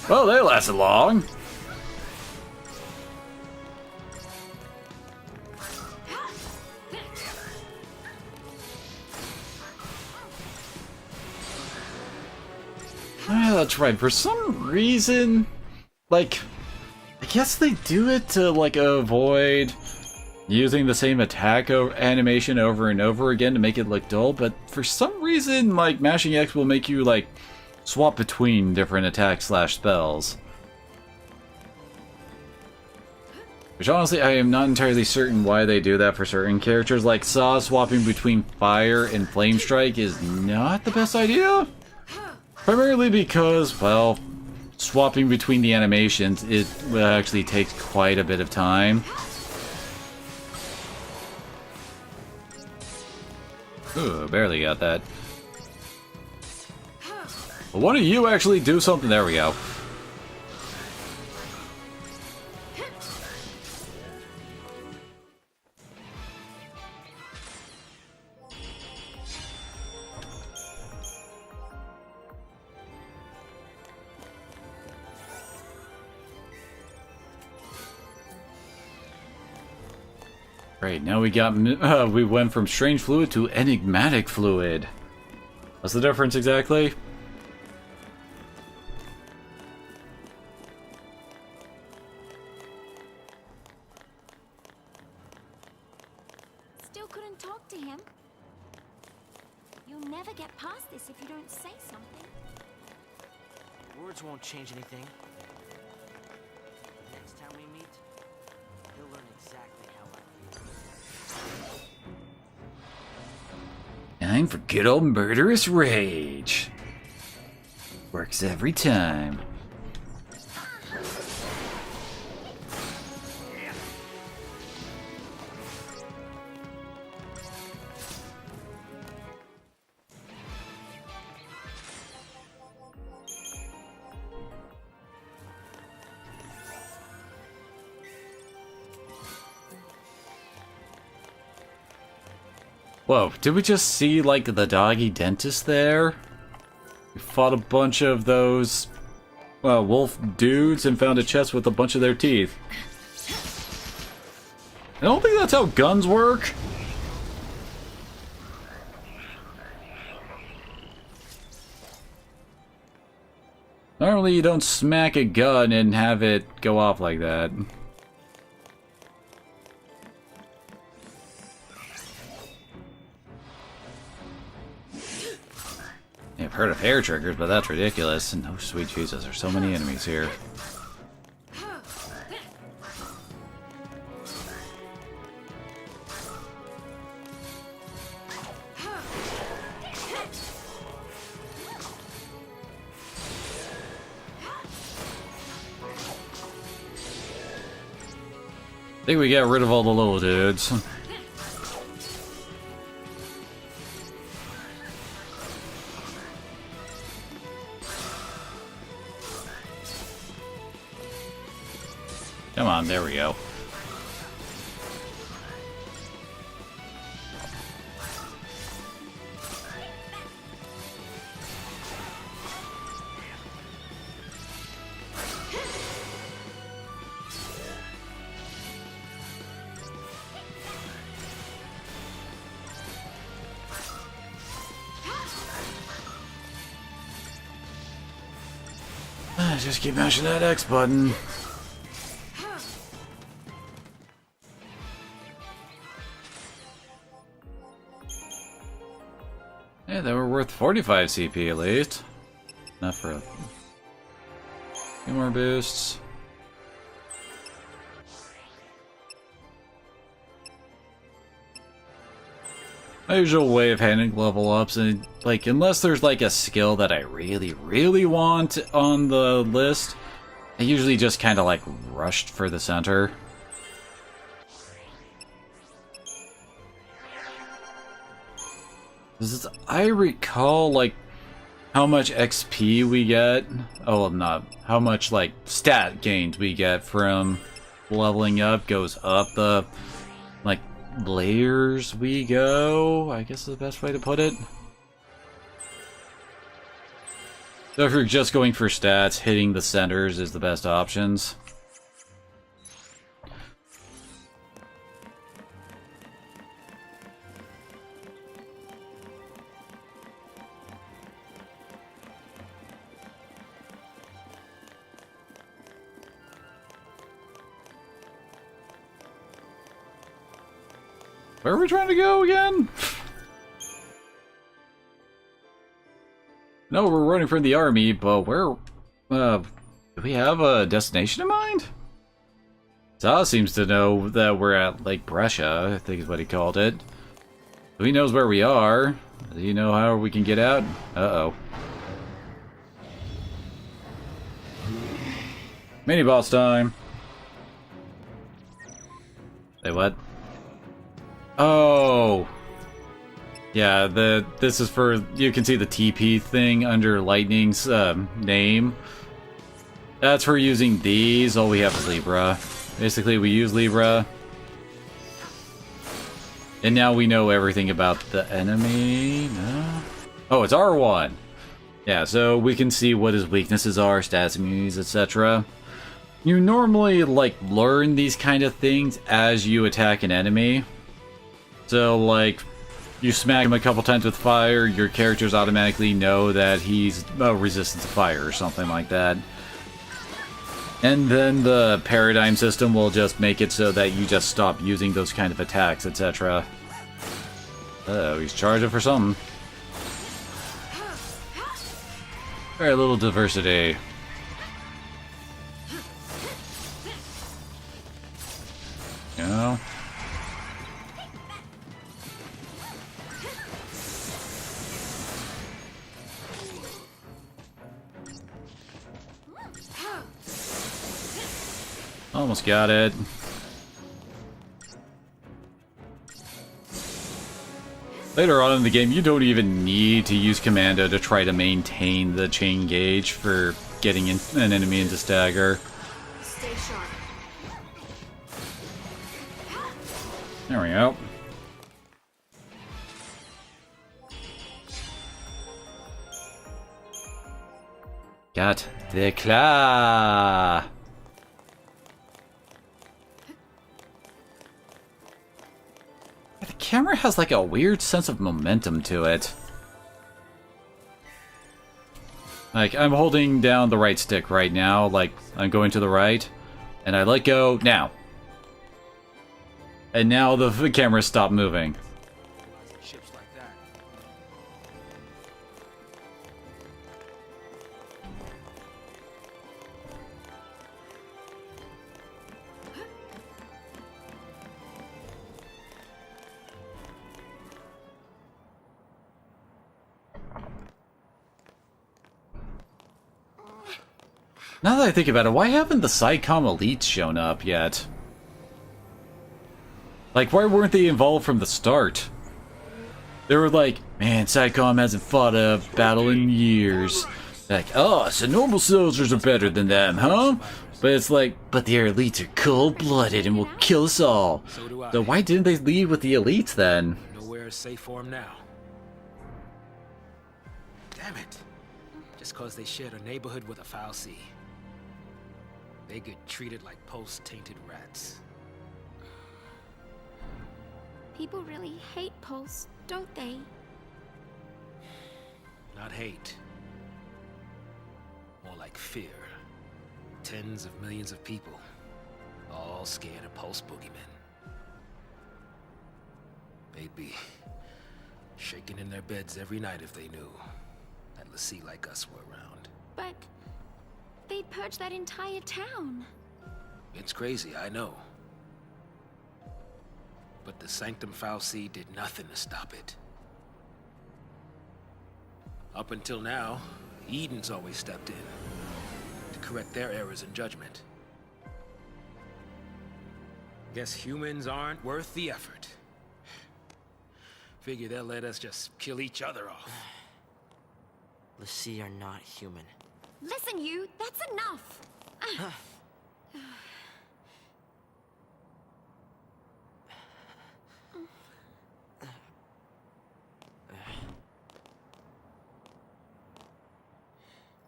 Well, they lasted long. Yeah, that's right. For some reason, like, I guess they do it to, like, avoid using the same attack animation over and over again to make it look dull, but for some reason, like, mashing X will make you, like, swap between different attacks / spells. Which, honestly, I am not entirely certain why they do that for certain characters. Like, Saw swapping between Fire and Flame Strike is not the best idea. Primarily because, well, swapping between the animations, it actually takes quite a bit of time. Ooh, barely got that. Well, why don't you actually do something? There we go. Right, now we went from strange fluid to enigmatic fluid. What's the difference exactly? never get past this if you don't say something. Words won't change anything. Next time we meet, you'll learn exactly how I feel. Time for good old murderous rage. Works every time. Whoa, did we just see, like, the doggy dentist there? We fought a bunch of those, wolf dudes and found a chest with a bunch of their teeth. I don't think that's how guns work. Normally you don't smack a gun and have it go off like that. I've heard of hair triggers, but that's ridiculous. And oh, sweet Jesus, there's so many enemies here. I think we get rid of all the little dudes. Come on, there we go. Just keep mashing that X button. Yeah, they were worth 45 CP at least. Enough for a few more boosts. My usual way of handling level ups, and like, unless there's like a skill that I really want on the list, I usually just kind of like rushed for the center. I recall like how much XP we get. Oh, not how much like stat gains we get from leveling up goes up the like layers we go, I guess is the best way to put it. So if you're just going for stats, hitting the centers is the best options. Where are we trying to go again? No, we're running from the army, but where... do we have a destination in mind? Zah seems to know that we're at Lake Brescia, I think is what he called it. So he knows where we are. Do you know how we can get out? Uh-oh. Mini-boss time. Say what? Oh, yeah. This is for, you can see the TP thing under Lightning's name. That's for using these. All we have is Libra. Basically, we use Libra, and now we know everything about the enemy. No? Oh, it's R1. Yeah, so we can see what his weaknesses are, stats, immunities, etc. You normally like learn these kind of things as you attack an enemy. So, like, you smack him a couple times with fire, your characters automatically know that he's resistant to fire or something like that. And then the paradigm system will just make it so that you just stop using those kind of attacks, etc. Uh-oh, he's charging for something. Very little diversity. You know? Almost got it. Later on in the game, you don't even need to use Commando to try to maintain the chain gauge for getting an enemy into stagger. Stay sharp. There we go. Got the claw. The camera has like a weird sense of momentum to it. Like, I'm holding down the right stick right now, like, I'm going to the right, and I let go, now. And now the camera stopped moving. Ships like that. Now that I think about it, why haven't the SciComm elites shown up yet? Like, why weren't they involved from the start? They were like, man, SciComm hasn't fought a battle in years. Like, oh, so normal soldiers are better than them, huh? But it's like, but the elites are cold-blooded and will kill us all. So why didn't they lead with the elites then? Nowhere is safe for them now. Damn it. Just cause they shared a neighborhood with a foul sea. They get treated like Pulse-tainted rats. People really hate Pulse, don't they? Not hate. More like fear. Tens of millions of people, all scared of Pulse boogeymen. They'd be shaking in their beds every night if they knew that Lassie like us were around. But they'd purge that entire town. It's crazy, I know. But the Sanctum Fal'Cie did nothing to stop it. Up until now, Eden's always stepped in to correct their errors in judgment. Guess humans aren't worth the effort. Figure they'll let us just kill each other off. Lassie are not human. Listen, you, that's enough.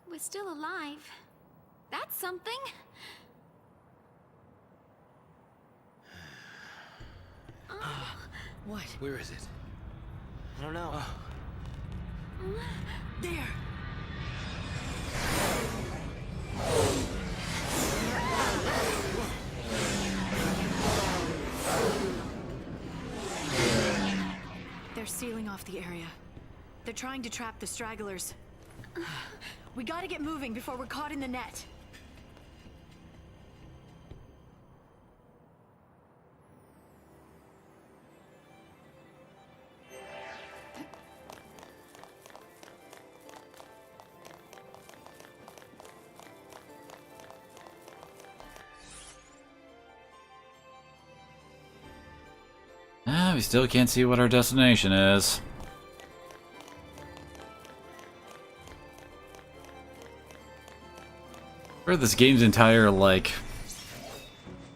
We're still alive. That's something. What? Where is it? I don't know. There. They're sealing off the area. They're trying to trap the stragglers. We gotta get moving before we're caught in the net. We still can't see what our destination is. Or this game's entire, like,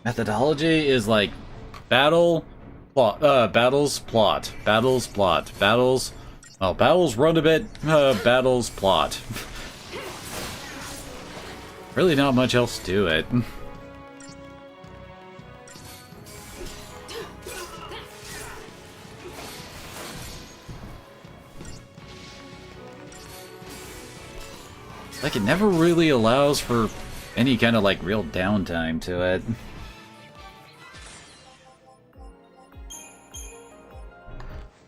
methodology is like battles, plot, battles, battles, well, battles run a bit, battles, plot. Really not much else to it. Like, it never really allows for any kind of, like, real downtime to it.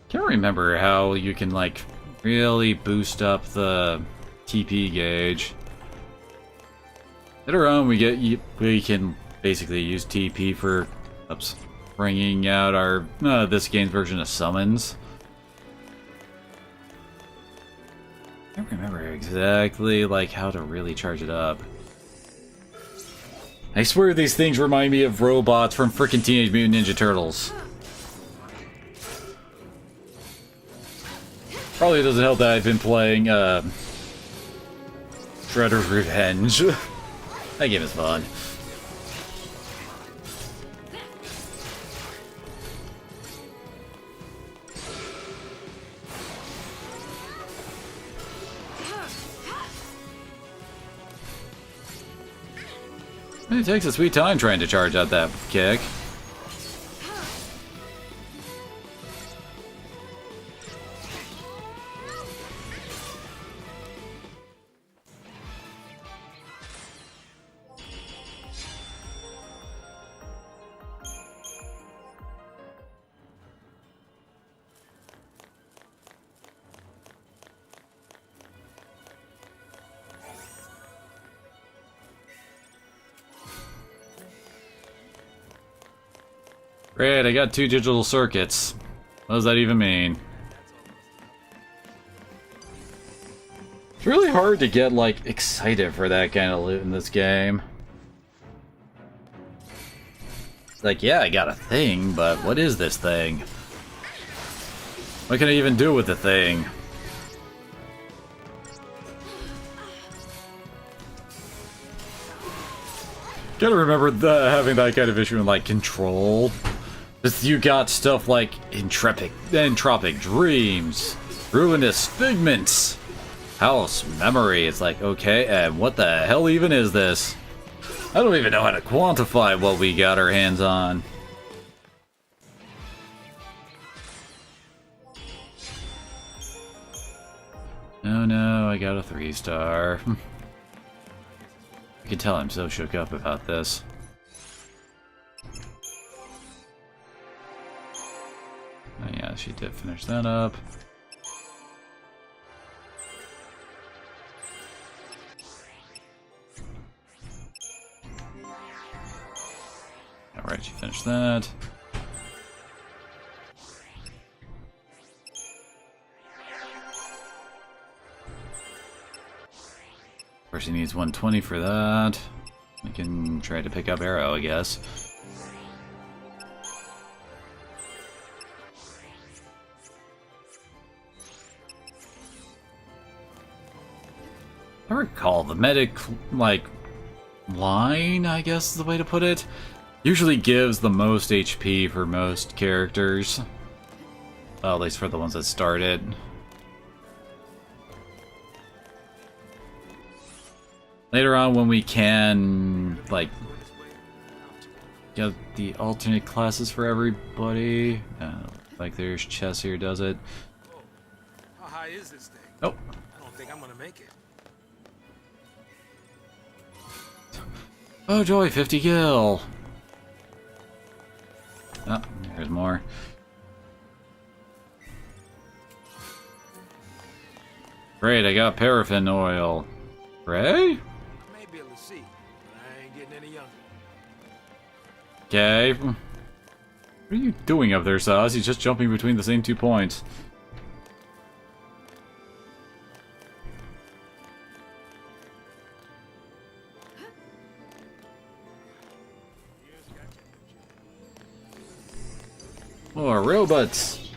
Can't remember how you can, like, really boost up the TP gauge. Later on, we can basically use TP for bringing out our this game's version of summons. I don't remember exactly like how to really charge it up. I swear these things remind me of robots from frickin' Teenage Mutant Ninja Turtles. Probably doesn't help that I've been playing Shredder's Revenge. That game is fun. It takes a sweet time trying to charge out that kick. Great, I got 2 digital circuits. What does that even mean? It's really hard to get, like, excited for that kind of loot in this game. It's like, yeah, I got a thing, but what is this thing? What can I even do with the thing? Gotta remember having that kind of issue in, like, Control. You got stuff like entropic dreams, ruinous figments, house memory. It's like, okay, and what the hell even is this? I don't even know how to quantify what we got our hands on. Oh no, I got a 3-star. You can tell I'm so shook up about this. Oh yeah, she did finish that up. Alright, she finished that. Of course, he needs 120 for that. We can try to pick up Arrow, I guess. I recall the medic, like, line, I guess is the way to put it, usually gives the most HP for most characters. Well, at least for the ones that started. Later on, when we can, like, get the alternate classes for everybody. Like, there's Chess here, does it? How high is this thing? Nope. I don't think I'm gonna make it. Oh joy, 50 gil! Oh, there's more. Great, I got paraffin oil. Ray? I may be able to see, but I ain't getting any younger. Okay. What are you doing up there, Saz? He's just jumping between the same 2 points. More robots!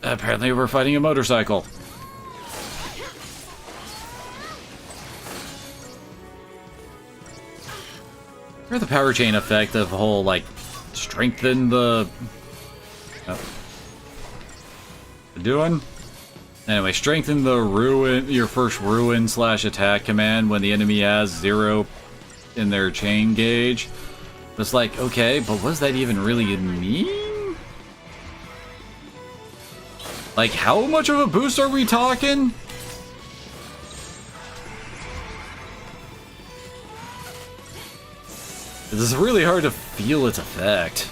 Apparently we're fighting a motorcycle. Or the power chain effect of whole, like, strengthen the... Oh. Doing? Anyway, strengthen the ruin, your first ruin / attack command when the enemy has 0 in their chain gauge. It's like, okay, but what does that even really mean? Like, how much of a boost are we talking? This is really hard to feel its effect.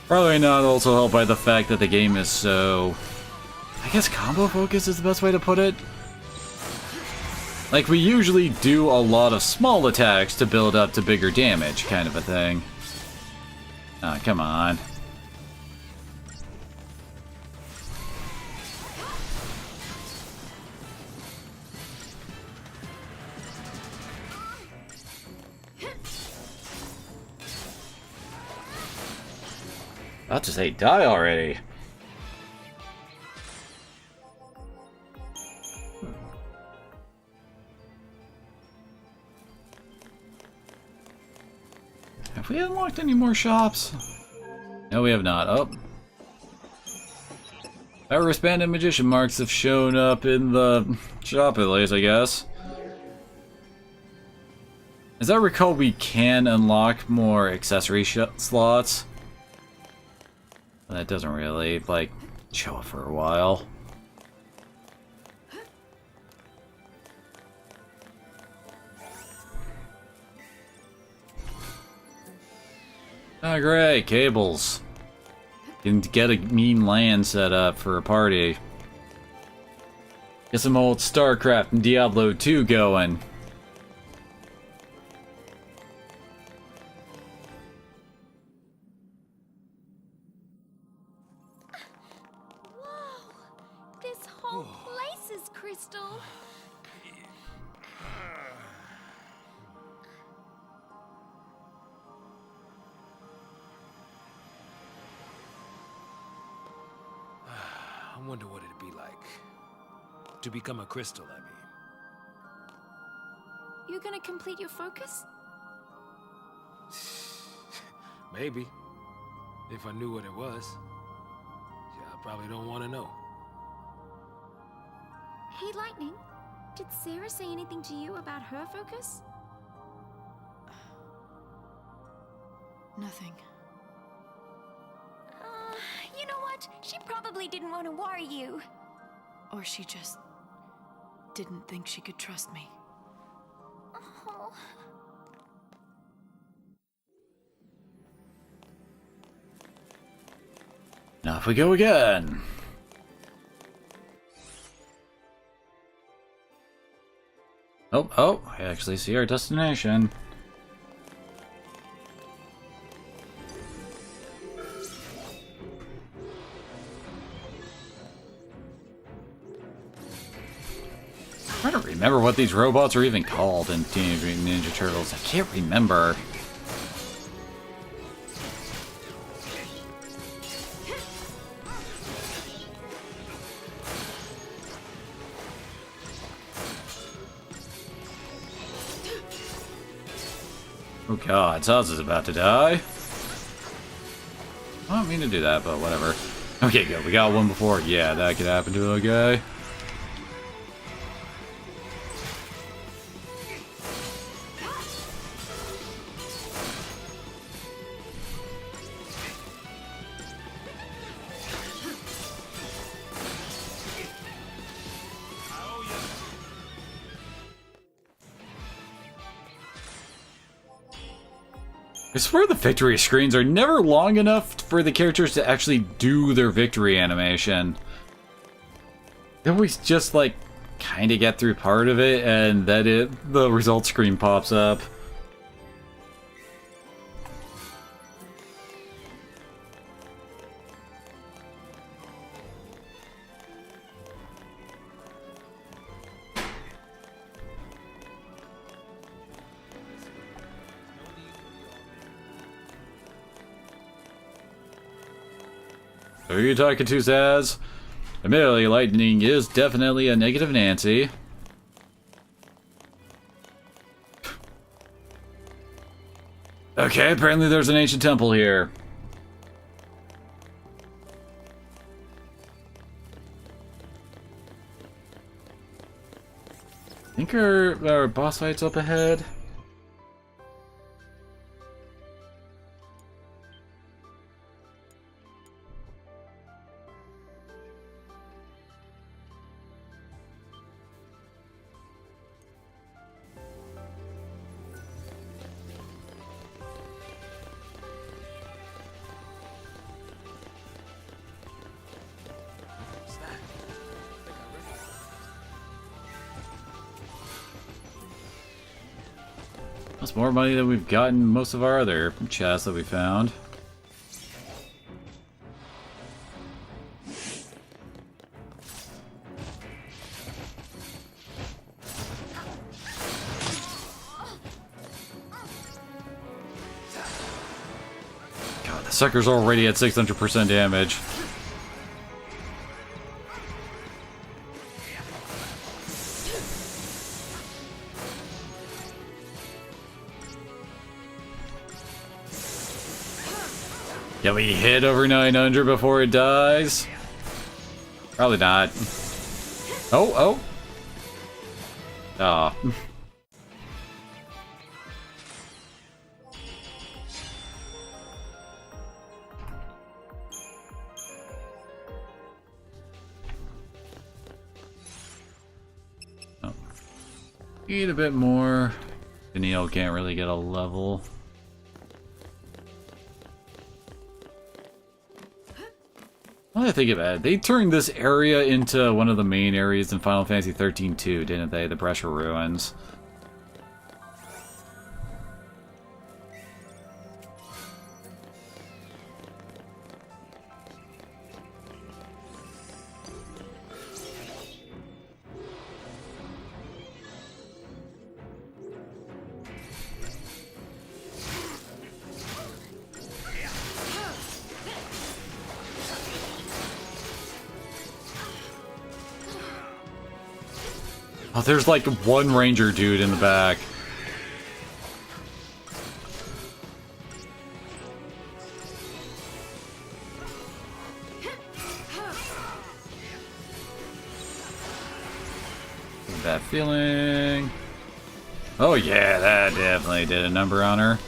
Probably not also helped by the fact that the game is so... I guess combo focus is the best way to put it. Like, we usually do a lot of small attacks to build up to bigger damage, kind of a thing. Ah, come on. I'll just say die already. Have we unlocked any more shops? No, we have not. Oh. Our wristband and magician marks have shown up in the shop at least, I guess. As I recall, we can unlock more accessory slots. That doesn't really, like, show up for a while. Oh great, cables. Can get a mean LAN set up for a party. Get some old StarCraft and Diablo 2 going. Whoa! This whole place is crystal. I wonder what it'd be like to become a crystal, I mean. You gonna complete your focus? Maybe. If I knew what it was. Yeah, I probably don't want to know. Hey, Lightning. Did Sarah say anything to you about her focus? Nothing. You know what? She probably didn't want to worry you. Or she just didn't think she could trust me. Oh. Now off we go again. Oh, I actually see our destination. I don't remember what these robots are even called in Teenage Mutant Ninja Turtles. I can't remember. Oh god, Saz is about to die. I don't mean to do that, but whatever. Okay, good. We got one before. Yeah, that could happen to a guy. I swear the victory screens are never long enough for the characters to actually do their victory animation. They always just, like, kind of get through part of it, and then the result screen pops up. Who are you talking to, Zaz? Admittedly, Lightning is definitely a negative Nancy. Okay, apparently there's an ancient temple here. I think our boss fight's up ahead. That's more money than we've gotten most of our other chests that we found. God, the sucker's already at 600% damage. Can we hit over 900 before it dies? Probably not. Oh, oh. Aw. Oh. Eat a bit more. Danielle can't really get a level. Well, I think about it, they turned this area into one of the main areas in Final Fantasy 13 too, didn't they? The Pressure Ruins. Oh, there's like one ranger dude in the back. That feeling. Oh yeah, that definitely did a number on her.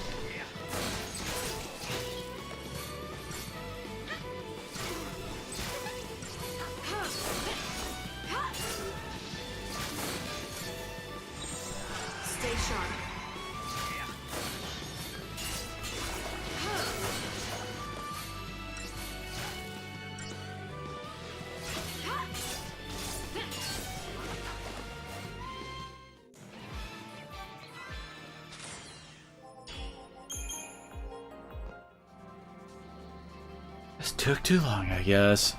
This took too long, I guess.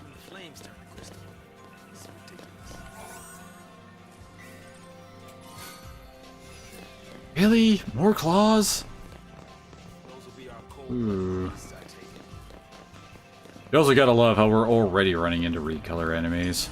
The flames turn to crystal. It's ridiculous. Really? More claws? Those will be our cold Ooh. beasts, I take it. You also gotta love how we're already running into recolor enemies.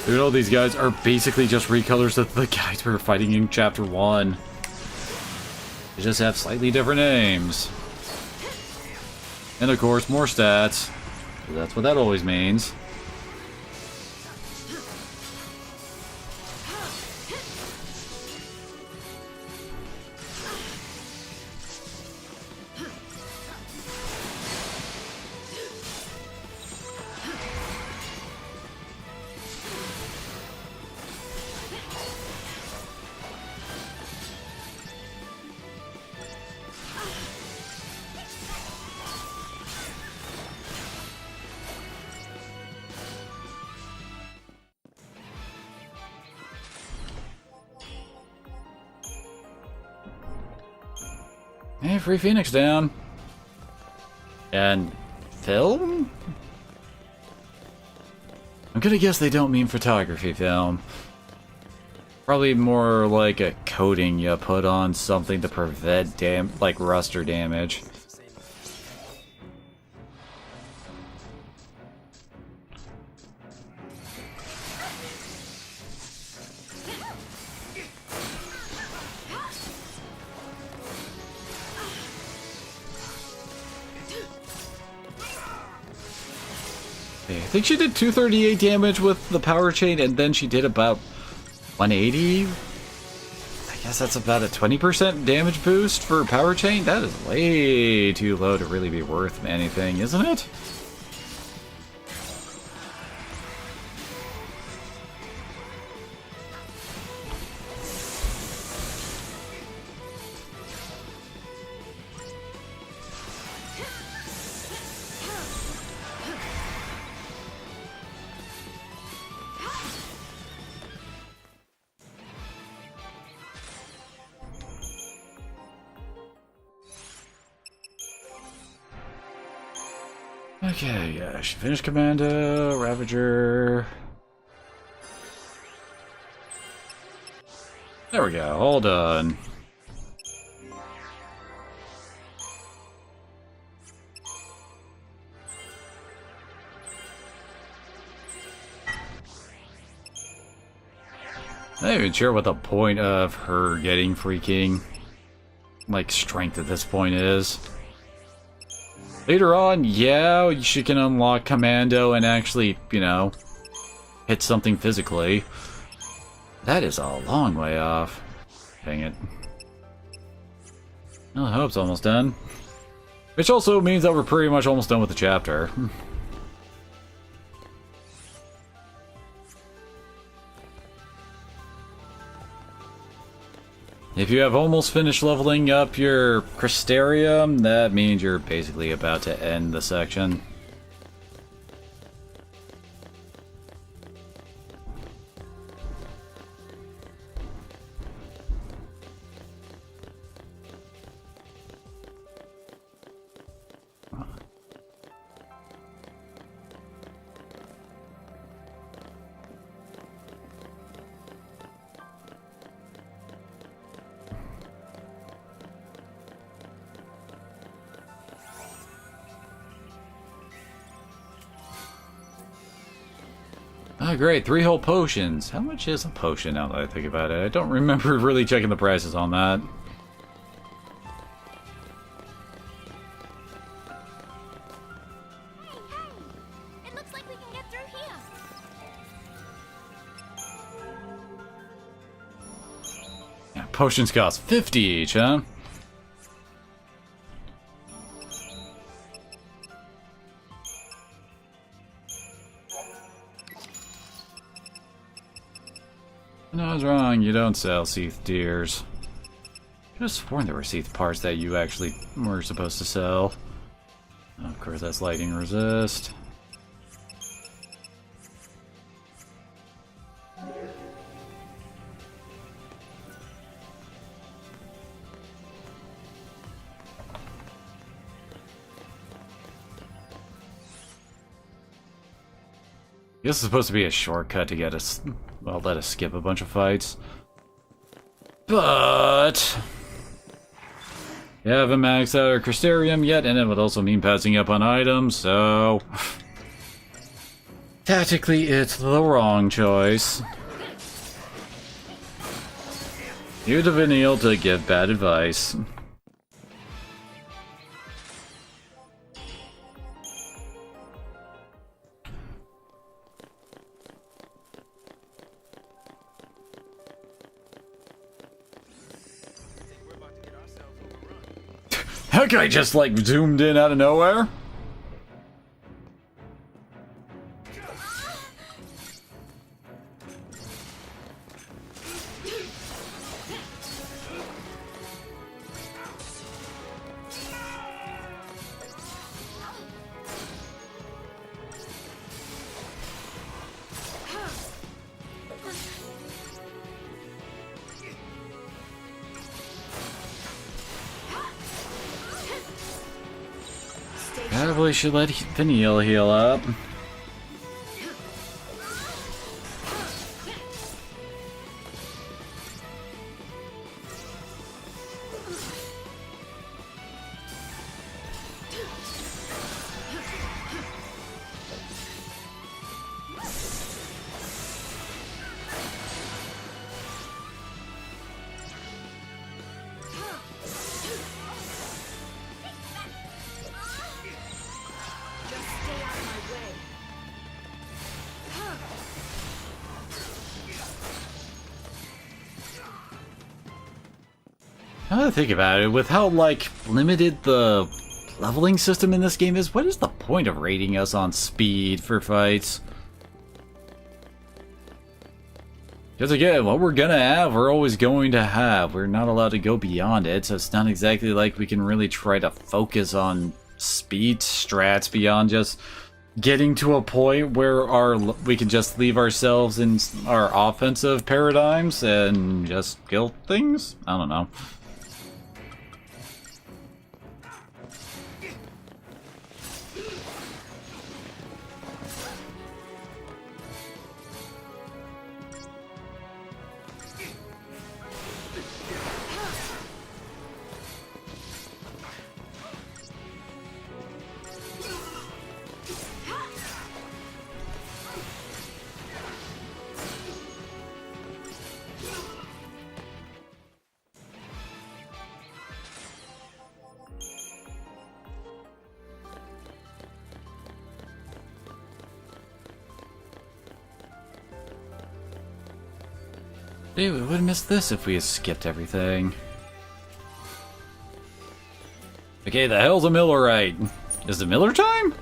Dude, all these guys are basically just recolors of the guys we were fighting in Chapter 1. They just have slightly different names. And of course, more stats. That's what that always means. Hey, free Phoenix down. And film? I'm gonna guess they don't mean photography film. Probably more like a coating you put on something to prevent like rust or damage. Okay, think she did 238 damage with the power chain, and then she did about 180. I guess that's about a 20% damage boost for power chain. That is way too low to really be worth anything, isn't it? Okay, yeah, she finished Commando, Ravager. There we go, all done. I'm not even sure what the point of her getting freaking, like, strength at this point is. Later on, yeah, she can unlock Commando and actually, you know, hit something physically. That is a long way off. Dang it. Well, I hope it's almost done. Which also means that we're pretty much almost done with the chapter. If you have almost finished leveling up your Crystarium, that means you're basically about to end the section. Oh great, 3 whole potions. How much is a potion now that I think about it? I don't remember really checking the prices on that. Hey, it looks like we can get through here. Yeah, potions cost 50 each, huh? No, I was wrong. You don't sell Seath Deers. I could have sworn there were Seath parts that you actually were supposed to sell. Of course, that's lightning resist. This is supposed to be a shortcut to get us, well, let us skip a bunch of fights. But we haven't maxed out our Crystarium yet, and it would also mean passing up on items, so tactically it's the wrong choice. You're the Vanille to give bad advice. That guy just like zoomed in out of nowhere. Probably should let Vanille heal up. Now that I think about it, with how, like, limited the leveling system in this game is, what is the point of rating us on speed for fights? Because again, what we're gonna have, we're always going to have. We're not allowed to go beyond it, so it's not exactly like we can really try to focus on speed strats beyond just getting to a point where we can just leave ourselves in our offensive paradigms and just kill things? I don't know. Dude, we would have missed this if we had skipped everything. Okay, the hell's a Millerite? Is it Miller time?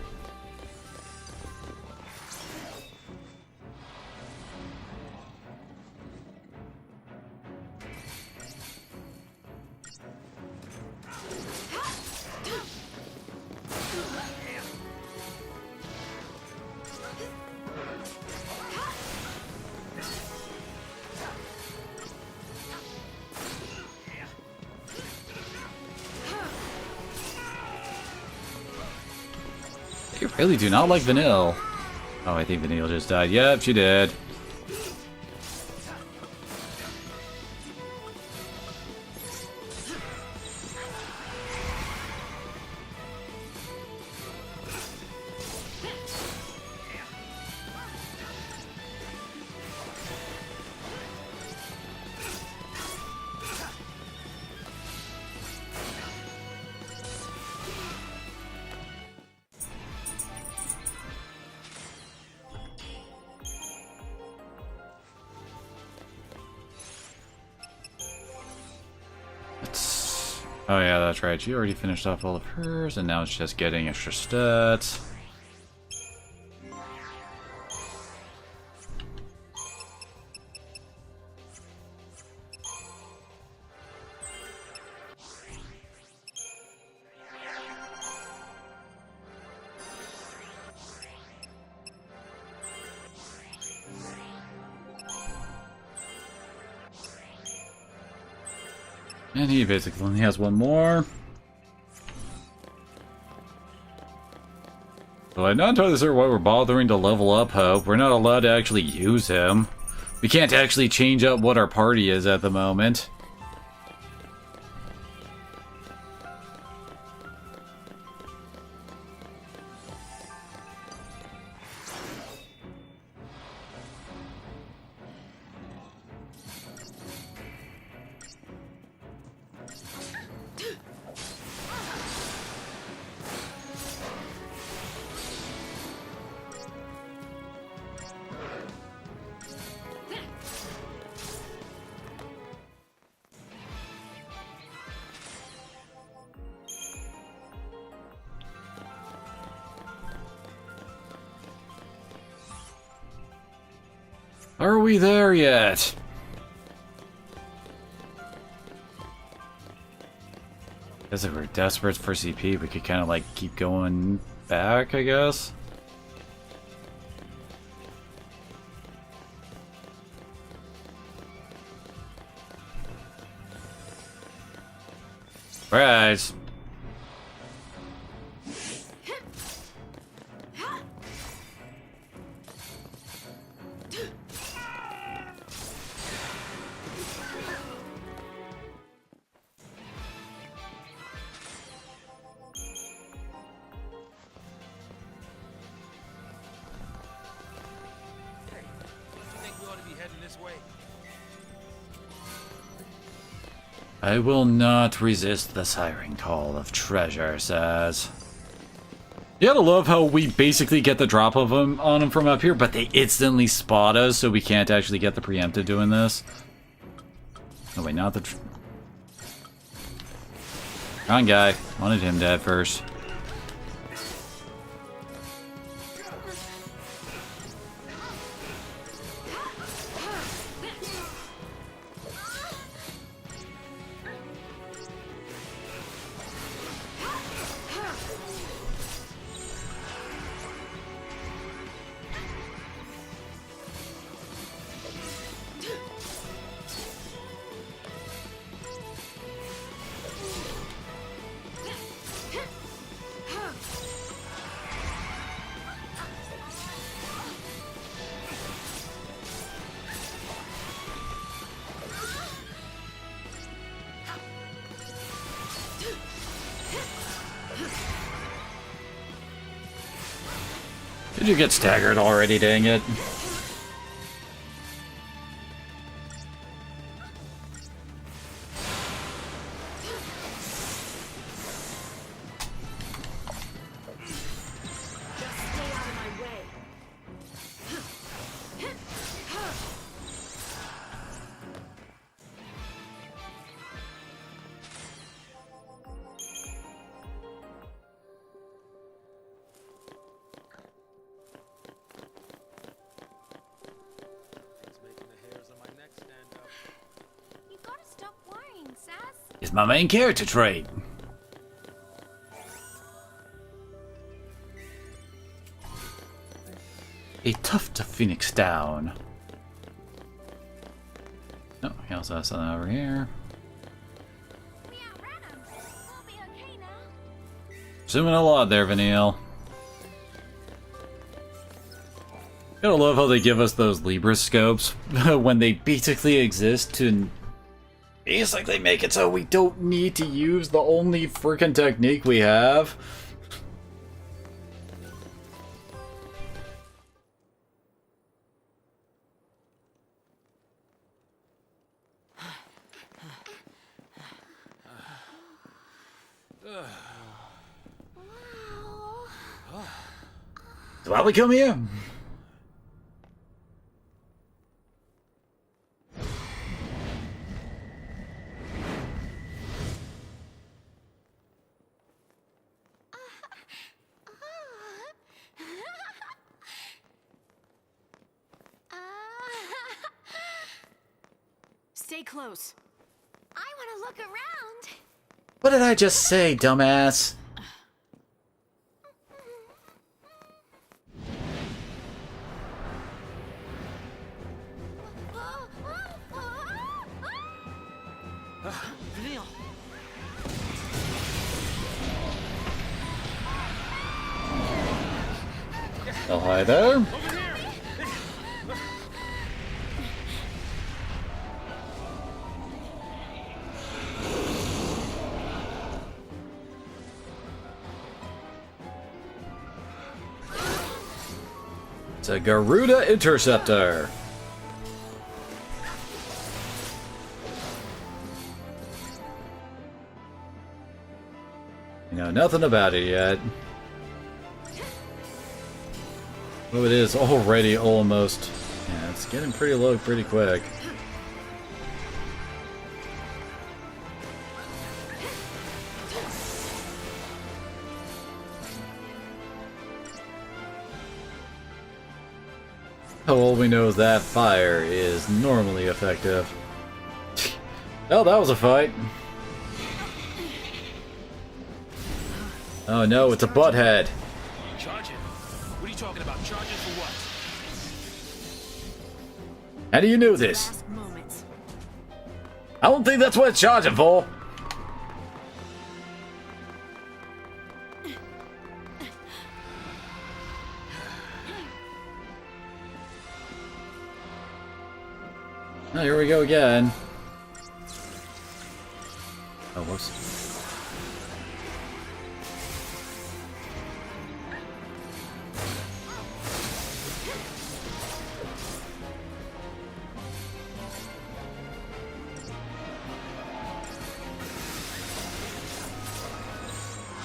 You really do not like Vanille. Oh, I think Vanille just died. Yep, she did. Oh yeah, that's right. She already finished off all of hers, and now it's just getting extra stats. And he basically only has one more. So I'm not entirely sure why we're bothering to level up Hope. We're not allowed to actually use him. We can't actually change up what our party is at the moment. Are we there yet? Guess if we're desperate for CP, we could kind of like keep going back, I guess. Right. I will not resist the siren call of treasure, says. You gotta love how we basically get the drop of them on them from up here, but they instantly spot us, so we can't actually get the preemptive doing this. Oh wait, not the... Wrong guy. Wanted him dead first. Did you get staggered already, dang it? It's my main character trait. A tuft of Phoenix down. Oh, he also has something over here. Zooming a lot there, Vanille. Gotta love how they give us those Libra scopes when they basically exist to basically make it so we don't need to use the only freaking technique we have. That's why we come here. Stay close. I want to look around. What did I just say, dumbass? Vanille. Oh, hi there. It's a Garuda Interceptor. You know nothing about it yet. Oh, it is already almost. Yeah, it's getting pretty low pretty quick. All we know is that fire is normally effective. Oh, that was a fight. Oh no, it's a butthead. Charging? What are you talking about? Charging for what? How do you know this? I don't think that's what it's charging for. Oh, here we go again. Oh, whoops.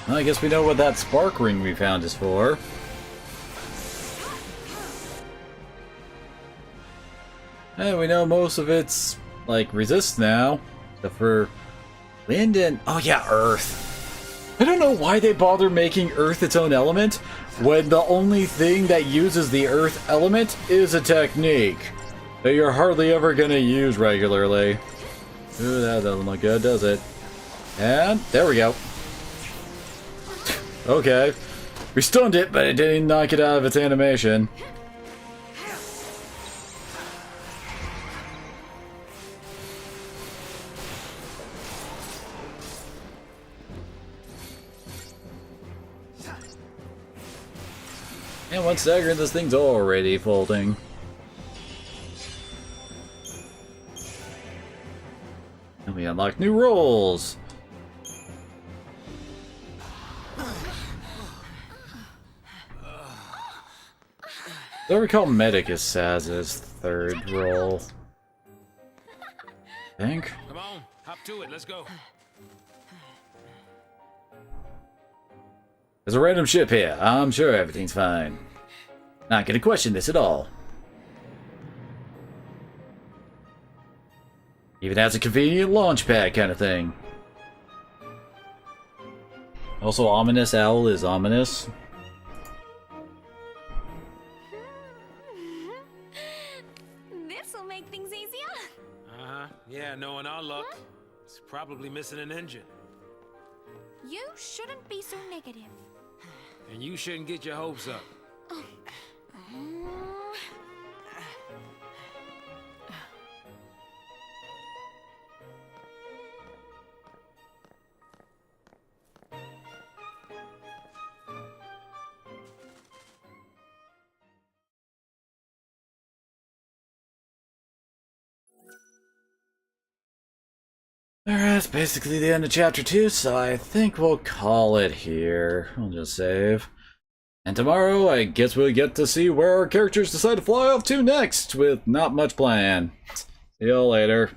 Well, I guess we know what that spark ring we found is for. Hey, we know most of it's, like, resist now. Except for wind and... oh yeah, earth. I don't know why they bother making Earth its own element when the only thing that uses the Earth element is a technique that you're hardly ever going to use regularly. Ooh, that doesn't look good, does it? And there we go. Okay. We stunned it, but it didn't knock it out of its animation. And 1 second, this thing's already folding. And we unlock new roles. I recall Medic is Saz's 3rd role. I think. Come on, hop to it, let's go. There's a random ship here. I'm sure everything's fine. Not gonna question this at all. Even has a convenient launch pad kind of thing. Also, Ominous Owl is ominous. This'll make things easier. Yeah, knowing our luck, it's probably missing an engine. You shouldn't be so negative. And you shouldn't get your hopes up. That's basically the end of chapter 2, so I think we'll call it here. We'll just save. And tomorrow, I guess we'll get to see where our characters decide to fly off to next, with not much plan. See y'all later.